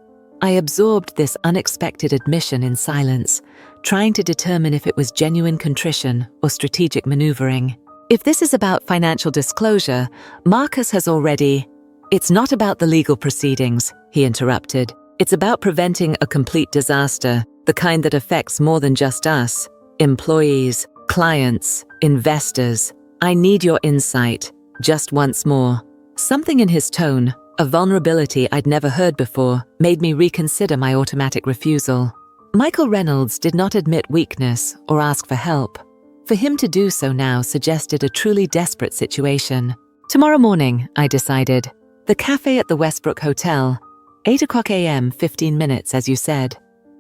I absorbed this unexpected admission in silence, trying to determine if it was genuine contrition or strategic maneuvering. "If this is about financial disclosure, Marcus has already—" "It's not about the legal proceedings," he interrupted. "It's about preventing a complete disaster, the kind that affects more than just us. Employees, clients, investors. I need your insight, just once more." Something in his tone, a vulnerability I'd never heard before, made me reconsider my automatic refusal. Michael Reynolds did not admit weakness or ask for help. For him to do so now suggested a truly desperate situation. "Tomorrow morning," I decided. "The cafe at the Westbrook Hotel. 8 a.m., 15 minutes, as you said."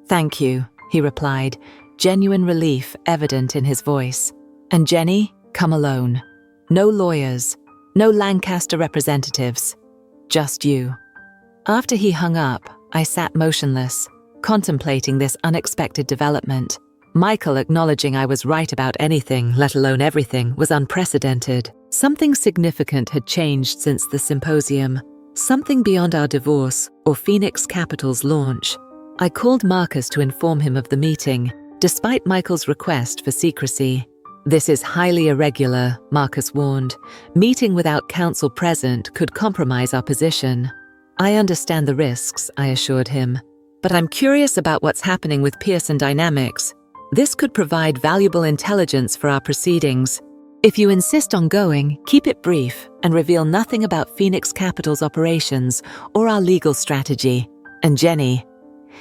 "Thank you," he replied, genuine relief evident in his voice. "And Jenny, come alone. No lawyers, no Lancaster representatives. Just you." After he hung up, I sat motionless, contemplating this unexpected development. Michael acknowledging I was right about anything, let alone everything, was unprecedented. Something significant had changed since the symposium. Something beyond our divorce or Phoenix Capital's launch. I called Marcus to inform him of the meeting, despite Michael's request for secrecy. "This is highly irregular," Marcus warned. "Meeting without counsel present could compromise our position." "I understand the risks," I assured him. "But I'm curious about what's happening with Pearson Dynamics. This could provide valuable intelligence for our proceedings. If you insist on going, keep it brief and reveal nothing about Phoenix Capital's operations or our legal strategy. And Jenny."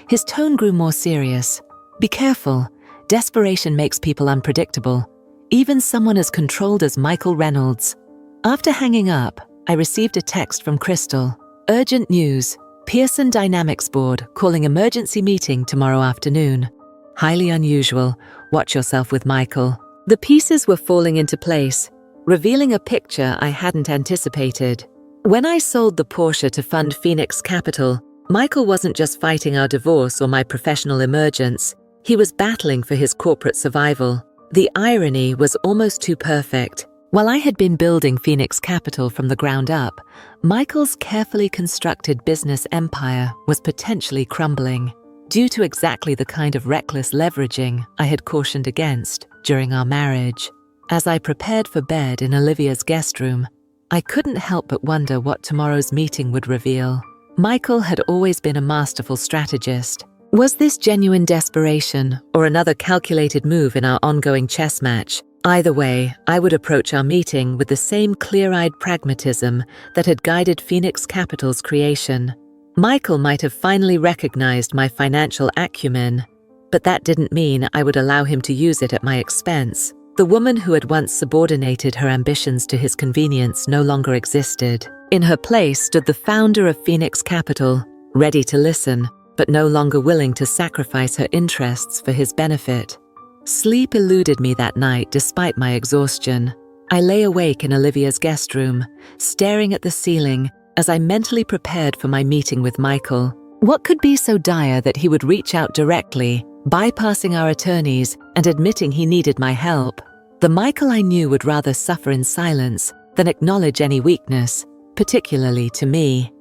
His tone grew more serious. "Be careful. Desperation makes people unpredictable. Even someone as controlled as Michael Reynolds." After hanging up, I received a text from Crystal. "Urgent news. Pearson Dynamics Board calling emergency meeting tomorrow afternoon." Highly unusual. Watch yourself with Michael. The pieces were falling into place, revealing a picture I hadn't anticipated. When I sold the Porsche to fund Phoenix Capital, Michael wasn't just fighting our divorce or my professional emergence. He was battling for his corporate survival. The irony was almost too perfect. While I had been building Phoenix Capital from the ground up, Michael's carefully constructed business empire was potentially crumbling, due to exactly the kind of reckless leveraging I had cautioned against during our marriage. As I prepared for bed in Olivia's guest room, I couldn't help but wonder what tomorrow's meeting would reveal. Michael had always been a masterful strategist. Was this genuine desperation or another calculated move in our ongoing chess match? Either way, I would approach our meeting with the same clear-eyed pragmatism that had guided Phoenix Capital's creation. Michael might have finally recognized my financial acumen, but that didn't mean I would allow him to use it at my expense. The woman who had once subordinated her ambitions to his convenience no longer existed. In her place stood the founder of Phoenix Capital, ready to listen, but no longer willing to sacrifice her interests for his benefit. Sleep eluded me that night despite my exhaustion. I lay awake in Olivia's guest room, staring at the ceiling as I mentally prepared for my meeting with Michael. What could be so dire that he would reach out directly, bypassing our attorneys and admitting he needed my help? The Michael I knew would rather suffer in silence than acknowledge any weakness, particularly to me.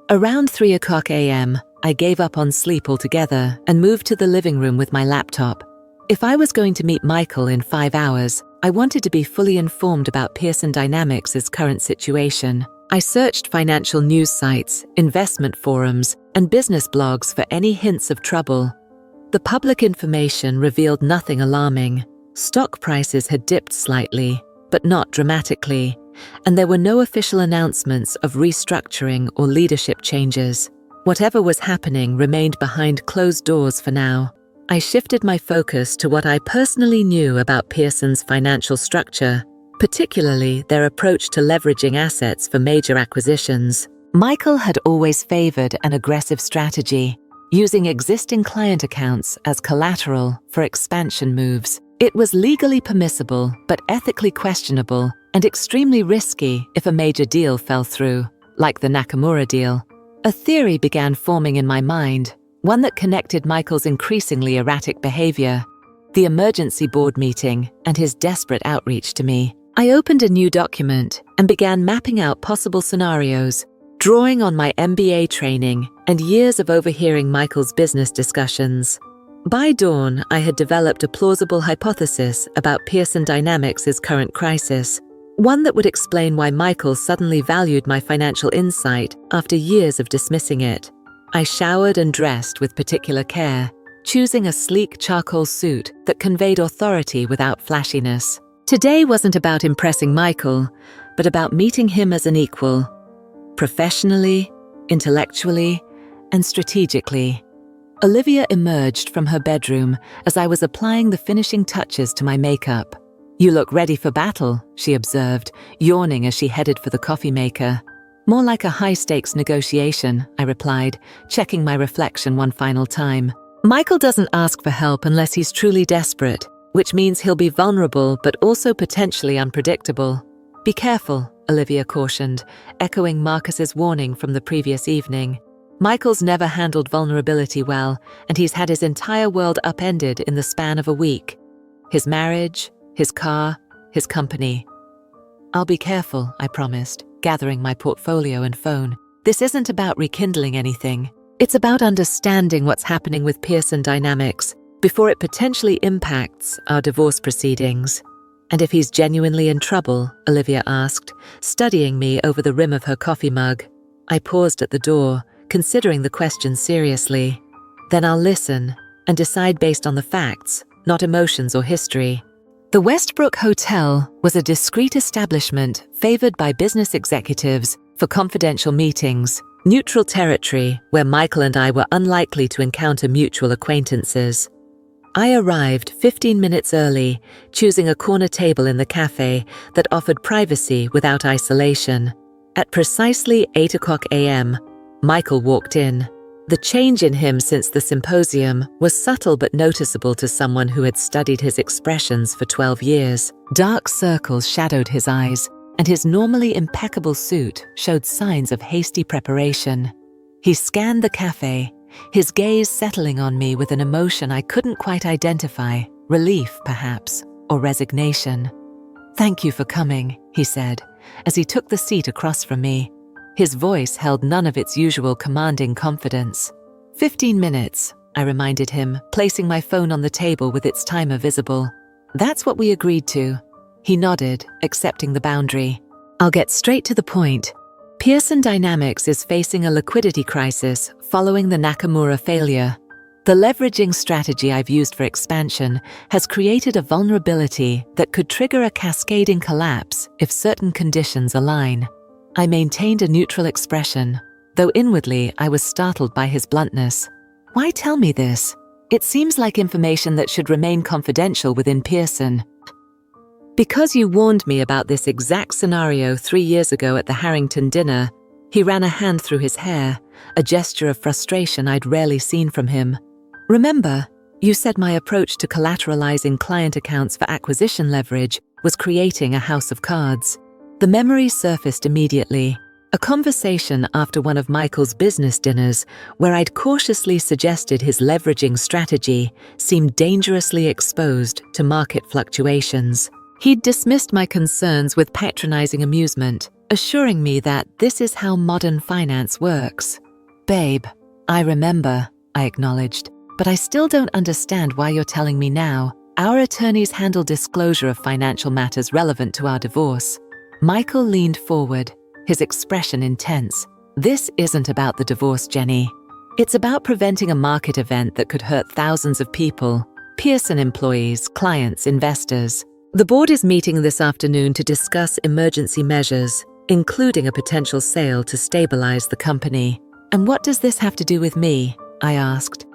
Around 3 a.m, I gave up on sleep altogether and moved to the living room with my laptop, If I was going to meet Michael in 5 hours, I wanted to be fully informed about Pearson Dynamics' current situation. I searched financial news sites, investment forums, and business blogs for any hints of trouble. The public information revealed nothing alarming. Stock prices had dipped slightly, but not dramatically, and there were no official announcements of restructuring or leadership changes. Whatever was happening remained behind closed doors for now. I shifted my focus to what I personally knew about Pearson's financial structure, particularly their approach to leveraging assets for major acquisitions. Michael had always favored an aggressive strategy, using existing client accounts as collateral for expansion moves. It was legally permissible, but ethically questionable and extremely risky if a major deal fell through, like the Nakamura deal. A theory began forming in my mind, one that connected Michael's increasingly erratic behavior, the emergency board meeting, and his desperate outreach to me. I opened a new document and began mapping out possible scenarios, drawing on my MBA training and years of overhearing Michael's business discussions. By dawn, I had developed a plausible hypothesis about Pearson Dynamics' current crisis, one that would explain why Michael suddenly valued my financial insight after years of dismissing it. I showered and dressed with particular care, choosing a sleek charcoal suit that conveyed authority without flashiness. Today wasn't about impressing Michael, but about meeting him as an equal, professionally, intellectually, and strategically. Olivia emerged from her bedroom as I was applying the finishing touches to my makeup. "You look ready for battle," she observed, yawning as she headed for the coffee maker. "More like a high-stakes negotiation," I replied, checking my reflection one final time. Michael doesn't ask for help unless he's truly desperate, which means he'll be vulnerable but also potentially unpredictable. "Be careful," Olivia cautioned, echoing Marcus's warning from the previous evening. Michael's never handled vulnerability well, and he's had his entire world upended in the span of a week. His marriage, his car, his company. "I'll be careful," I promised, gathering my portfolio and phone. "This isn't about rekindling anything. It's about understanding what's happening with Pearson Dynamics before it potentially impacts our divorce proceedings." "And if he's genuinely in trouble?" Olivia asked, studying me over the rim of her coffee mug. I paused at the door, considering the question seriously. "Then I'll listen and decide based on the facts, not emotions or history." The Westbrook Hotel was a discreet establishment favored by business executives for confidential meetings, neutral territory where Michael and I were unlikely to encounter mutual acquaintances. I arrived 15 minutes early, choosing a corner table in the cafe that offered privacy without isolation. At precisely 8 o'clock a.m., Michael walked in. The change in him since the symposium was subtle but noticeable to someone who had studied his expressions for 12 years. Dark circles shadowed his eyes, and his normally impeccable suit showed signs of hasty preparation. He scanned the cafe, his gaze settling on me with an emotion I couldn't quite identify, relief, perhaps, or resignation. "Thank you for coming," he said, as he took the seat across from me. His voice held none of its usual commanding confidence. 15 minutes, I reminded him, placing my phone on the table with its timer visible. "That's what we agreed to." He nodded, accepting the boundary. "I'll get straight to the point. Pearson Dynamics is facing a liquidity crisis following the Nakamura failure. The leveraging strategy I've used for expansion has created a vulnerability that could trigger a cascading collapse if certain conditions align." I maintained a neutral expression, though inwardly I was startled by his bluntness. "Why tell me this? It seems like information that should remain confidential within Pearson." "Because you warned me about this exact scenario 3 years ago at the Harrington dinner." He ran a hand through his hair, a gesture of frustration I'd rarely seen from him. "Remember, you said my approach to collateralizing client accounts for acquisition leverage was creating a house of cards." The memory surfaced immediately, a conversation after one of Michael's business dinners where I'd cautiously suggested his leveraging strategy seemed dangerously exposed to market fluctuations. He'd dismissed my concerns with patronizing amusement, assuring me that this is how modern finance works. "Babe, I remember," I acknowledged, "but I still don't understand why you're telling me now. Our attorneys handle disclosure of financial matters relevant to our divorce. Michael leaned forward, his expression intense. This isn't about the divorce, Jenny. It's about preventing a market event that could hurt thousands of people, Pearson employees, clients, investors. The board is meeting this afternoon to discuss emergency measures, including a potential sale to stabilize the company. And what does this have to do with me? I asked,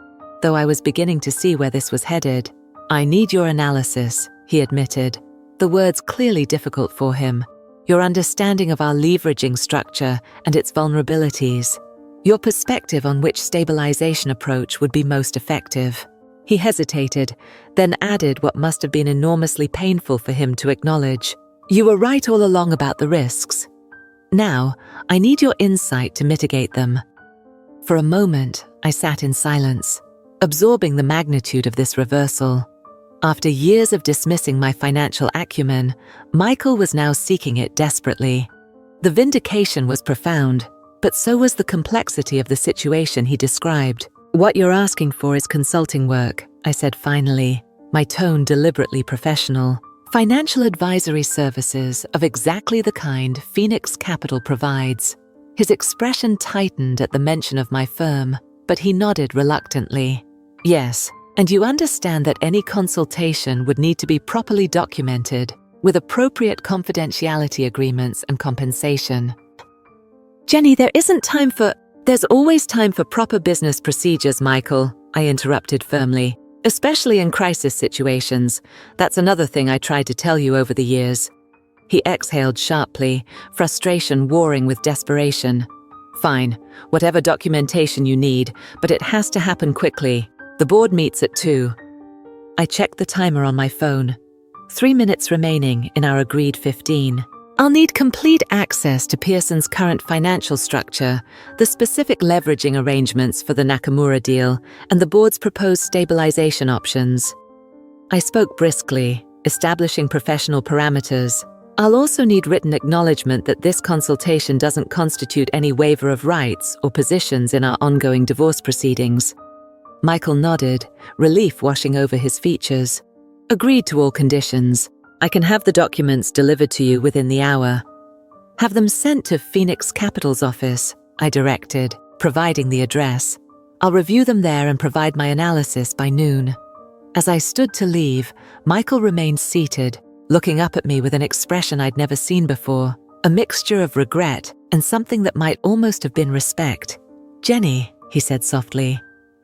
though I was beginning to see where this was headed. I need your analysis, he admitted, the words clearly difficult for him. Your understanding of our leveraging structure and its vulnerabilities. Your perspective on which stabilization approach would be most effective. He hesitated, then added what must have been enormously painful for him to acknowledge. You were right all along about the risks. Now, I need your insight to mitigate them. For a moment, I sat in silence, absorbing the magnitude of this reversal. After years of dismissing my financial acumen, Michael was now seeking it desperately. The vindication was profound, but so was the complexity of the situation he described. What you're asking for is consulting work, I said finally, my tone deliberately professional. Financial advisory services of exactly the kind Phoenix Capital provides. His expression tightened at the mention of my firm, but he nodded reluctantly. Yes. And you understand that any consultation would need to be properly documented, with appropriate confidentiality agreements and compensation. Jenny, there's always time for proper business procedures, Michael, I interrupted firmly, especially in crisis situations. That's another thing I tried to tell you over the years. He exhaled sharply, frustration warring with desperation. Fine, whatever documentation you need, but it has to happen quickly. The board meets at 2. I checked the timer on my phone. 3 minutes remaining in our agreed 15. I'll need complete access to Pearson's current financial structure, the specific leveraging arrangements for the Nakamura deal, and the board's proposed stabilization options. I spoke briskly, establishing professional parameters. I'll also need written acknowledgement that this consultation doesn't constitute any waiver of rights or positions in our ongoing divorce proceedings. Michael nodded, relief washing over his features. Agreed to all conditions. I can have the documents delivered to you within the hour. Have them sent to Phoenix Capital's office, I directed, providing the address. I'll review them there and provide my analysis by noon. As I stood to leave, Michael remained seated, looking up at me with an expression I'd never seen before, a mixture of regret and something that might almost have been respect. Jenny, he said softly,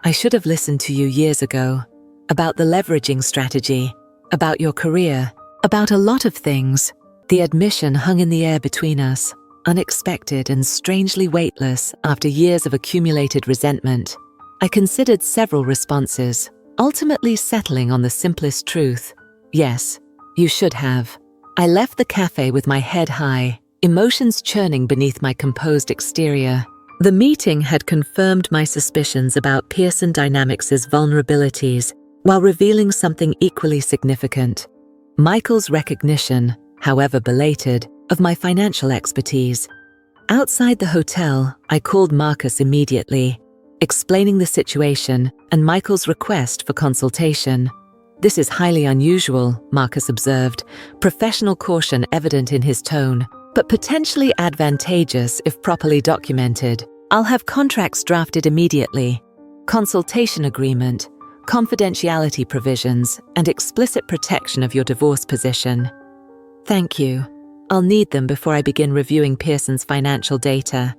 I should have listened to you years ago, about the leveraging strategy, about your career, about a lot of things. The admission hung in the air between us, unexpected and strangely weightless after years of accumulated resentment. I considered several responses, ultimately settling on the simplest truth. Yes, you should have. I left the cafe with my head high, emotions churning beneath my composed exterior. The meeting had confirmed my suspicions about Pearson Dynamics' vulnerabilities while revealing something equally significant. Michael's recognition, however belated, of my financial expertise. Outside the hotel, I called Marcus immediately, explaining the situation and Michael's request for consultation. This is highly unusual, Marcus observed, professional caution evident in his tone, but potentially advantageous if properly documented. I'll have contracts drafted immediately, consultation agreement, confidentiality provisions, and explicit protection of your divorce position. Thank you. I'll need them before I begin reviewing Pearson's financial data.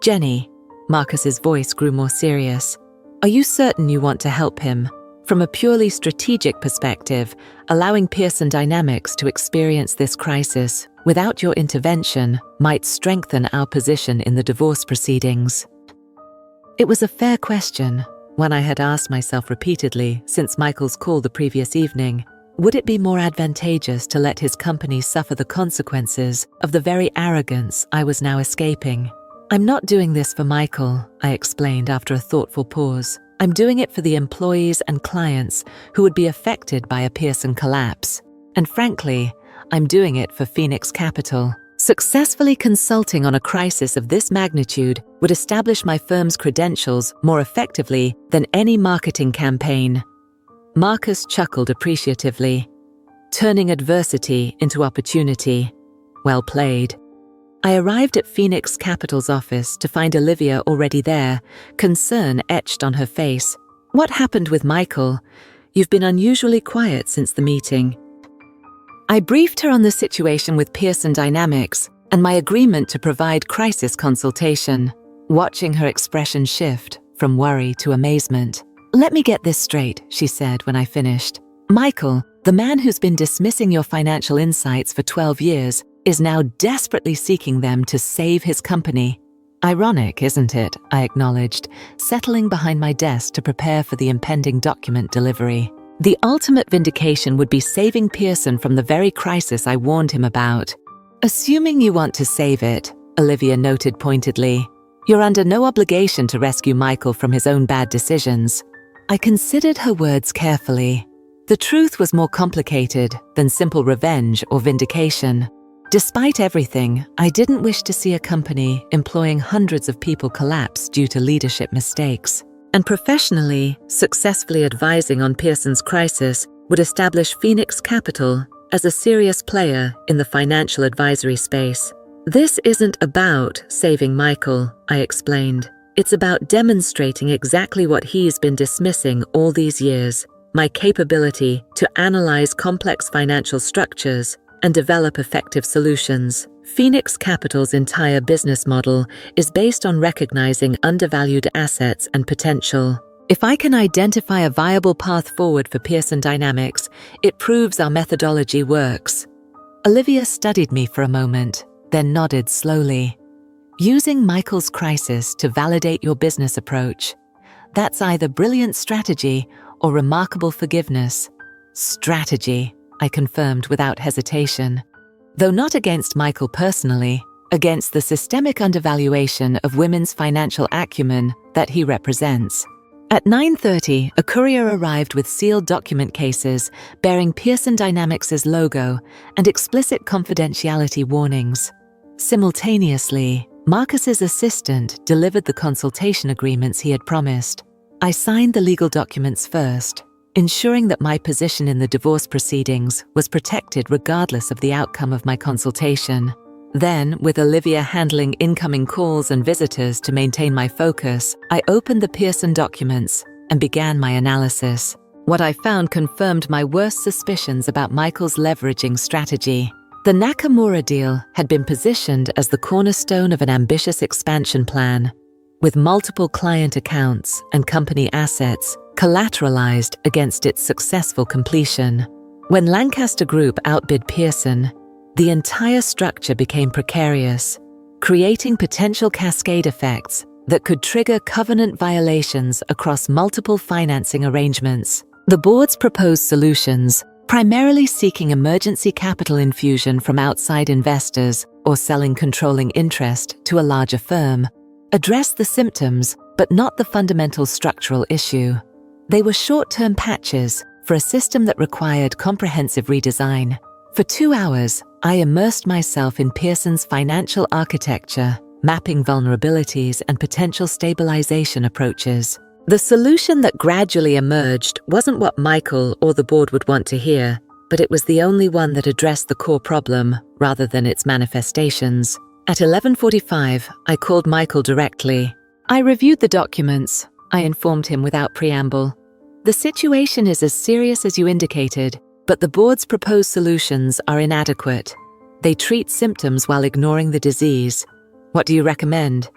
Jenny, Marcus's voice grew more serious. Are you certain you want to help him? From a purely strategic perspective, allowing Pearson Dynamics to experience this crisis without your intervention might strengthen our position in the divorce proceedings. It was a fair question, one I had asked myself repeatedly since Michael's call the previous evening. Would it be more advantageous to let his company suffer the consequences of the very arrogance I was now escaping? I'm not doing this for Michael, I explained after a thoughtful pause. I'm doing it for the employees and clients who would be affected by a Pearson collapse. And frankly, I'm doing it for Phoenix Capital. Successfully consulting on a crisis of this magnitude would establish my firm's credentials more effectively than any marketing campaign. Marcus chuckled appreciatively. Turning adversity into opportunity. Well played. I arrived at Phoenix Capital's office to find Olivia already there, concern etched on her face. What happened with Michael? You've been unusually quiet since the meeting. I briefed her on the situation with Pearson Dynamics and my agreement to provide crisis consultation, watching her expression shift from worry to amazement. Let me get this straight, she said when I finished. Michael, the man who's been dismissing your financial insights for 12 years, is now desperately seeking them to save his company. Ironic, isn't it? I acknowledged, settling behind my desk to prepare for the impending document delivery. The ultimate vindication would be saving Pearson from the very crisis I warned him about. Assuming you want to save it, Olivia noted pointedly, you're under no obligation to rescue Michael from his own bad decisions. I considered her words carefully. The truth was more complicated than simple revenge or vindication. Despite everything, I didn't wish to see a company employing hundreds of people collapse due to leadership mistakes. And professionally, successfully advising on Pearson's crisis would establish Phoenix Capital as a serious player in the financial advisory space. This isn't about saving Michael, I explained. It's about demonstrating exactly what he's been dismissing all these years, my capability to analyze complex financial structures and develop effective solutions. Phoenix Capital's entire business model is based on recognizing undervalued assets and potential. If I can identify a viable path forward for Pearson Dynamics, it proves our methodology works. Olivia studied me for a moment, then nodded slowly. Using Michael's crisis to validate your business approach. That's either brilliant strategy or remarkable forgiveness. Strategy, I confirmed without hesitation. Though not against Michael personally, against the systemic undervaluation of women's financial acumen that he represents. At 9:30, a courier arrived with sealed document cases bearing Pearson Dynamics' logo and explicit confidentiality warnings. Simultaneously, Marcus's assistant delivered the consultation agreements he had promised. I signed the legal documents first, ensuring that my position in the divorce proceedings was protected regardless of the outcome of my consultation. Then, with Olivia handling incoming calls and visitors to maintain my focus, I opened the Pearson documents and began my analysis. What I found confirmed my worst suspicions about Michael's leveraging strategy. The Nakamura deal had been positioned as the cornerstone of an ambitious expansion plan, with multiple client accounts and company assets collateralized against its successful completion. When Lancaster Group outbid Pearson, the entire structure became precarious, creating potential cascade effects that could trigger covenant violations across multiple financing arrangements. The board's proposed solutions, primarily seeking emergency capital infusion from outside investors or selling controlling interest to a larger firm, addressed the symptoms but not the fundamental structural issue. They were short-term patches for a system that required comprehensive redesign. For 2 hours, I immersed myself in Pearson's financial architecture, mapping vulnerabilities and potential stabilization approaches. The solution that gradually emerged wasn't what Michael or the board would want to hear, but it was the only one that addressed the core problem rather than its manifestations. At 11:45, I called Michael directly. I reviewed the documents, I informed him without preamble. The situation is as serious as you indicated, but the board's proposed solutions are inadequate. They treat symptoms while ignoring the disease. What do you recommend?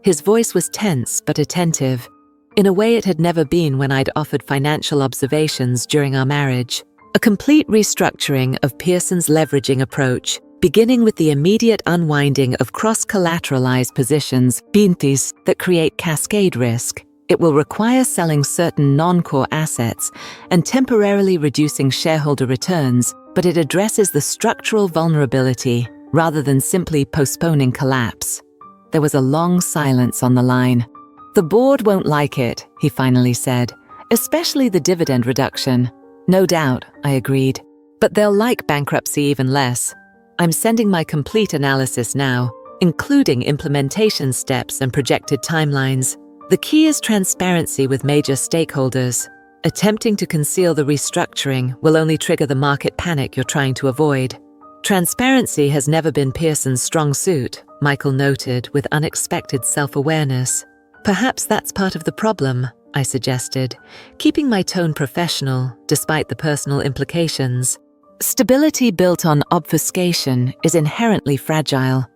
His voice was tense but attentive, in a way it had never been when I'd offered financial observations during our marriage. A complete restructuring of Pearson's leveraging approach, beginning with the immediate unwinding of cross-collateralized positions, bintis, that create cascade risk. It will require selling certain non-core assets and temporarily reducing shareholder returns, but it addresses the structural vulnerability rather than simply postponing collapse. There was a long silence on the line. The board won't like it, he finally said, especially the dividend reduction. No doubt, I agreed, but they'll like bankruptcy even less. I'm sending my complete analysis now, including implementation steps and projected timelines. The key is transparency with major stakeholders. Attempting to conceal the restructuring will only trigger the market panic you're trying to avoid. Transparency has never been Pearson's strong suit, Michael noted with unexpected self-awareness. Perhaps that's part of the problem, I suggested, keeping my tone professional despite the personal implications. Stability built on obfuscation is inherently fragile.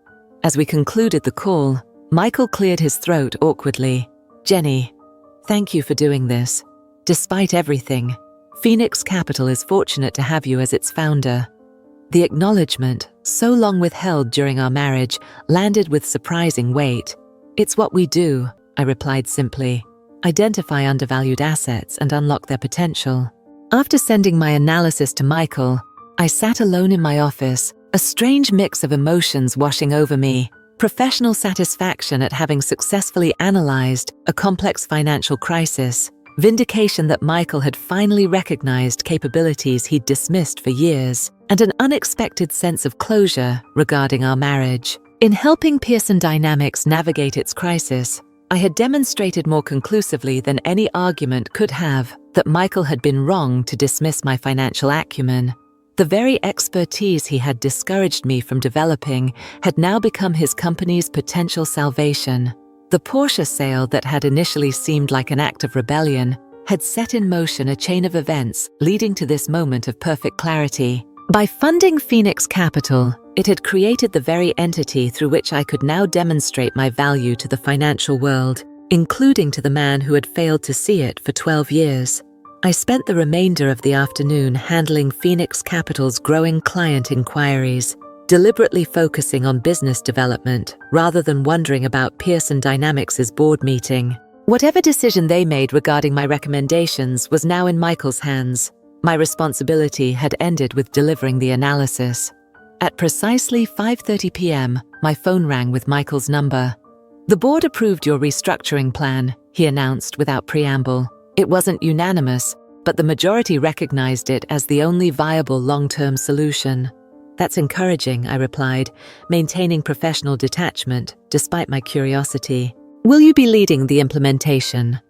As we concluded the call, Michael cleared his throat awkwardly. Jenny, thank you for doing this. Despite everything, Phoenix Capital is fortunate to have you as its founder. The acknowledgement, so long withheld during our marriage, landed with surprising weight. It's what we do, I replied simply. Identify undervalued assets and unlock their potential. After sending my analysis to Michael, I sat alone in my office, a strange mix of emotions washing over me. Professional satisfaction at having successfully analyzed a complex financial crisis, vindication that Michael had finally recognized capabilities he'd dismissed for years, and an unexpected sense of closure regarding our marriage. In helping Pearson Dynamics navigate its crisis, I had demonstrated more conclusively than any argument could have that Michael had been wrong to dismiss my financial acumen. The very expertise he had discouraged me from developing had now become his company's potential salvation. The Porsche sale that had initially seemed like an act of rebellion had set in motion a chain of events leading to this moment of perfect clarity. By funding Phoenix Capital, it had created the very entity through which I could now demonstrate my value to the financial world, including to the man who had failed to see it for 12 years. I spent the remainder of the afternoon handling Phoenix Capital's growing client inquiries, deliberately focusing on business development rather than wondering about Pearson Dynamics' board meeting. Whatever decision they made regarding my recommendations was now in Michael's hands. My responsibility had ended with delivering the analysis. At precisely 5:30 p.m., my phone rang with Michael's number. "The board approved your restructuring plan," he announced without preamble. It wasn't unanimous, but the majority recognized it as the only viable long-term solution. "That's encouraging," I replied, maintaining professional detachment despite my curiosity. "Will you be leading the implementation?"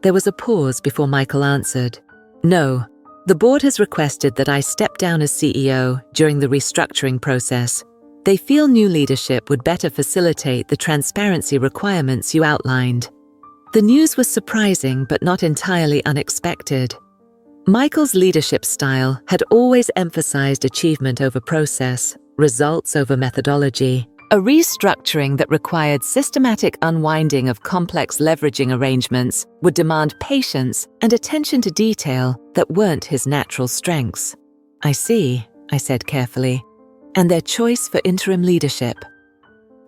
There was a pause before Michael answered. "No. The board has requested that I step down as CEO during the restructuring process. They feel new leadership would better facilitate the transparency requirements you outlined." The news was surprising but not entirely unexpected. Michael's leadership style had always emphasized achievement over process, results over methodology. A restructuring that required systematic unwinding of complex leveraging arrangements would demand patience and attention to detail that weren't his natural strengths. "I see," I said carefully. "And their choice for interim leadership.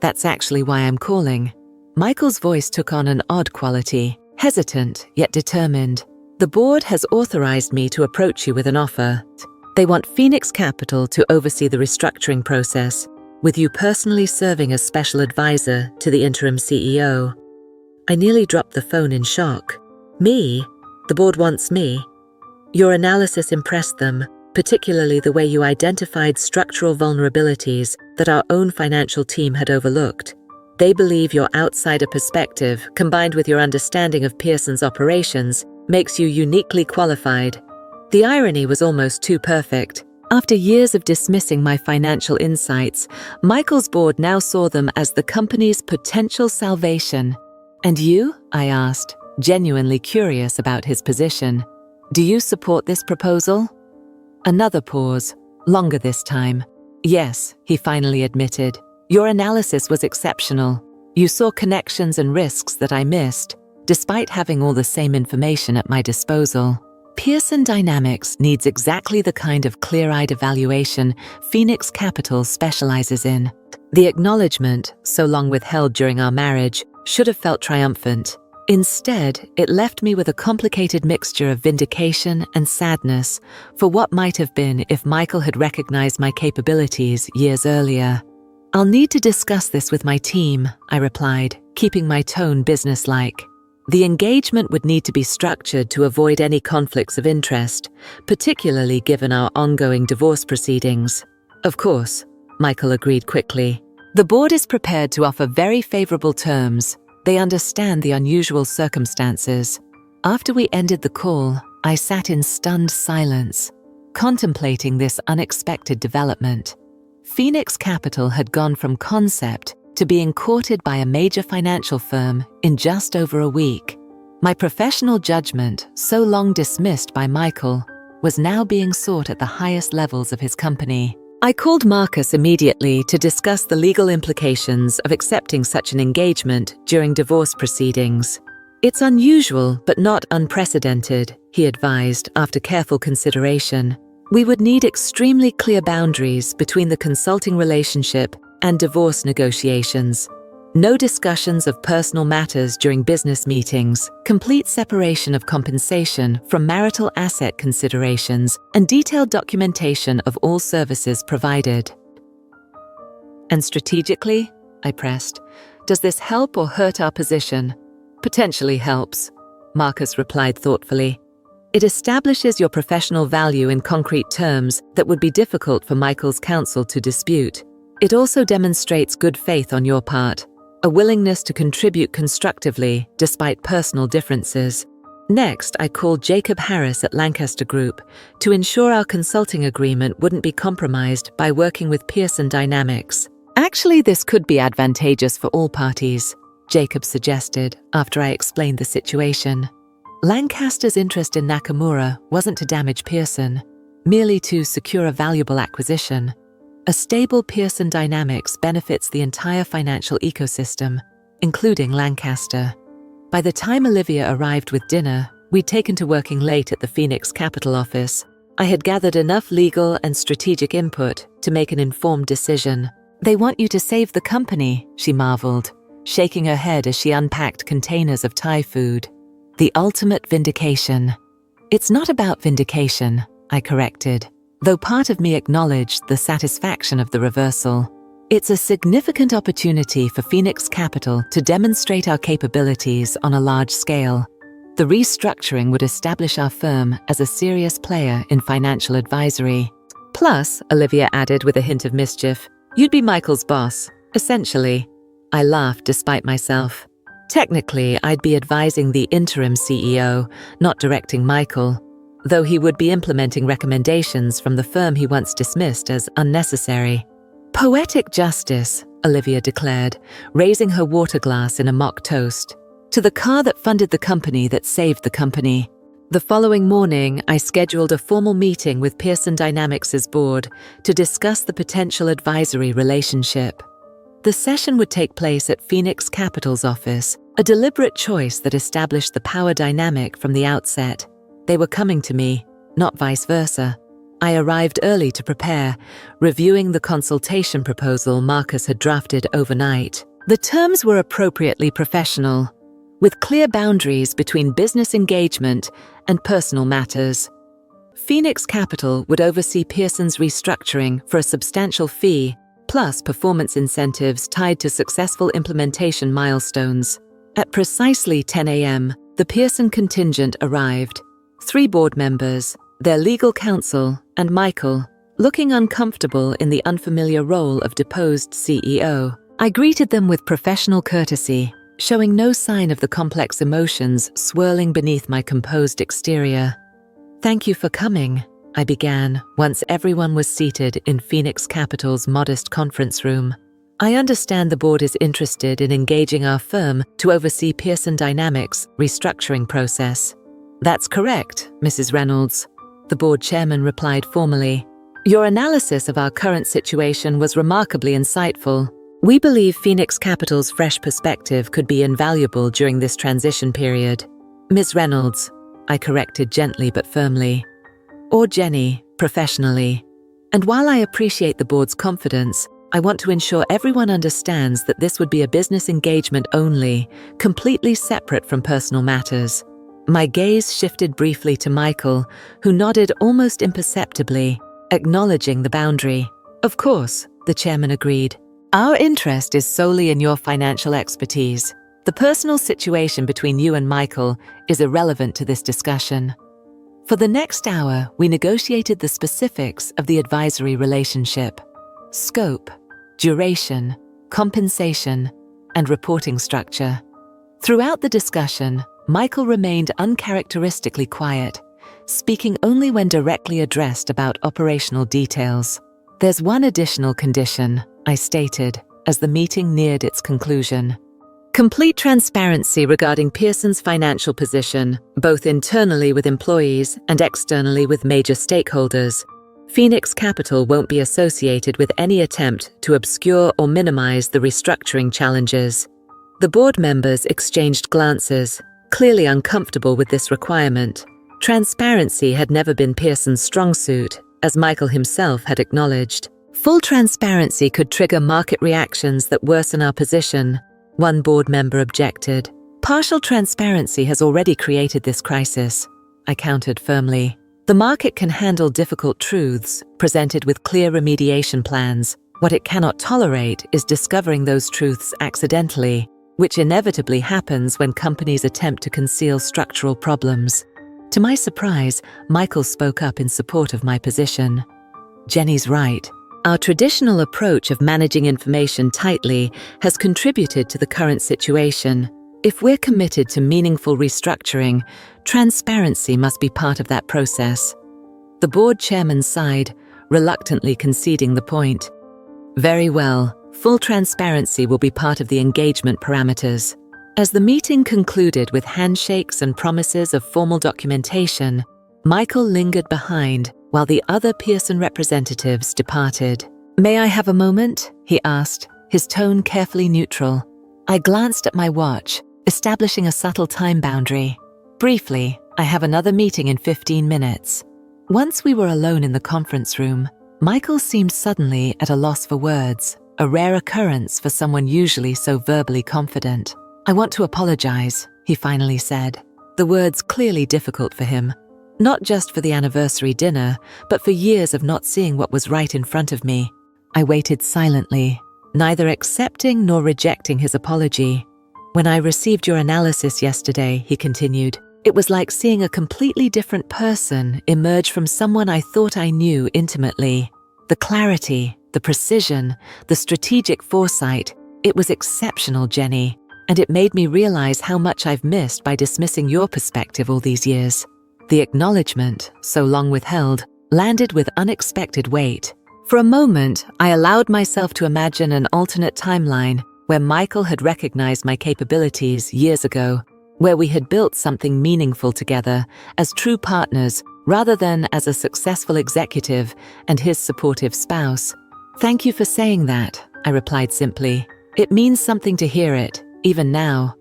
That's actually why I'm calling." Michael's voice took on an odd quality, hesitant yet determined. "The board has authorized me to approach you with an offer. They want Phoenix Capital to oversee the restructuring process, with you personally serving as special advisor to the interim CEO. I nearly dropped the phone in shock. "Me? The board wants me?" "Your analysis impressed them, particularly the way you identified structural vulnerabilities that our own financial team had overlooked. They believe your outsider perspective, combined with your understanding of Pearson's operations, makes you uniquely qualified." The irony was almost too perfect. After years of dismissing my financial insights, Michael's board now saw them as the company's potential salvation. "And you?" I asked, genuinely curious about his position. "Do you support this proposal?" Another pause, longer this time. "Yes," he finally admitted. "Your analysis was exceptional. You saw connections and risks that I missed, despite having all the same information at my disposal. Pearson Dynamics needs exactly the kind of clear-eyed evaluation Phoenix Capital specializes in." The acknowledgement, so long withheld during our marriage, should have felt triumphant. Instead, it left me with a complicated mixture of vindication and sadness for what might have been if Michael had recognized my capabilities years earlier. "I'll need to discuss this with my team," I replied, keeping my tone businesslike. The engagement would need to be structured to avoid any conflicts of interest, particularly given our ongoing divorce proceedings. "Of course," Michael agreed quickly. "The board is prepared to offer very favorable terms. They understand the unusual circumstances." After we ended the call, I sat in stunned silence, contemplating this unexpected development. Phoenix Capital had gone from concept to being courted by a major financial firm in just over a week. My professional judgment, so long dismissed by Michael, was now being sought at the highest levels of his company. I called Marcus immediately to discuss the legal implications of accepting such an engagement during divorce proceedings. "It's unusual but not unprecedented," he advised after careful consideration. "We would need extremely clear boundaries between the consulting relationship and divorce negotiations. No discussions of personal matters during business meetings, complete separation of compensation from marital asset considerations, and detailed documentation of all services provided." "And strategically?" I pressed. "Does this help or hurt our position?" "Potentially helps," Marcus replied thoughtfully. "It establishes your professional value in concrete terms that would be difficult for Michael's counsel to dispute. It also demonstrates good faith on your part, a willingness to contribute constructively despite personal differences." Next, I called Jacob Harris at Lancaster Group to ensure our consulting agreement wouldn't be compromised by working with Pearson Dynamics. "Actually, this could be advantageous for all parties," Jacob suggested after I explained the situation. Lancaster's interest in Nakamura wasn't to damage Pearson, merely to secure a valuable acquisition. A stable Pearson Dynamics benefits the entire financial ecosystem, including Lancaster. By the time Olivia arrived with dinner, we'd taken to working late at the Phoenix Capital office. I had gathered enough legal and strategic input to make an informed decision. "They want you to save the company," she marveled, shaking her head as she unpacked containers of Thai food. "The ultimate vindication." "It's not about vindication," I corrected, though part of me acknowledged the satisfaction of the reversal. "It's a significant opportunity for Phoenix Capital to demonstrate our capabilities on a large scale. The restructuring would establish our firm as a serious player in financial advisory. Plus," Olivia added with a hint of mischief, "you'd be Michael's boss, essentially." I laughed despite myself. Technically, I'd be advising the interim CEO, not directing Michael, though he would be implementing recommendations from the firm he once dismissed as unnecessary. "Poetic justice," Olivia declared, raising her water glass in a mock toast. "To the car that funded the company that saved the company." The following morning, I scheduled a formal meeting with Pearson Dynamics' board to discuss the potential advisory relationship. The session would take place at Phoenix Capital's office, a deliberate choice that established the power dynamic from the outset. They were coming to me, not vice versa. I arrived early to prepare, reviewing the consultation proposal Marcus had drafted overnight. The terms were appropriately professional, with clear boundaries between business engagement and personal matters. Phoenix Capital would oversee Pearson's restructuring for a substantial fee, plus performance incentives tied to successful implementation milestones. At precisely 10 a.m., the Pearson contingent arrived. 3 board members, their legal counsel, and Michael, looking uncomfortable in the unfamiliar role of deposed CEO. I greeted them with professional courtesy, showing no sign of the complex emotions swirling beneath my composed exterior. "Thank you for coming," I began once everyone was seated in Phoenix Capital's modest conference room. "I understand the board is interested in engaging our firm to oversee Pearson Dynamics' restructuring process." "That's correct, Mrs. Reynolds," the board chairman replied formally. "Your analysis of our current situation was remarkably insightful. We believe Phoenix Capital's fresh perspective could be invaluable during this transition period." "Ms. Reynolds," I corrected gently but firmly. "Or Jenny, professionally. And while I appreciate the board's confidence, I want to ensure everyone understands that this would be a business engagement only, completely separate from personal matters." My gaze shifted briefly to Michael, who nodded almost imperceptibly, acknowledging the boundary. "Of course," the chairman agreed. "Our interest is solely in your financial expertise. The personal situation between you and Michael is irrelevant to this discussion." For the next hour, we negotiated the specifics of the advisory relationship: scope, duration, compensation, and reporting structure. Throughout the discussion, Michael remained uncharacteristically quiet, speaking only when directly addressed about operational details. "There's one additional condition," I stated, as the meeting neared its conclusion. "Complete transparency regarding Pearson's financial position, both internally with employees and externally with major stakeholders. Phoenix Capital won't be associated with any attempt to obscure or minimize the restructuring challenges." The board members exchanged glances, clearly uncomfortable with this requirement. Transparency had never been Pearson's strong suit, as Michael himself had acknowledged. "Full transparency could trigger market reactions that worsen our position," one board member objected. "Partial transparency has already created this crisis," I countered firmly. "The market can handle difficult truths, presented with clear remediation plans. What it cannot tolerate is discovering those truths accidentally, which inevitably happens when companies attempt to conceal structural problems." To my surprise, Michael spoke up in support of my position. "Jenny's right. Our traditional approach of managing information tightly has contributed to the current situation. If we're committed to meaningful restructuring, transparency must be part of that process." The board chairman sighed, reluctantly conceding the point. "Very well. Full transparency will be part of the engagement parameters." As the meeting concluded with handshakes and promises of formal documentation, Michael lingered behind while the other Pearson representatives departed. "May I have a moment?" he asked, his tone carefully neutral. I glanced at my watch, establishing a subtle time boundary. "Briefly, I have another meeting in 15 minutes. Once we were alone in the conference room, Michael seemed suddenly at a loss for words, a rare occurrence for someone usually so verbally confident. "I want to apologize," he finally said, the words clearly difficult for him. Not just for the anniversary dinner, but for years of not seeing what was right in front of me. I waited silently, neither accepting nor rejecting his apology. "When I received your analysis yesterday," he continued, "it was like seeing a completely different person emerge from someone I thought I knew intimately. The clarity, the precision, the strategic foresight, it was exceptional, Jenny, and it made me realize how much I've missed by dismissing your perspective all these years." The acknowledgement, so long withheld, landed with unexpected weight. For a moment, I allowed myself to imagine an alternate timeline where Michael had recognized my capabilities years ago, where we had built something meaningful together as true partners rather than as a successful executive and his supportive spouse. "Thank you for saying that," I replied simply. "It means something to hear it, even now."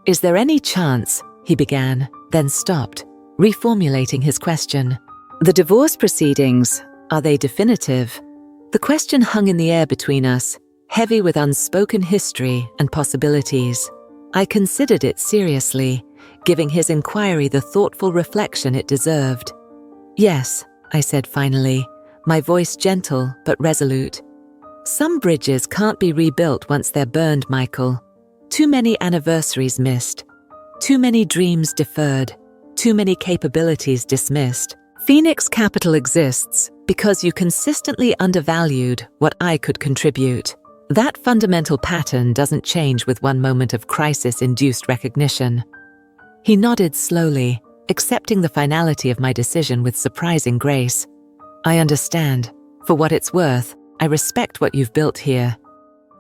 "Is there any chance," he began, then stopped, reformulating his question. "The divorce proceedings, are they definitive?" The question hung in the air between us, heavy with unspoken history and possibilities. I considered it seriously, giving his inquiry the thoughtful reflection it deserved. "Yes," I said finally, my voice gentle but resolute. "Some bridges can't be rebuilt once they're burned, Michael. Too many anniversaries missed. Too many dreams deferred. Too many capabilities dismissed. Phoenix Capital exists because you consistently undervalued what I could contribute. That fundamental pattern doesn't change with one moment of crisis-induced recognition." He nodded slowly, accepting the finality of my decision with surprising grace. "I understand. For what it's worth, I respect what you've built here.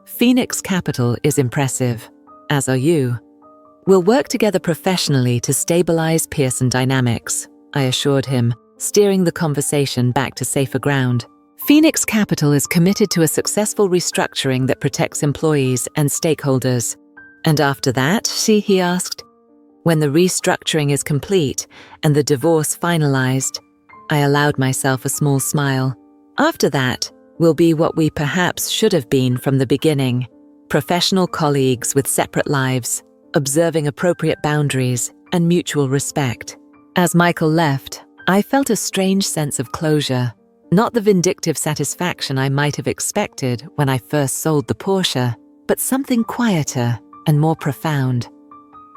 Phoenix Capital is impressive, as are you. We'll work together professionally to stabilize Pearson dynamics," I assured him, steering the conversation back to safer ground. "Phoenix Capital is committed to a successful restructuring that protects employees and stakeholders." "And after that," he asked. "When the restructuring is complete and the divorce finalized," I allowed myself a small smile. "After that, we'll be what we perhaps should have been from the beginning. Professional colleagues with separate lives, observing appropriate boundaries and mutual respect." As Michael left, I felt a strange sense of closure, not the vindictive satisfaction I might have expected when I first sold the Porsche, but something quieter and more profound.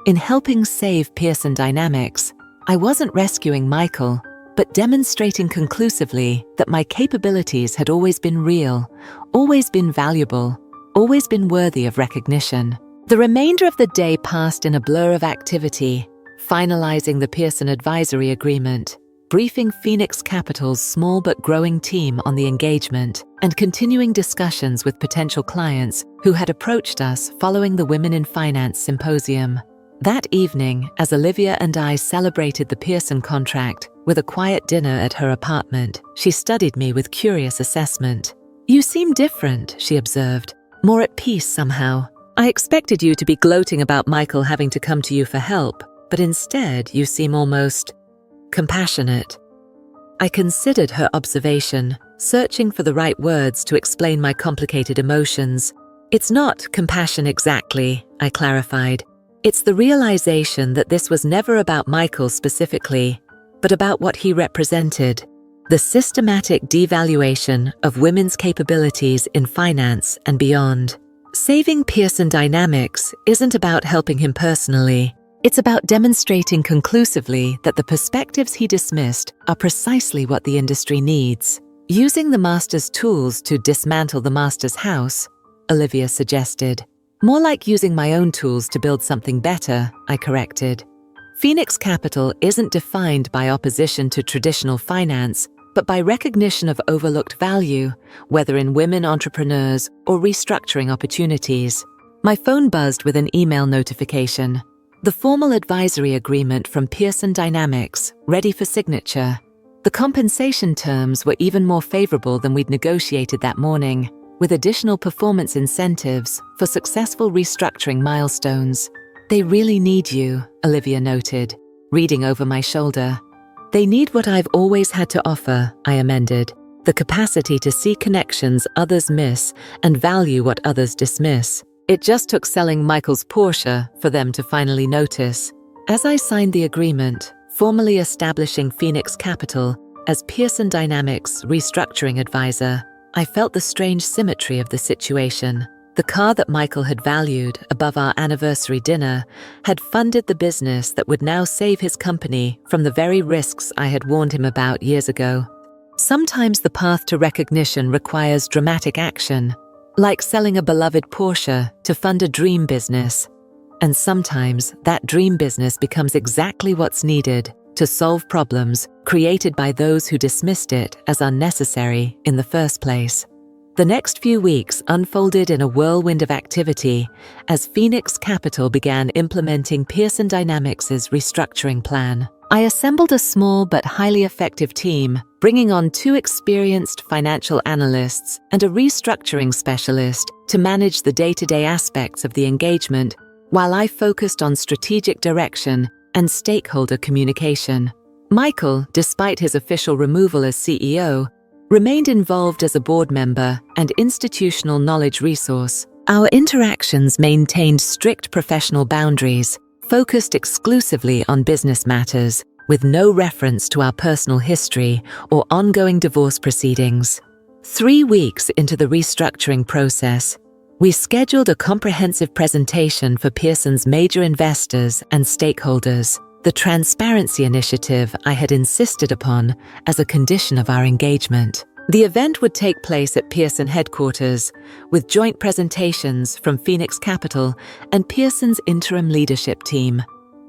In helping save Pearson Dynamics, I wasn't rescuing Michael, but demonstrating conclusively that my capabilities had always been real, always been valuable, always been worthy of recognition. The remainder of the day passed in a blur of activity, finalizing the Pearson advisory agreement, briefing Phoenix Capital's small but growing team on the engagement, and continuing discussions with potential clients who had approached us following the Women in Finance Symposium. That evening, as Olivia and I celebrated the Pearson contract with a quiet dinner at her apartment, she studied me with curious assessment. "You seem different," she observed, "more at peace somehow. I expected you to be gloating about Michael having to come to you for help, but instead you seem almost compassionate." I considered her observation, searching for the right words to explain my complicated emotions. "It's not compassion exactly," I clarified. "It's the realization that this was never about Michael specifically, but about what he represented. The systematic devaluation of women's capabilities in finance and beyond. Saving Pearson Dynamics isn't about helping him personally. It's about demonstrating conclusively that the perspectives he dismissed are precisely what the industry needs. Using the master's tools to dismantle the master's house," Olivia suggested. "More like using my own tools to build something better," I corrected. Phoenix Capital isn't defined by opposition to traditional finance, but by recognition of overlooked value, whether in women entrepreneurs or restructuring opportunities. My phone buzzed with an email notification. The formal advisory agreement from Pearson Dynamics, ready for signature. The compensation terms were even more favorable than we'd negotiated that morning, with additional performance incentives for successful restructuring milestones. "They really need you," Olivia noted, reading over my shoulder. "They need what I've always had to offer," I amended, "the capacity to see connections others miss and value what others dismiss. It just took selling Michael's Porsche for them to finally notice." As I signed the agreement, formally establishing Phoenix Capital as Pearson Dynamics restructuring advisor, I felt the strange symmetry of the situation. The car that Michael had valued above our anniversary dinner had funded the business that would now save his company from the very risks I had warned him about years ago. Sometimes the path to recognition requires dramatic action, like selling a beloved Porsche to fund a dream business. And sometimes that dream business becomes exactly what's needed to solve problems created by those who dismissed it as unnecessary in the first place. The next few weeks unfolded in a whirlwind of activity as Phoenix Capital began implementing Pearson Dynamics' restructuring plan. I assembled a small but highly effective team, bringing on 2 experienced financial analysts and a restructuring specialist to manage the day-to-day aspects of the engagement, while I focused on strategic direction and stakeholder communication. Michael, despite his official removal as CEO, remained involved as a board member and institutional knowledge resource. Our interactions maintained strict professional boundaries, focused exclusively on business matters, with no reference to our personal history or ongoing divorce proceedings. 3 weeks into the restructuring process, we scheduled a comprehensive presentation for Pearson's major investors and stakeholders, the transparency initiative I had insisted upon as a condition of our engagement. The event would take place at Pearson headquarters, with joint presentations from Phoenix Capital and Pearson's interim leadership team.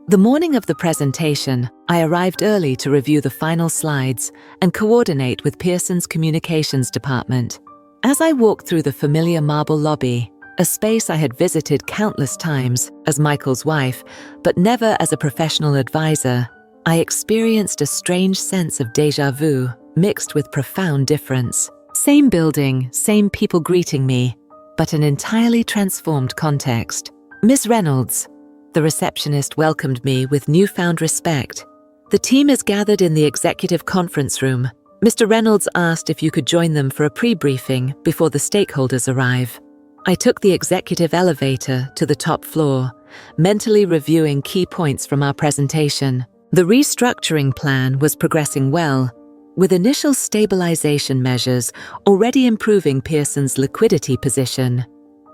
The morning of the presentation, I arrived early to review the final slides and coordinate with Pearson's communications department. As I walked through the familiar marble lobby, a space I had visited countless times as Michael's wife, but never as a professional advisor, I experienced a strange sense of déjà vu mixed with profound difference. Same building, same people greeting me, but an entirely transformed context. "Miss Reynolds," the receptionist welcomed me with newfound respect. "The team is gathered in the executive conference room. Mr. Reynolds asked if you could join them for a pre-briefing before the stakeholders arrive." I took the executive elevator to the top floor, mentally reviewing key points from our presentation. The restructuring plan was progressing well, with initial stabilization measures already improving Pearson's liquidity position.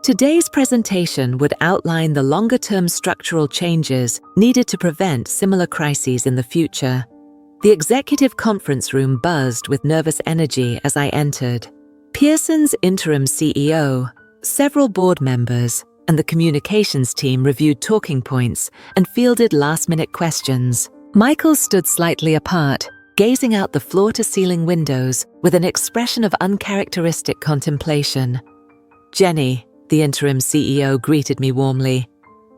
Today's presentation would outline the longer-term structural changes needed to prevent similar crises in the future. The executive conference room buzzed with nervous energy as I entered. Pearson's interim CEO, several board members, and the communications team reviewed talking points and fielded last-minute questions. Michael stood slightly apart, gazing out the floor-to-ceiling windows with an expression of uncharacteristic contemplation. "Jenny," the interim CEO greeted me warmly.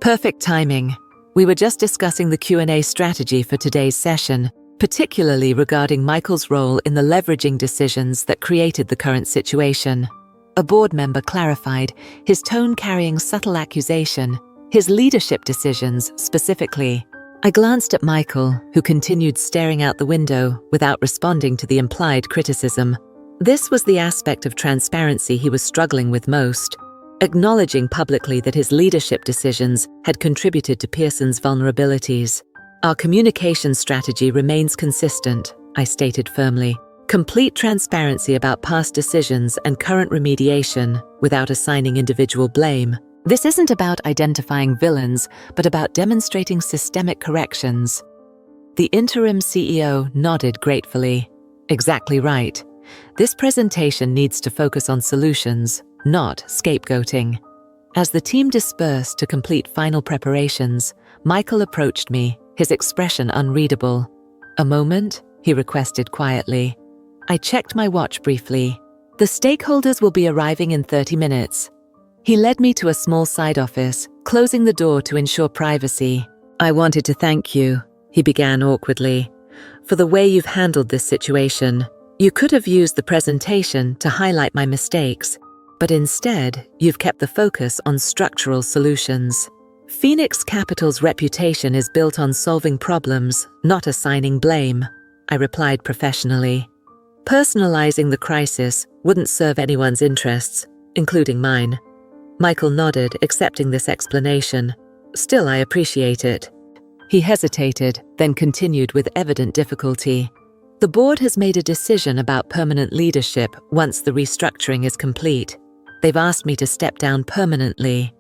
"Perfect timing. We were just discussing the Q&A strategy for today's session, particularly regarding Michael's role in the leveraging decisions that created the current situation." A board member clarified, his tone carrying subtle accusation, his leadership decisions specifically. I glanced at Michael, who continued staring out the window without responding to the implied criticism. This was the aspect of transparency he was struggling with most, acknowledging publicly that his leadership decisions had contributed to Pearson's vulnerabilities. "Our communication strategy remains consistent," I stated firmly. "Complete transparency about past decisions and current remediation without assigning individual blame. This isn't about identifying villains, but about demonstrating systemic corrections." The interim CEO nodded gratefully. "Exactly right. This presentation needs to focus on solutions, not scapegoating." As the team dispersed to complete final preparations, Michael approached me, his expression unreadable. "A moment?" he requested quietly. I checked my watch briefly. "The stakeholders will be arriving in 30 minutes. He led me to a small side office, closing the door to ensure privacy. "I wanted to thank you," he began awkwardly, "for the way you've handled this situation. You could have used the presentation to highlight my mistakes, but instead, you've kept the focus on structural solutions. Phoenix Capital's reputation is built on solving problems, not assigning blame," I replied professionally. "Personalizing the crisis wouldn't serve anyone's interests, including mine." Michael nodded, accepting this explanation. "Still, I appreciate it." He hesitated, then continued with evident difficulty. "The board has made a decision about permanent leadership once the restructuring is complete. They've asked me to step down permanently."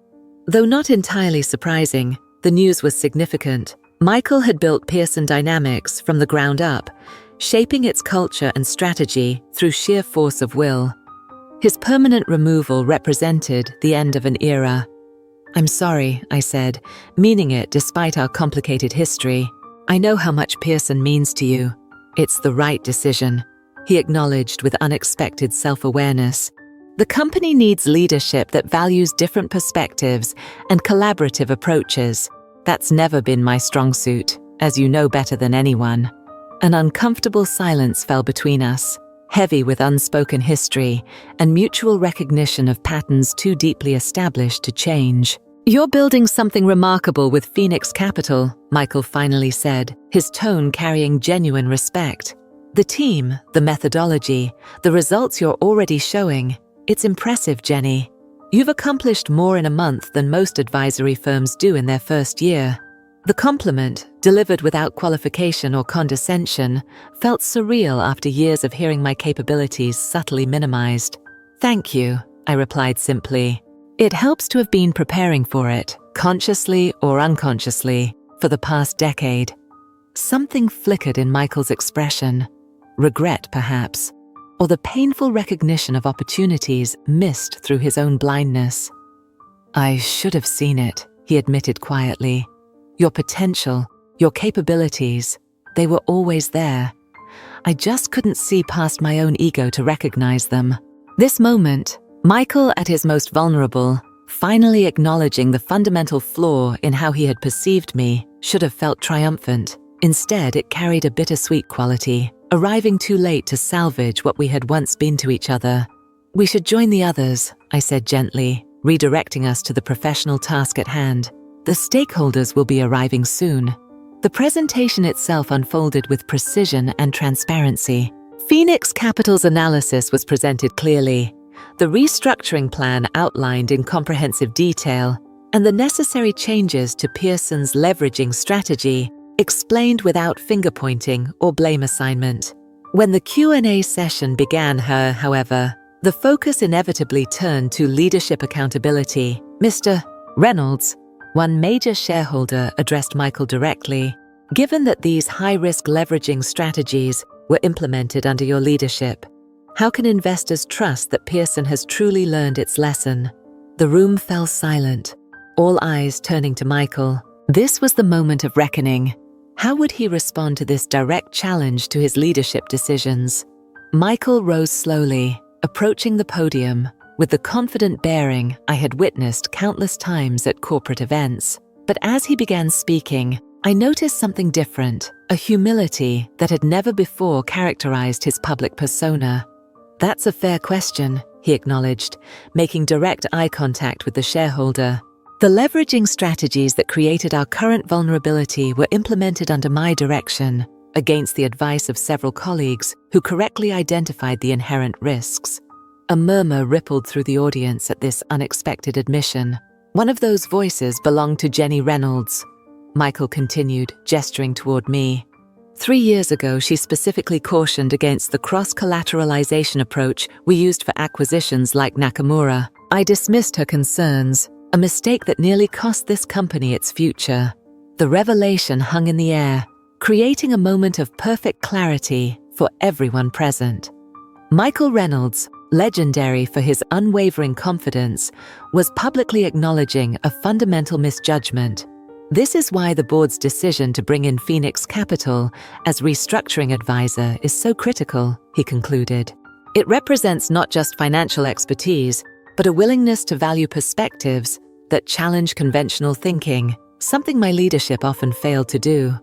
Though not entirely surprising, the news was significant. Michael had built Pearson Dynamics from the ground up, shaping its culture and strategy through sheer force of will. His permanent removal represented the end of an era. "I'm sorry," I said, meaning it despite our complicated history. "I know how much Pearson means to you. It's the right decision," he acknowledged with unexpected self-awareness. "The company needs leadership that values different perspectives and collaborative approaches. That's never been my strong suit, as you know better than anyone." An uncomfortable silence fell between us, heavy with unspoken history and mutual recognition of patterns too deeply established to change. "You're building something remarkable with Phoenix Capital," Michael finally said, his tone carrying genuine respect. "The team, the methodology, the results you're already showing. It's impressive, Jenny. You've accomplished more in a month than most advisory firms do in their first year." The compliment, delivered without qualification or condescension, felt surreal after years of hearing my capabilities subtly minimized. "Thank you," I replied simply. It helps to have been preparing for it, consciously or unconsciously, for the past decade. Something flickered in Michael's expression. Regret, perhaps, or the painful recognition of opportunities missed through his own blindness. "I should have seen it," he admitted quietly. "Your potential, your capabilities, they were always there. I just couldn't see past my own ego to recognize them." This moment, Michael at his most vulnerable, finally acknowledging the fundamental flaw in how he had perceived me, should have felt triumphant. Instead, it carried a bittersweet quality, arriving too late to salvage what we had once been to each other. "We should join the others," I said gently, redirecting us to the professional task at hand. "The stakeholders will be arriving soon." The presentation itself unfolded with precision and transparency. Phoenix Capital's analysis was presented clearly, the restructuring plan outlined in comprehensive detail, and the necessary changes to Pearson's leveraging strategy explained without finger-pointing or blame assignment. When the Q&A session began, however, the focus inevitably turned to leadership accountability. "Mr. Reynolds," one major shareholder addressed Michael directly, "given that these high-risk leveraging strategies were implemented under your leadership, how can investors trust that Pearson has truly learned its lesson?" The room fell silent, all eyes turning to Michael. This was the moment of reckoning. How would he respond to this direct challenge to his leadership decisions? Michael rose slowly, approaching the podium with the confident bearing I had witnessed countless times at corporate events. But as he began speaking, I noticed something different, a humility that had never before characterized his public persona. "That's a fair question," he acknowledged, making direct eye contact with the shareholder. "The leveraging strategies that created our current vulnerability were implemented under my direction, against the advice of several colleagues who correctly identified the inherent risks." A murmur rippled through the audience at this unexpected admission. One of those voices belonged to Jenny Reynolds. Michael continued, gesturing toward me. 3 years ago, she specifically cautioned against the cross-collateralization approach we used for acquisitions like Nakamura. I dismissed her concerns, a mistake that nearly cost this company its future. The revelation hung in the air, creating a moment of perfect clarity for everyone present. Michael Reynolds, legendary for his unwavering confidence, was publicly acknowledging a fundamental misjudgment. This is why the board's decision to bring in Phoenix Capital as restructuring advisor is so critical, he concluded. It represents not just financial expertise, but a willingness to value perspectives that challenge conventional thinking, something my leadership often failed to do.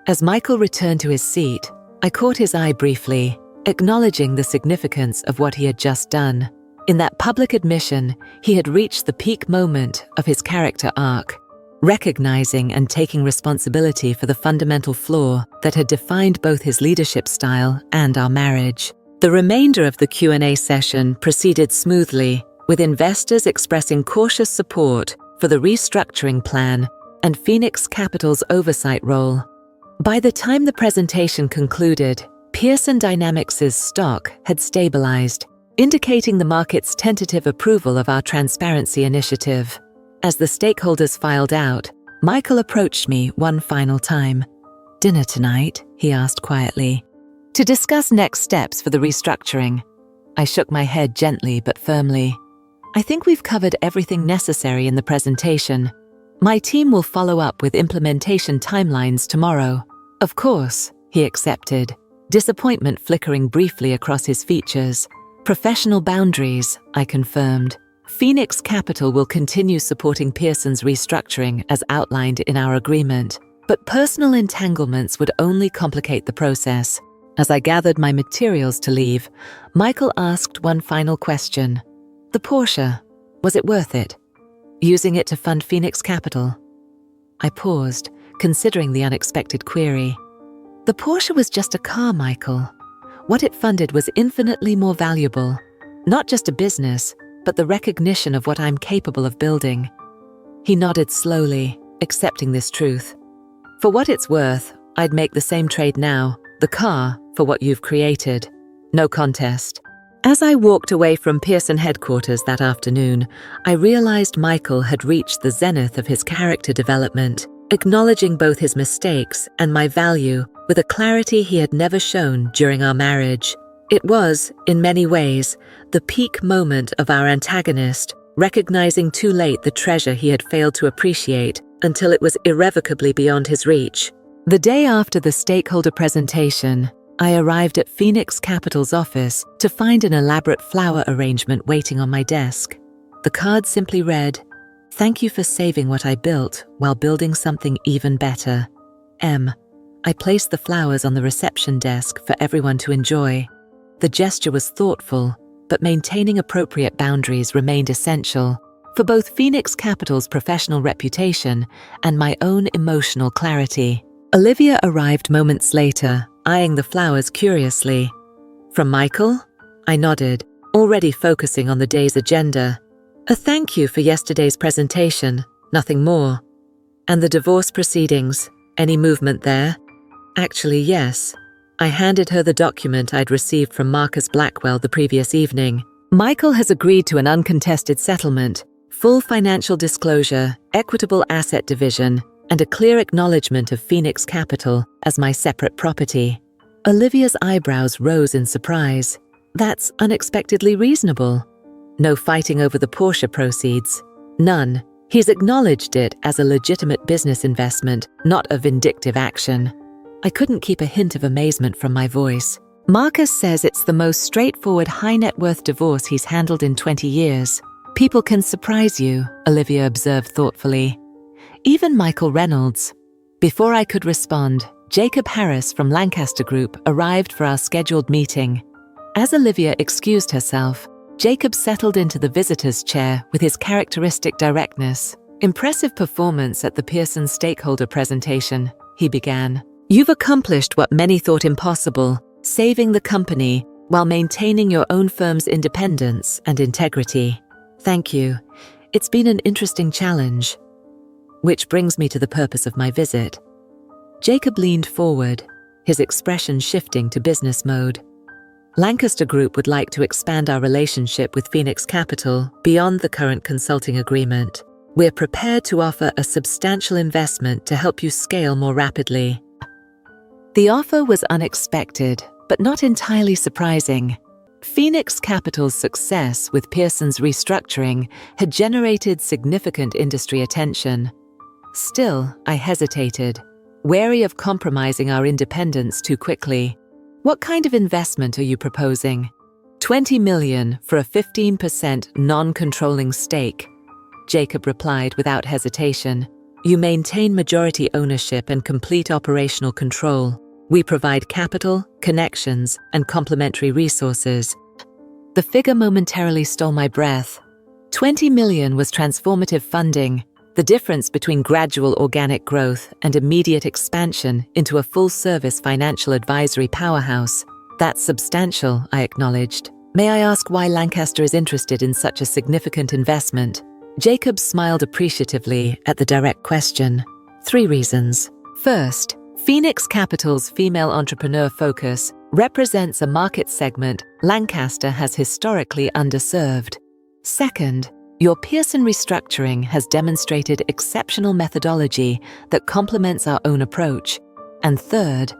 As Michael returned to his seat, I caught his eye briefly, acknowledging the significance of what he had just done. In that public admission, he had reached the peak moment of his character arc, recognizing and taking responsibility for the fundamental flaw that had defined both his leadership style and our marriage. The remainder of the Q&A session proceeded smoothly, with investors expressing cautious support for the restructuring plan and Phoenix Capital's oversight role. By the time the presentation concluded, Pearson Dynamics' stock had stabilized, indicating the market's tentative approval of our transparency initiative. As the stakeholders filed out, Michael approached me one final time. "Dinner tonight?" he asked quietly. "To discuss next steps for the restructuring." I shook my head gently but firmly. "I think we've covered everything necessary in the presentation. My team will follow up with implementation timelines tomorrow." "Of course," he accepted, disappointment flickering briefly across his features. "Professional boundaries," I confirmed. "Phoenix Capital will continue supporting Pearson's restructuring as outlined in our agreement, but personal entanglements would only complicate the process." As I gathered my materials to leave, Michael asked one final question. "The Porsche, was it worth it? Using it to fund Phoenix Capital?" I paused, considering the unexpected query. "The Porsche was just a car, Michael. What it funded was infinitely more valuable. Not just a business, but the recognition of what I'm capable of building." He nodded slowly, accepting this truth. "For what it's worth, I'd make the same trade now, the car for what you've created. No contest." As I walked away from Pearson headquarters that afternoon, I realized Michael had reached the zenith of his character development, acknowledging both his mistakes and my value with a clarity he had never shown during our marriage. It was, in many ways, the peak moment of our antagonist, recognizing too late the treasure he had failed to appreciate until it was irrevocably beyond his reach. The day after the stakeholder presentation, I arrived at Phoenix Capital's office to find an elaborate flower arrangement waiting on my desk. The card simply read, "Thank you for saving what I built while building something even better. M." I placed the flowers on the reception desk for everyone to enjoy. The gesture was thoughtful, but maintaining appropriate boundaries remained essential for both Phoenix Capital's professional reputation and my own emotional clarity. Olivia arrived moments later, eyeing the flowers curiously. "From Michael?" I nodded, already focusing on the day's agenda. "A thank you for yesterday's presentation, nothing more." "And the divorce proceedings, any movement there?" "Actually, yes." I handed her the document I'd received from Marcus Blackwell the previous evening. "Michael has agreed to an uncontested settlement, full financial disclosure, equitable asset division, and a clear acknowledgement of Phoenix Capital as my separate property." Olivia's eyebrows rose in surprise. "That's unexpectedly reasonable." "No fighting over the Porsche proceeds." "None. He's acknowledged it as a legitimate business investment, not a vindictive action. I couldn't keep a hint of amazement from my voice. Marcus says it's the most straightforward high-net-worth divorce he's handled in 20 years. People can surprise you, Olivia observed thoughtfully. Even Michael Reynolds. Before I could respond, Jacob Harris from Lancaster Group arrived for our scheduled meeting. As Olivia excused herself, Jacob settled into the visitor's chair with his characteristic directness. Impressive performance at the Pearson stakeholder presentation, he began. You've accomplished what many thought impossible, saving the company while maintaining your own firm's independence and integrity. Thank you. It's been an interesting challenge. Which brings me to the purpose of my visit. Jacob leaned forward, his expression shifting to business mode. Lancaster Group would like to expand our relationship with Phoenix Capital beyond the current consulting agreement. We're prepared to offer a substantial investment to help you scale more rapidly. The offer was unexpected, but not entirely surprising. Phoenix Capital's success with Pearson's restructuring had generated significant industry attention. Still, I hesitated, wary of compromising our independence too quickly. What kind of investment are you proposing? $20 million for a 15% non-controlling stake, Jacob replied without hesitation. You maintain majority ownership and complete operational control. We provide capital, connections, and complementary resources. The figure momentarily stole my breath. $20 million was transformative funding, the difference between gradual organic growth and immediate expansion into a full-service financial advisory powerhouse. That's substantial, I acknowledged. May I ask why Lancaster is interested in such a significant investment? Jacob smiled appreciatively at the direct question. 3 reasons. First, Phoenix Capital's female entrepreneur focus represents a market segment Lancaster has historically underserved. Second, your Pearson restructuring has demonstrated exceptional methodology that complements our own approach. And third,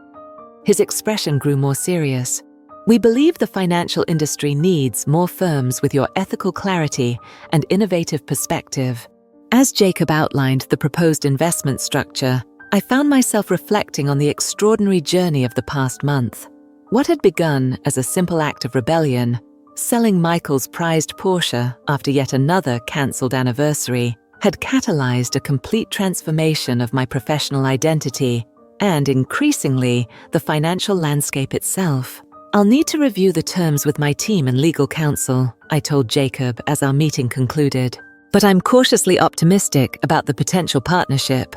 his expression grew more serious. We believe the financial industry needs more firms with your ethical clarity and innovative perspective. As Jacob outlined the proposed investment structure, I found myself reflecting on the extraordinary journey of the past month. What had begun as a simple act of rebellion, selling Michael's prized Porsche after yet another cancelled anniversary, had catalyzed a complete transformation of my professional identity and, increasingly, the financial landscape itself. I'll need to review the terms with my team and legal counsel, I told Jacob as our meeting concluded. But I'm cautiously optimistic about the potential partnership.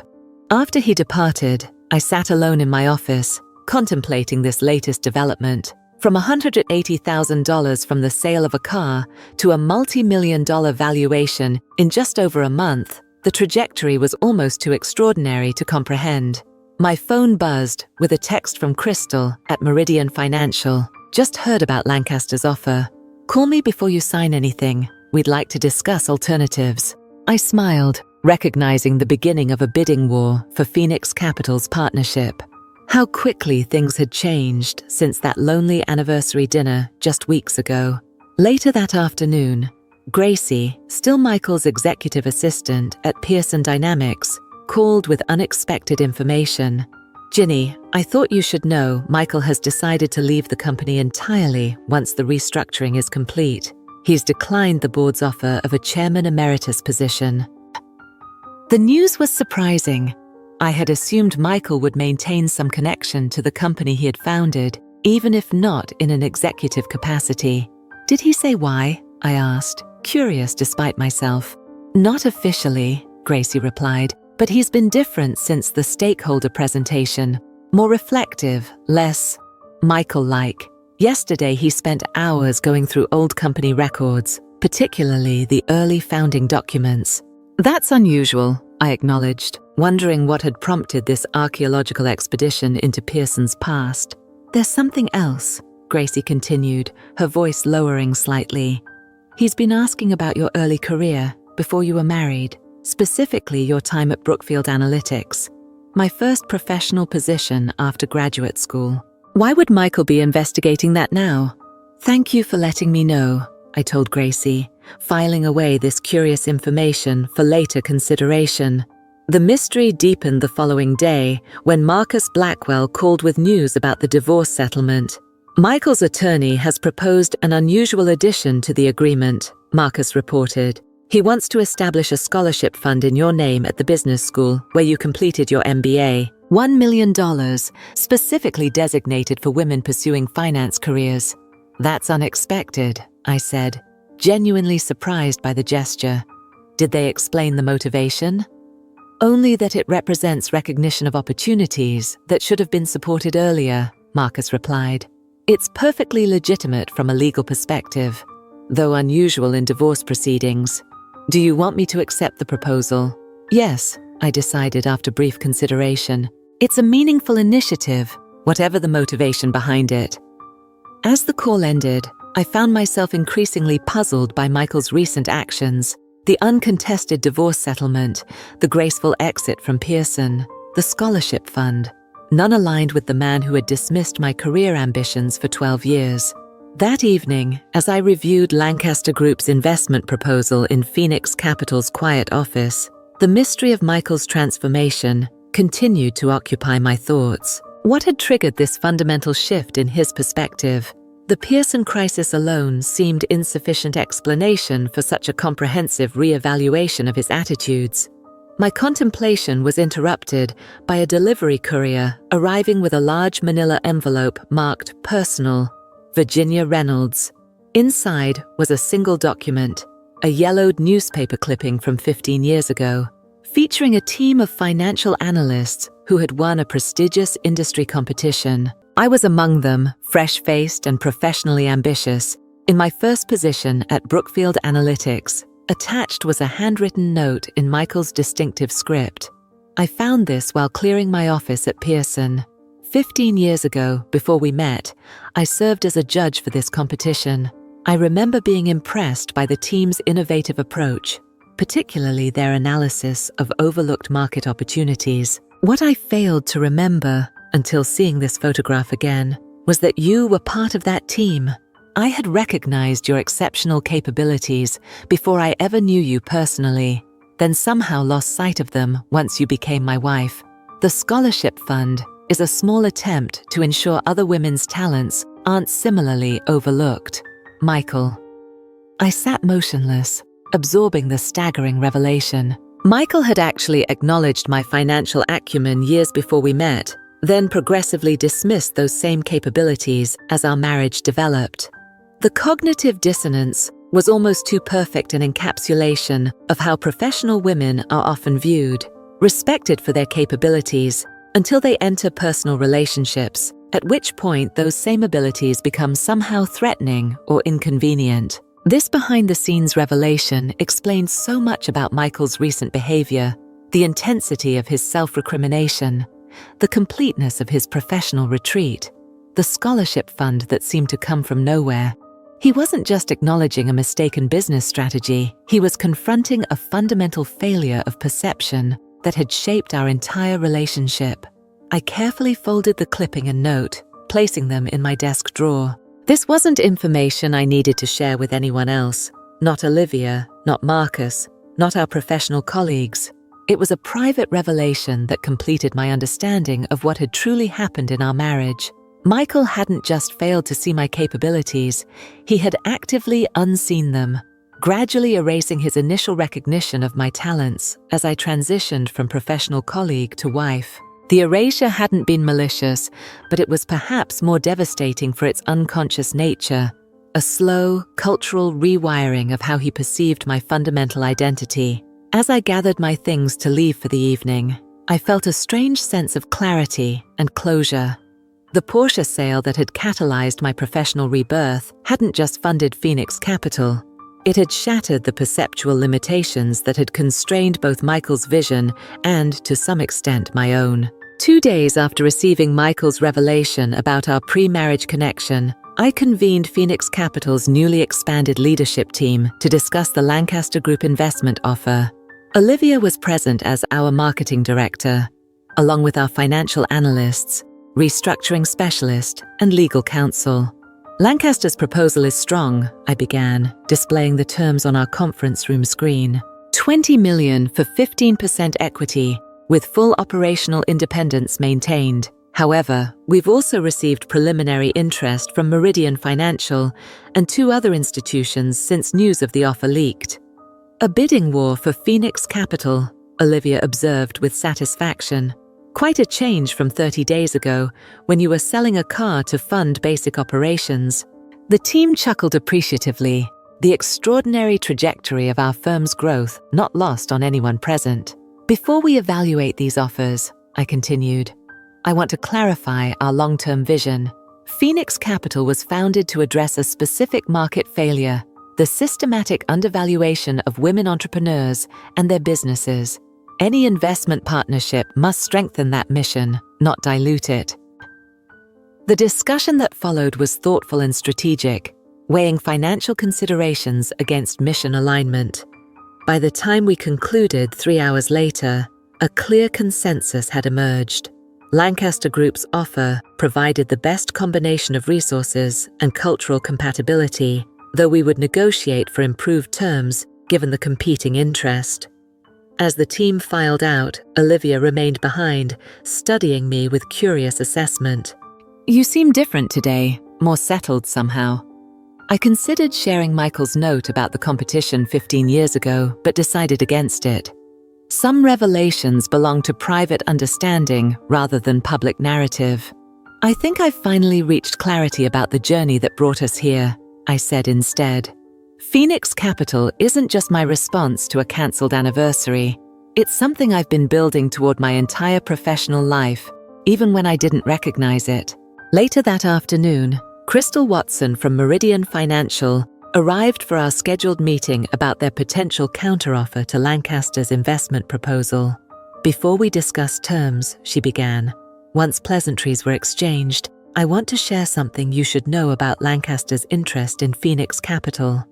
After he departed, I sat alone in my office, contemplating this latest development. From $180,000 from the sale of a car to a multi-million-dollar valuation in just over a month, the trajectory was almost too extraordinary to comprehend. My phone buzzed with a text from Crystal at Meridian Financial. Just heard about Lancaster's offer. Call me before you sign anything. We'd like to discuss alternatives. I smiled, recognizing the beginning of a bidding war for Phoenix Capital's partnership. How quickly things had changed since that lonely anniversary dinner just weeks ago. Later that afternoon, Gracie, still Michael's executive assistant at Pearson Dynamics, called with unexpected information. Ginny, I thought you should know Michael has decided to leave the company entirely once the restructuring is complete. He's declined the board's offer of a chairman emeritus position. The news was surprising. I had assumed Michael would maintain some connection to the company he had founded, even if not in an executive capacity. Did he say why? I asked, curious despite myself. Not officially, Gracie replied, but he's been different since the stakeholder presentation. More reflective, less Michael-like. Yesterday he spent hours going through old company records, particularly the early founding documents. That's unusual, I acknowledged, wondering what had prompted this archaeological expedition into Pearson's past. There's something else, Gracie continued, her voice lowering slightly. He's been asking about your early career, before you were married, specifically your time at Brookfield Analytics, my first professional position after graduate school. Why would Michael be investigating that now? Thank you for letting me know, I told Gracie, filing away this curious information for later consideration. The mystery deepened the following day when Marcus Blackwell called with news about the divorce settlement. Michael's attorney has proposed an unusual addition to the agreement, Marcus reported. He wants to establish a scholarship fund in your name at the business school where you completed your MBA. $1 million, specifically designated for women pursuing finance careers. That's unexpected, I said, genuinely surprised by the gesture. Did they explain the motivation? Only that it represents recognition of opportunities that should have been supported earlier, Marcus replied. It's perfectly legitimate from a legal perspective, though unusual in divorce proceedings. Do you want me to accept the proposal? Yes, I decided after brief consideration. It's a meaningful initiative, whatever the motivation behind it. As the call ended, I found myself increasingly puzzled by Michael's recent actions. The uncontested divorce settlement, the graceful exit from Pearson, the scholarship fund, none aligned with the man who had dismissed my career ambitions for 12 years. That evening, as I reviewed Lancaster Group's investment proposal in Phoenix Capital's quiet office, the mystery of Michael's transformation continued to occupy my thoughts. What had triggered this fundamental shift in his perspective? The Pearson crisis alone seemed insufficient explanation for such a comprehensive re-evaluation of his attitudes. My contemplation was interrupted by a delivery courier arriving with a large manila envelope marked Personal, Virginia Reynolds. Inside was a single document, a yellowed newspaper clipping from 15 years ago, featuring a team of financial analysts who had won a prestigious industry competition. I was among them, fresh-faced and professionally ambitious, in my first position at Brookfield Analytics. Attached was a handwritten note in Michael's distinctive script. I found this while clearing my office at Pearson. 15 years ago, before we met, I served as a judge for this competition. I remember being impressed by the team's innovative approach, particularly their analysis of overlooked market opportunities. What I failed to remember, until seeing this photograph again, was that you were part of that team. I had recognized your exceptional capabilities before I ever knew you personally, then somehow lost sight of them once you became my wife. The Scholarship Fund is a small attempt to ensure other women's talents aren't similarly overlooked. Michael. I sat motionless, absorbing the staggering revelation. Michael had actually acknowledged my financial acumen years before we met, then progressively dismissed those same capabilities as our marriage developed. The cognitive dissonance was almost too perfect an encapsulation of how professional women are often viewed, respected for their capabilities, until they enter personal relationships, at which point those same abilities become somehow threatening or inconvenient. This behind-the-scenes revelation explains so much about Michael's recent behavior, the intensity of his self-recrimination, the completeness of his professional retreat, the scholarship fund that seemed to come from nowhere. He wasn't just acknowledging a mistaken business strategy, he was confronting a fundamental failure of perception that had shaped our entire relationship. I carefully folded the clipping and note, placing them in my desk drawer. This wasn't information I needed to share with anyone else, not Olivia, not Marcus, not our professional colleagues. It was a private revelation that completed my understanding of what had truly happened in our marriage. Michael hadn't just failed to see my capabilities, he had actively unseen them, gradually erasing his initial recognition of my talents as I transitioned from professional colleague to wife. The erasure hadn't been malicious, but it was perhaps more devastating for its unconscious nature, a slow, cultural rewiring of how he perceived my fundamental identity. As I gathered my things to leave for the evening, I felt a strange sense of clarity and closure. The Porsche sale that had catalyzed my professional rebirth hadn't just funded Phoenix Capital. It had shattered the perceptual limitations that had constrained both Michael's vision and, to some extent, my own. 2 days after receiving Michael's revelation about our pre-marriage connection, I convened Phoenix Capital's newly expanded leadership team to discuss the Lancaster Group investment offer. Olivia was present as our marketing director, along with our financial analysts, restructuring specialist, and legal counsel. Lancaster's proposal is strong, I began, displaying the terms on our conference room screen. 20 million for 15% equity, with full operational independence maintained. However, we've also received preliminary interest from Meridian Financial and 2 other institutions since news of the offer leaked. A bidding war for Phoenix Capital, Olivia observed with satisfaction. Quite a change from 30 days ago, when you were selling a car to fund basic operations. The team chuckled appreciatively, the extraordinary trajectory of our firm's growth not lost on anyone present. Before we evaluate these offers, I continued, I want to clarify our long-term vision. Phoenix Capital was founded to address a specific market failure, the systematic undervaluation of women entrepreneurs and their businesses. Any investment partnership must strengthen that mission, not dilute it. The discussion that followed was thoughtful and strategic, weighing financial considerations against mission alignment. By the time we concluded 3 hours later, a clear consensus had emerged. Lancaster Group's offer provided the best combination of resources and cultural compatibility, though we would negotiate for improved terms given the competing interest. As the team filed out, Olivia remained behind, studying me with curious assessment. You seem different today, more settled somehow. I considered sharing Michael's note about the competition 15 years ago, but decided against it. Some revelations belong to private understanding rather than public narrative. I think I've finally reached clarity about the journey that brought us here, I said instead. Phoenix Capital isn't just my response to a cancelled anniversary. It's something I've been building toward my entire professional life, even when I didn't recognize it. Later that afternoon, Crystal Watson from Meridian Financial arrived for our scheduled meeting about their potential counteroffer to Lancaster's investment proposal. Before we discuss terms, she began, once pleasantries were exchanged, I want to share something you should know about Lancaster's interest in Phoenix Capital.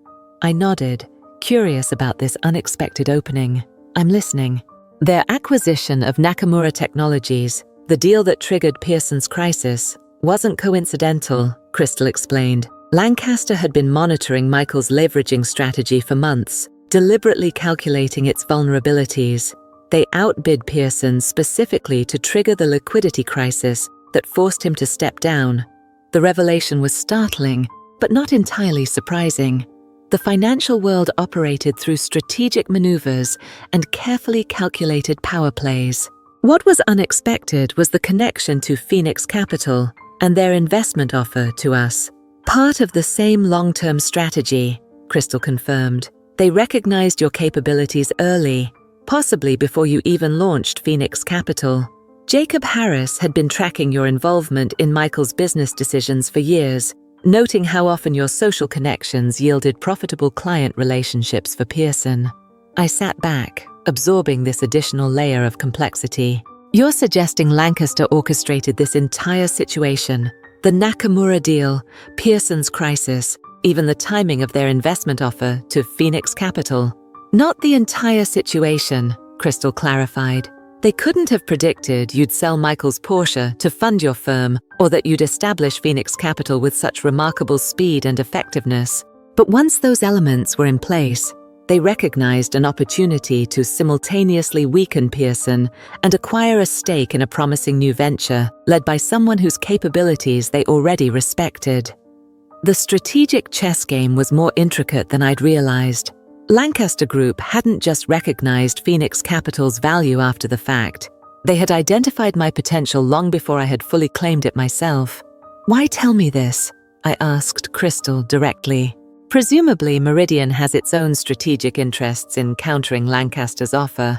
I nodded, curious about this unexpected opening. I'm listening. Their acquisition of Nakamura Technologies, the deal that triggered Pearson's crisis, wasn't coincidental, Crystal explained. Lancaster had been monitoring Michael's leveraging strategy for months, deliberately calculating its vulnerabilities. They outbid Pearson specifically to trigger the liquidity crisis that forced him to step down. The revelation was startling, but not entirely surprising. The financial world operated through strategic maneuvers and carefully calculated power plays. What was unexpected was the connection to Phoenix Capital and their investment offer to us. Part of the same long-term strategy, Crystal confirmed. They recognized your capabilities early, possibly before you even launched Phoenix Capital. Jacob Harris had been tracking your involvement in Michael's business decisions for years, noting how often your social connections yielded profitable client relationships for Pearson. I sat back, absorbing this additional layer of complexity. You're suggesting Lancaster orchestrated this entire situation. The Nakamura deal, Pearson's crisis, even the timing of their investment offer to Phoenix Capital. Not the entire situation, Crystal clarified. They couldn't have predicted you'd sell Michael's Porsche to fund your firm or that you'd establish Phoenix Capital with such remarkable speed and effectiveness. But once those elements were in place, they recognized an opportunity to simultaneously weaken Pearson and acquire a stake in a promising new venture led by someone whose capabilities they already respected. The strategic chess game was more intricate than I'd realized. Lancaster Group hadn't just recognized Phoenix Capital's value after the fact. They had identified my potential long before I had fully claimed it myself. Why tell me this? I asked Crystal directly. Presumably, Meridian has its own strategic interests in countering Lancaster's offer.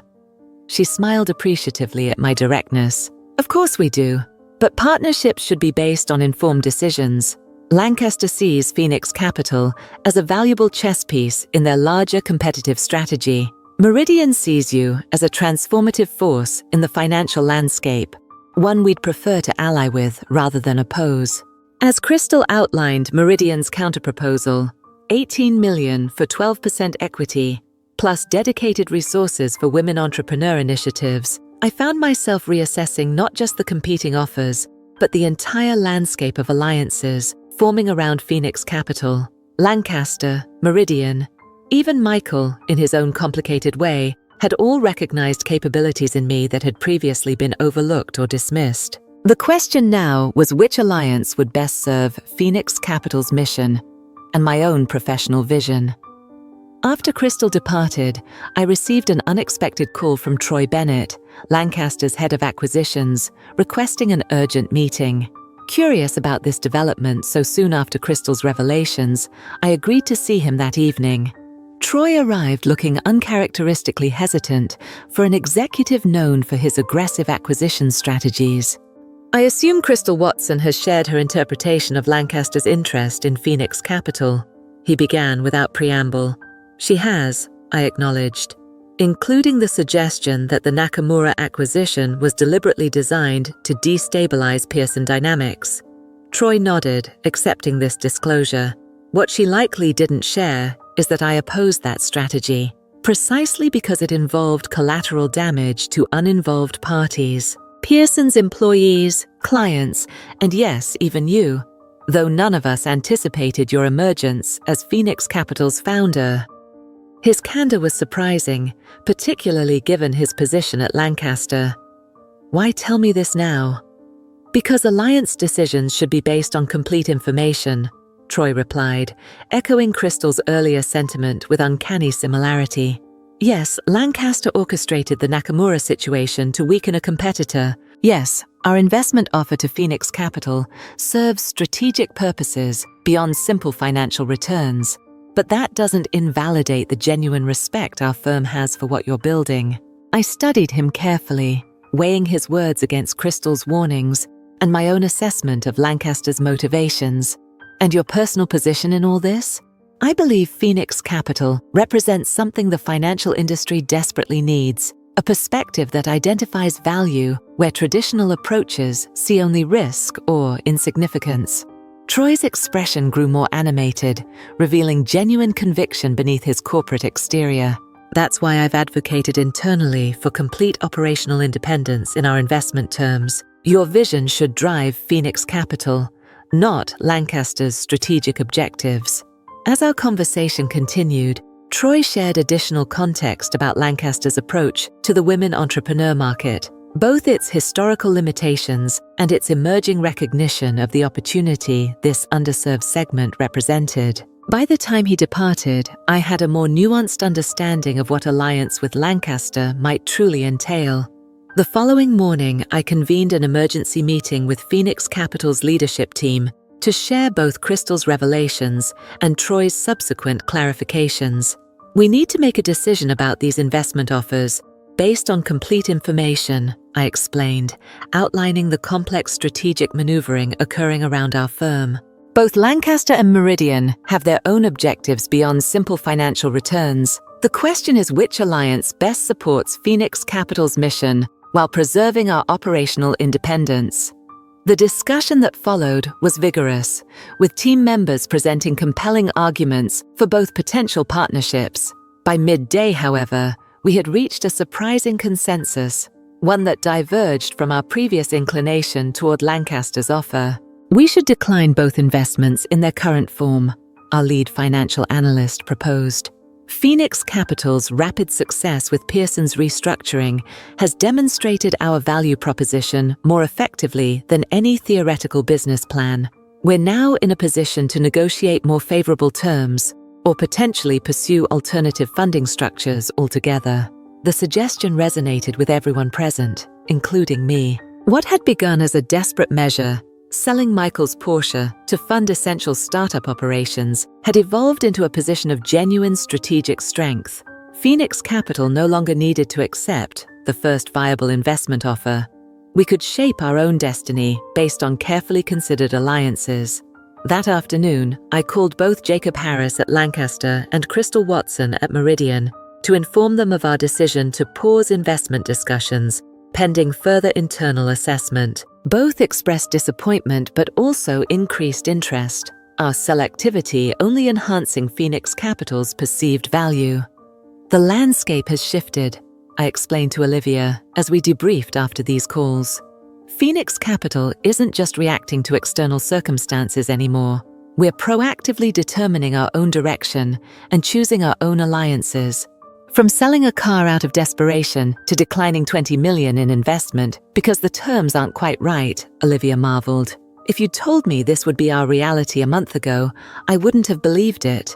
She smiled appreciatively at my directness. Of course we do, but partnerships should be based on informed decisions. Lancaster sees Phoenix Capital as a valuable chess piece in their larger competitive strategy. Meridian sees you as a transformative force in the financial landscape, one we'd prefer to ally with rather than oppose. As Crystal outlined Meridian's counterproposal, 18 million for 12% equity, plus dedicated resources for women entrepreneur initiatives, I found myself reassessing not just the competing offers, but the entire landscape of alliances, forming around Phoenix Capital, Lancaster, Meridian. Even Michael, in his own complicated way, had all recognized capabilities in me that had previously been overlooked or dismissed. The question now was which alliance would best serve Phoenix Capital's mission and my own professional vision. After Crystal departed, I received an unexpected call from Troy Bennett, Lancaster's head of acquisitions, requesting an urgent meeting. Curious about this development so soon after Crystal's revelations, I agreed to see him that evening. Troy arrived looking uncharacteristically hesitant for an executive known for his aggressive acquisition strategies. I assume Crystal Watson has shared her interpretation of Lancaster's interest in Phoenix Capital, he began without preamble. She has, I acknowledged, including the suggestion that the Nakamura acquisition was deliberately designed to destabilize Pearson Dynamics. Troy nodded, accepting this disclosure. What she likely didn't share is that I opposed that strategy, precisely because it involved collateral damage to uninvolved parties, Pearson's employees, clients, and yes, even you, though none of us anticipated your emergence as Phoenix Capital's founder. His candor was surprising, particularly given his position at Lancaster. Why tell me this now? Because alliance decisions should be based on complete information, Troy replied, echoing Crystal's earlier sentiment with uncanny similarity. Yes, Lancaster orchestrated the Nakamura situation to weaken a competitor. Yes, our investment offer to Phoenix Capital serves strategic purposes beyond simple financial returns. But that doesn't invalidate the genuine respect our firm has for what you're building. I studied him carefully, weighing his words against Crystal's warnings and my own assessment of Lancaster's motivations. And your personal position in all this? I believe Phoenix Capital represents something the financial industry desperately needs, a perspective that identifies value where traditional approaches see only risk or insignificance. Troy's expression grew more animated, revealing genuine conviction beneath his corporate exterior. That's why I've advocated internally for complete operational independence in our investment terms. Your vision should drive Phoenix Capital, not Lancaster's strategic objectives. As our conversation continued, Troy shared additional context about Lancaster's approach to the women entrepreneur market, both its historical limitations and its emerging recognition of the opportunity this underserved segment represented. By the time he departed, I had a more nuanced understanding of what alliance with Lancaster might truly entail. The following morning, I convened an emergency meeting with Phoenix Capital's leadership team to share both Crystal's revelations and Troy's subsequent clarifications. We need to make a decision about these investment offers based on complete information, I explained, outlining the complex strategic maneuvering occurring around our firm. Both Lancaster and Meridian have their own objectives beyond simple financial returns. The question is which alliance best supports Phoenix Capital's mission while preserving our operational independence. The discussion that followed was vigorous, with team members presenting compelling arguments for both potential partnerships. By midday, however, we had reached a surprising consensus, one that diverged from our previous inclination toward Lancaster's offer. We should decline both investments in their current form, our lead financial analyst proposed. Phoenix Capital's rapid success with Pearson's restructuring has demonstrated our value proposition more effectively than any theoretical business plan. We're now in a position to negotiate more favorable terms or potentially pursue alternative funding structures altogether. The suggestion resonated with everyone present, including me. What had begun as a desperate measure, selling Michael's Porsche to fund essential startup operations, had evolved into a position of genuine strategic strength. Phoenix Capital no longer needed to accept the first viable investment offer. We could shape our own destiny based on carefully considered alliances. That afternoon, I called both Jacob Harris at Lancaster and Crystal Watson at Meridian to inform them of our decision to pause investment discussions pending further internal assessment. Both expressed disappointment but also increased interest, our selectivity only enhancing Phoenix Capital's perceived value. The landscape has shifted, I explained to Olivia as we debriefed after these calls. Phoenix Capital isn't just reacting to external circumstances anymore. We're proactively determining our own direction and choosing our own alliances. From selling a car out of desperation to declining $20 million in investment because the terms aren't quite right, Olivia marveled. If you'd told me this would be our reality a month ago, I wouldn't have believed it.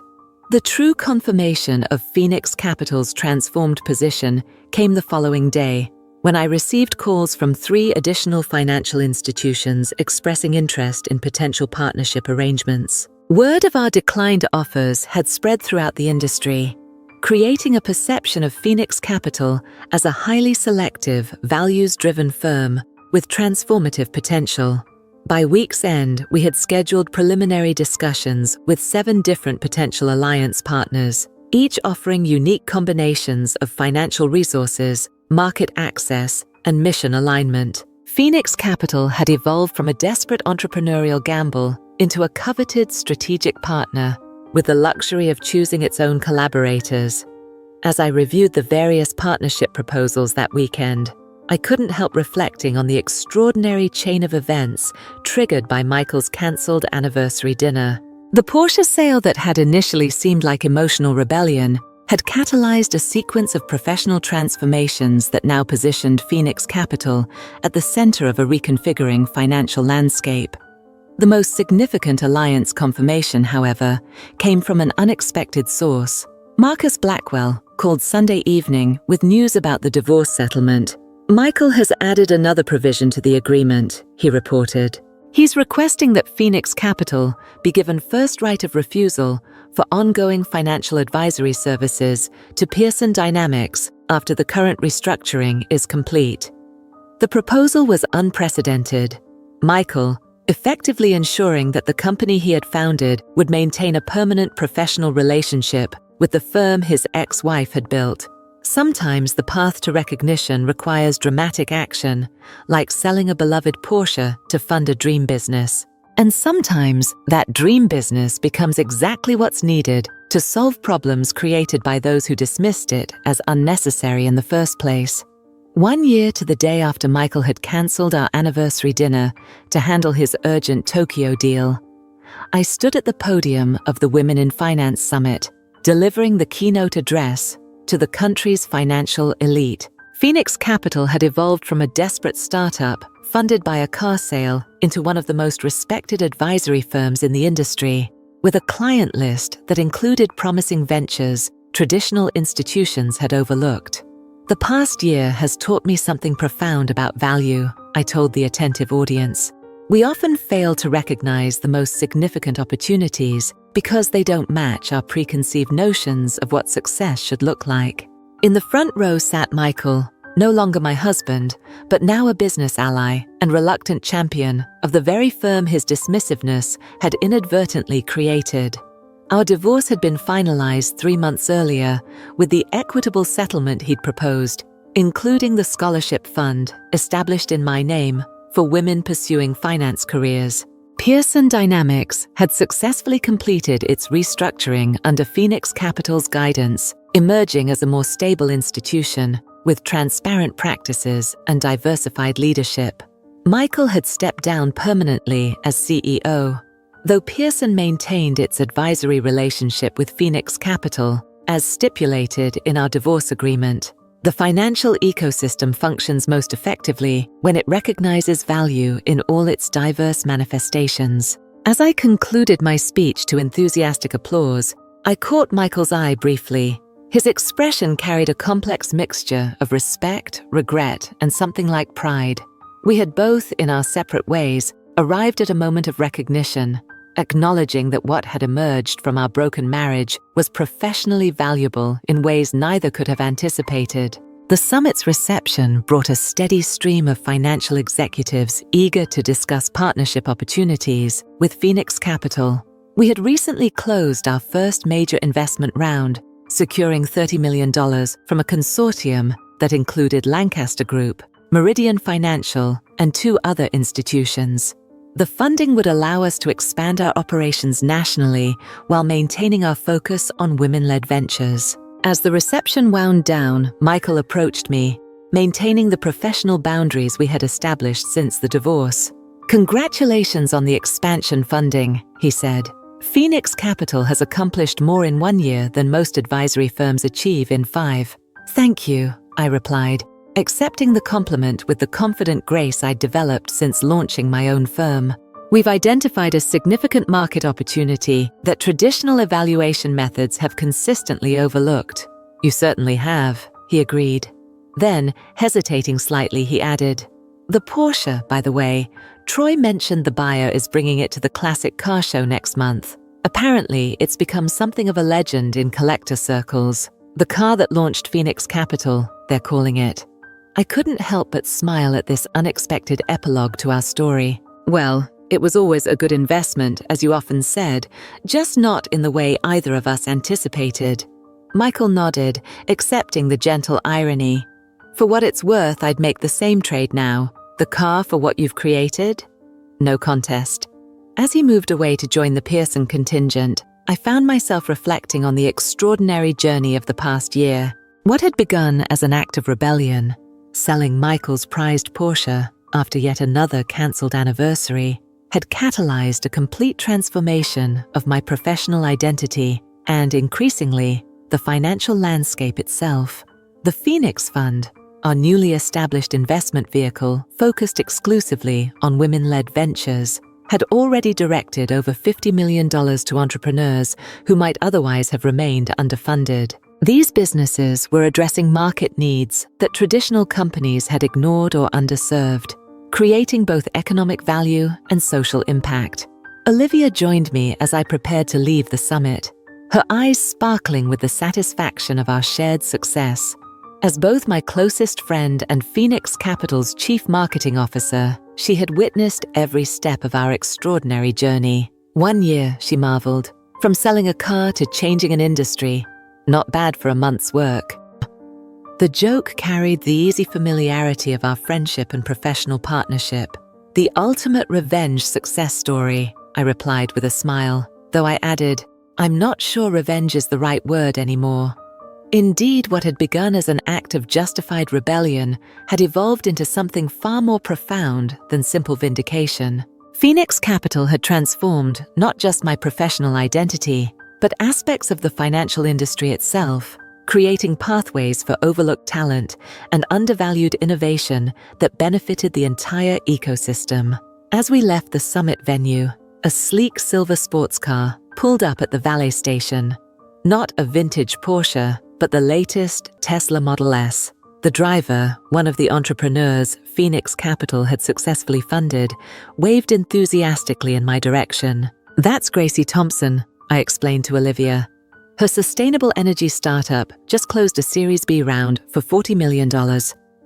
The true confirmation of Phoenix Capital's transformed position came the following day, when I received calls from 3 additional financial institutions expressing interest in potential partnership arrangements. Word of our declined offers had spread throughout the industry, creating a perception of Phoenix Capital as a highly selective, values-driven firm with transformative potential. By week's end, we had scheduled preliminary discussions with 7 different potential alliance partners, each offering unique combinations of financial resources, market access, and mission alignment. Phoenix Capital had evolved from a desperate entrepreneurial gamble into a coveted strategic partner, with the luxury of choosing its own collaborators. As I reviewed the various partnership proposals that weekend, I couldn't help reflecting on the extraordinary chain of events triggered by Michael's cancelled anniversary dinner. The Porsche sale that had initially seemed like emotional rebellion had catalyzed a sequence of professional transformations that now positioned Phoenix Capital at the center of a reconfiguring financial landscape. The most significant alliance confirmation, however, came from an unexpected source. Marcus Blackwell called Sunday evening with news about the divorce settlement. Michael has added another provision to the agreement, he reported. He's requesting that Phoenix Capital be given first right of refusal for ongoing financial advisory services to Pearson Dynamics after the current restructuring is complete. The proposal was unprecedented. Michael, effectively ensuring that the company he had founded would maintain a permanent professional relationship with the firm his ex-wife had built. Sometimes the path to recognition requires dramatic action, like selling a beloved Porsche to fund a dream business. And sometimes that dream business becomes exactly what's needed to solve problems created by those who dismissed it as unnecessary in the first place. 1 year to the day after Michael had cancelled our anniversary dinner to handle his urgent Tokyo deal, I stood at the podium of the Women in Finance Summit, delivering the keynote address to the country's financial elite. Phoenix Capital had evolved from a desperate startup funded by a car sale into one of the most respected advisory firms in the industry, with a client list that included promising ventures traditional institutions had overlooked. The past year has taught me something profound about value, I told the attentive audience. We often fail to recognize the most significant opportunities because they don't match our preconceived notions of what success should look like. In the front row sat Michael, no longer my husband, but now a business ally and reluctant champion of the very firm his dismissiveness had inadvertently created. Our divorce had been finalized 3 months earlier with the equitable settlement he'd proposed, including the scholarship fund established in my name for women pursuing finance careers. Pearson Dynamics had successfully completed its restructuring under Phoenix Capital's guidance, emerging as a more stable institution with transparent practices and diversified leadership. Michael had stepped down permanently as CEO, though Pearson maintained its advisory relationship with Phoenix Capital, as stipulated in our divorce agreement. The financial ecosystem functions most effectively when it recognizes value in all its diverse manifestations. As I concluded my speech to enthusiastic applause, I caught Michael's eye briefly. His expression carried a complex mixture of respect, regret, and something like pride. We had both, in our separate ways, arrived at a moment of recognition, acknowledging that what had emerged from our broken marriage was professionally valuable in ways neither could have anticipated. The summit's reception brought a steady stream of financial executives eager to discuss partnership opportunities with Phoenix Capital. We had recently closed our first major investment round, securing $30 million from a consortium that included Lancaster Group, Meridian Financial, and 2 other institutions. The funding would allow us to expand our operations nationally while maintaining our focus on women-led ventures. As the reception wound down, Michael approached me, maintaining the professional boundaries we had established since the divorce. "Congratulations on the expansion funding," he said. Phoenix Capital has accomplished more in 1 year than most advisory firms achieve in 5. Thank you, I replied, accepting the compliment with the confident grace I'd developed since launching my own firm. We've identified a significant market opportunity that traditional evaluation methods have consistently overlooked. You certainly have, he agreed. Then, hesitating slightly, he added, the Porsche, by the way. Troy mentioned the buyer is bringing it to the classic car show next month. Apparently, it's become something of a legend in collector circles. The car that launched Phoenix Capital, they're calling it. I couldn't help but smile at this unexpected epilogue to our story. Well, it was always a good investment, as you often said, just not in the way either of us anticipated. Michael nodded, accepting the gentle irony. For what it's worth, I'd make the same trade now. The car for what you've created? No contest. As he moved away to join the Pearson contingent, I found myself reflecting on the extraordinary journey of the past year. What had begun as an act of rebellion, selling Michael's prized Porsche after yet another cancelled anniversary, had catalyzed a complete transformation of my professional identity and, increasingly, the financial landscape itself. The Phoenix Fund, our newly established investment vehicle focused exclusively on women-led ventures, had already directed over $50 million to entrepreneurs who might otherwise have remained underfunded. These businesses were addressing market needs that traditional companies had ignored or underserved, creating both economic value and social impact. Olivia joined me as I prepared to leave the summit, her eyes sparkling with the satisfaction of our shared success. As both my closest friend and Phoenix Capital's chief marketing officer, she had witnessed every step of our extraordinary journey. 1 year, she marveled, from selling a car to changing an industry. Not bad for a month's work. The joke carried the easy familiarity of our friendship and professional partnership. The ultimate revenge success story, I replied with a smile, though I added, I'm not sure revenge is the right word anymore. Indeed, what had begun as an act of justified rebellion had evolved into something far more profound than simple vindication. Phoenix Capital had transformed not just my professional identity, but aspects of the financial industry itself, creating pathways for overlooked talent and undervalued innovation that benefited the entire ecosystem. As we left the summit venue, a sleek silver sports car pulled up at the valet station. Not a vintage Porsche, but the latest Tesla Model S. The driver, one of the entrepreneurs Phoenix Capital had successfully funded, waved enthusiastically in my direction. That's Gracie Thompson, I explained to Olivia. Her sustainable energy startup just closed a Series B round for $40 million.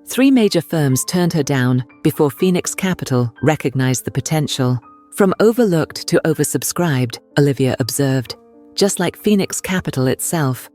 3 major firms turned her down before Phoenix Capital recognized the potential. From overlooked to oversubscribed, Olivia observed, just like Phoenix Capital itself.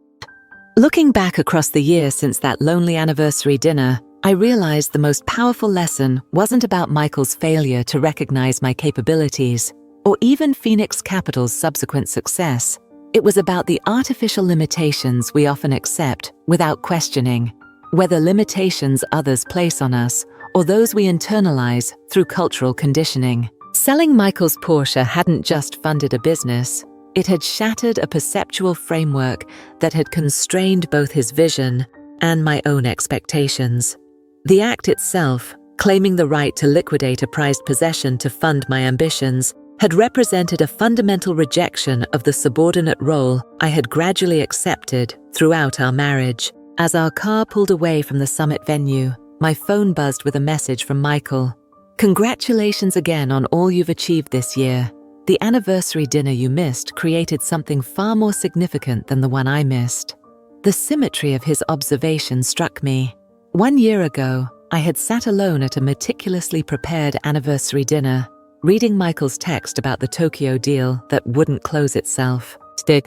Looking back across the year since that lonely anniversary dinner, I realized the most powerful lesson wasn't about Michael's failure to recognize my capabilities, or even Phoenix Capital's subsequent success. It was about the artificial limitations we often accept without questioning, whether limitations others place on us or those we internalize through cultural conditioning. Selling Michael's Porsche hadn't just funded a business, it had shattered a perceptual framework that had constrained both his vision and my own expectations. The act itself, claiming the right to liquidate a prized possession to fund my ambitions, had represented a fundamental rejection of the subordinate role I had gradually accepted throughout our marriage. As our car pulled away from the summit venue, my phone buzzed with a message from Michael. Congratulations again on all you've achieved this year. The anniversary dinner you missed created something far more significant than the one I missed. The symmetry of his observation struck me. 1 year ago, I had sat alone at a meticulously prepared anniversary dinner, reading Michael's text about the Tokyo deal that wouldn't close itself.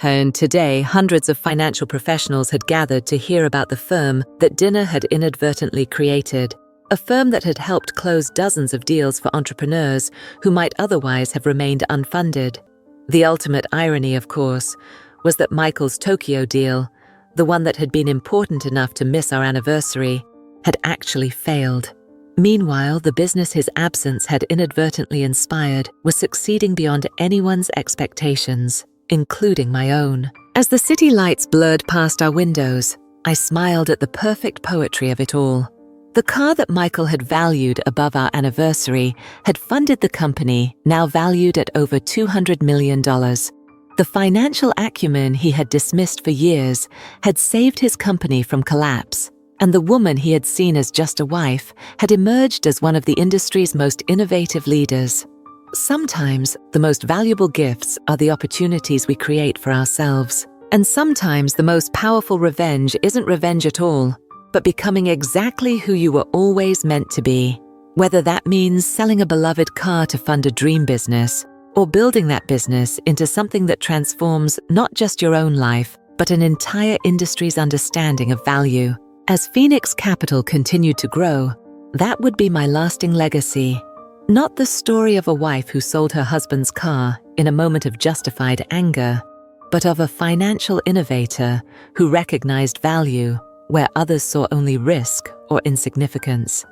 And today, hundreds of financial professionals had gathered to hear about the firm that dinner had inadvertently created. A firm that had helped close dozens of deals for entrepreneurs who might otherwise have remained unfunded. The ultimate irony, of course, was that Michael's Tokyo deal, the one that had been important enough to miss our anniversary, had actually failed. Meanwhile, the business his absence had inadvertently inspired was succeeding beyond anyone's expectations, including my own. As the city lights blurred past our windows, I smiled at the perfect poetry of it all. The car that Michael had valued above our anniversary had funded the company, now valued at over $200 million. The financial acumen he had dismissed for years had saved his company from collapse, and the woman he had seen as just a wife had emerged as one of the industry's most innovative leaders. Sometimes the most valuable gifts are the opportunities we create for ourselves, and sometimes the most powerful revenge isn't revenge at all, but becoming exactly who you were always meant to be. Whether that means selling a beloved car to fund a dream business, or building that business into something that transforms not just your own life, but an entire industry's understanding of value. As Phoenix Capital continued to grow, that would be my lasting legacy. Not the story of a wife who sold her husband's car in a moment of justified anger, but of a financial innovator who recognized value where others saw only risk or insignificance.